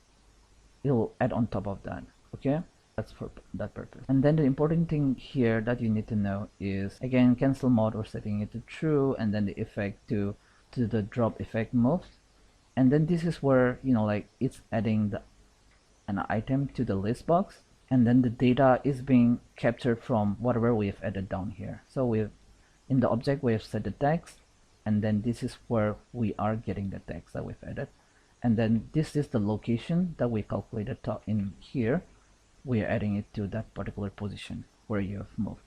it will add on top of that. Okay, that's for that purpose. And then the important thing here that you need to know is, again, cancel mode, we're setting it to true, and then the effect to the drop effect moves. And then this is where, like it's adding an item to the list box, and then the data is being captured from whatever we have added down here. So we've, in the object, we have set the text, and then this is where we are getting the text that we've added. And then this is the location that we calculated in here. We are adding it to that particular position where you have moved.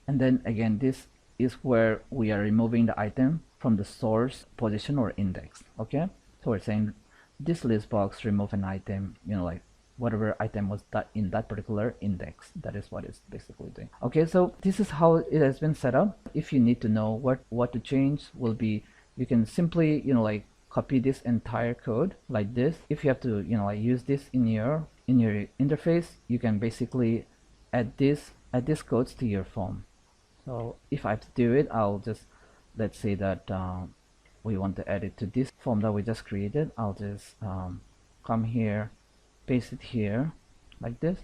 And then again, this is where we are removing the item from the source position or index. Okay, so we're saying this list box remove an item, like whatever item was that in that particular index. That is what it's basically doing. Okay, so this is how it has been set up. If you need to know what to change, will be, you can simply, like copy this entire code like this. If you have to, like use this in your interface, you can basically add these codes to your form. So if I have to do it, I'll just, let's say that we want to add it to this form that we just created. I'll just come here, paste it here like this,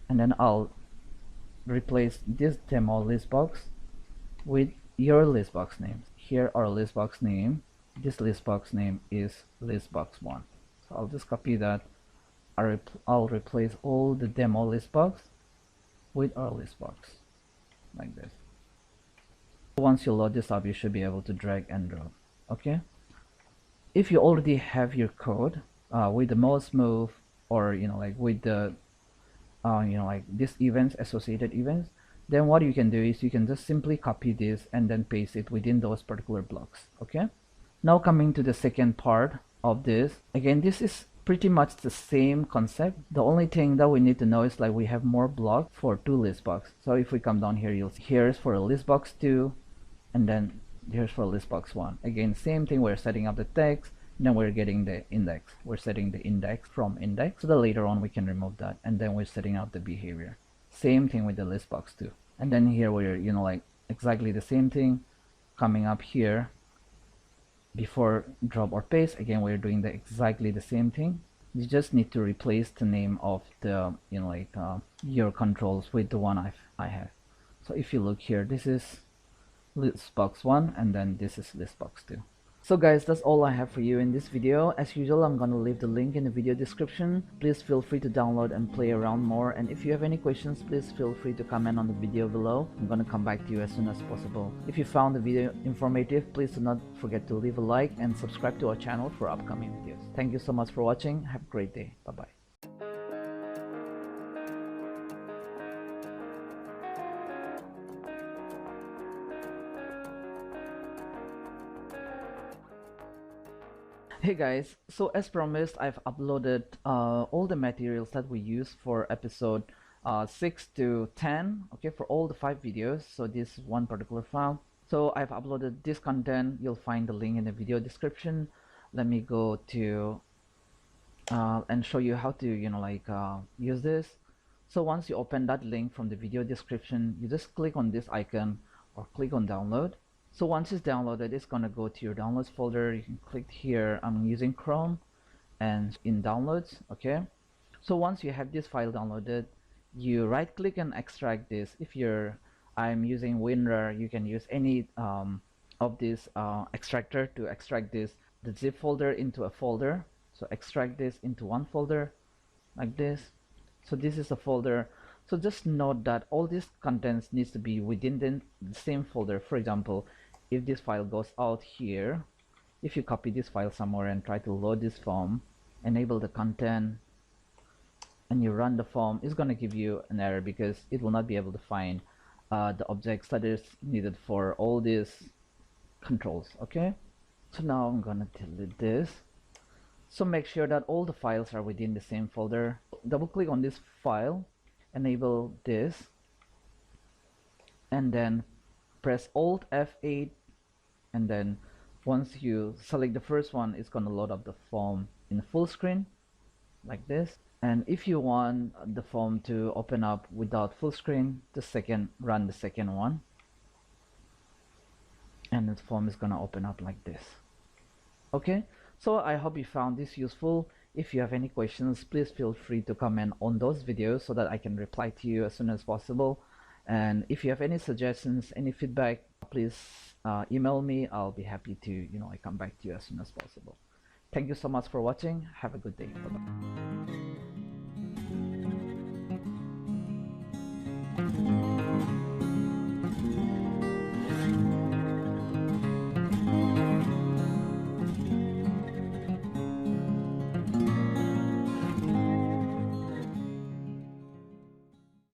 and then I'll replace this demo list box with your list box name. Here our list box name, this list box name is listbox1. So I'll just copy that. I'll replace all the demo list box with our list box like this. Once you load this up, you should be able to drag and drop. Okay, if you already have your code with the mouse move, or like with the like this events, associated events, then what you can do is you can just simply copy this and then paste it within those particular blocks. Okay, now coming to the second part of this, again, this is pretty much the same concept. The only thing that we need to know is, like, we have more blocks for 2 list box. So if we come down here, you'll see here's for a list box 2, and then here's for list box 1. Again, same thing, we're setting up the text, then we're getting the index. We're setting the index from index, so that later on we can remove that, and then we're setting out the behavior. Same thing with the list box 2. And then here we're, like exactly the same thing. Coming up here, before drop or paste, again, we're doing exactly the same thing. You just need to replace the name of the, your controls with the one I have. So if you look here, this is listbox 1, and then this is listbox 2. So guys, that's all I have for you in this video. As usual, I'm gonna leave the link in the video description. Please feel free to download and play around more, and if you have any questions, please feel free to comment on the video below. I'm gonna come back to you as soon as possible. If you found the video informative, please do not forget to leave a like and subscribe to our channel for upcoming videos. Thank you so much for watching. Have a great day. Bye bye. Hey guys, so as promised, I've uploaded all the materials that we use for episode 6 to 10, okay, for all the 5 videos. So this is one particular file. So I've uploaded this content. You'll find the link in the video description. Let me go to and show you how to, use this. So once you open that link from the video description, you just click on this icon or click on download. So once it's downloaded, it's gonna go to your downloads folder. You can click here. I'm using Chrome and in downloads, okay? So once you have this file downloaded, you right click and extract this. I'm using WinRAR, you can use any of this extractor to extract the zip folder into a folder. So extract this into one folder like this. So this is a folder. So just note that all these contents needs to be within the same folder. For example, if this file goes out here, if you copy this file somewhere and try to load this form, enable the content, and you run the form, it's going to give you an error because it will not be able to find the objects that is needed for all these controls. Okay, so now I'm going to delete this. So make sure that all the files are within the same folder. Double click on this file, enable this, and then press Alt F8, and then once you select the first one, it's going to load up the form in full screen like this. And if you want the form to open up without full screen, run the second one, and the form is going to open up like this. Okay, so I hope you found this useful. If you have any questions, please feel free to comment on those videos so that I can reply to you as soon as possible. And if you have any suggestions, any feedback, please email me. I'll be happy to I come back to you as soon as possible. Thank you so much for watching. Have a good day. Bye-bye.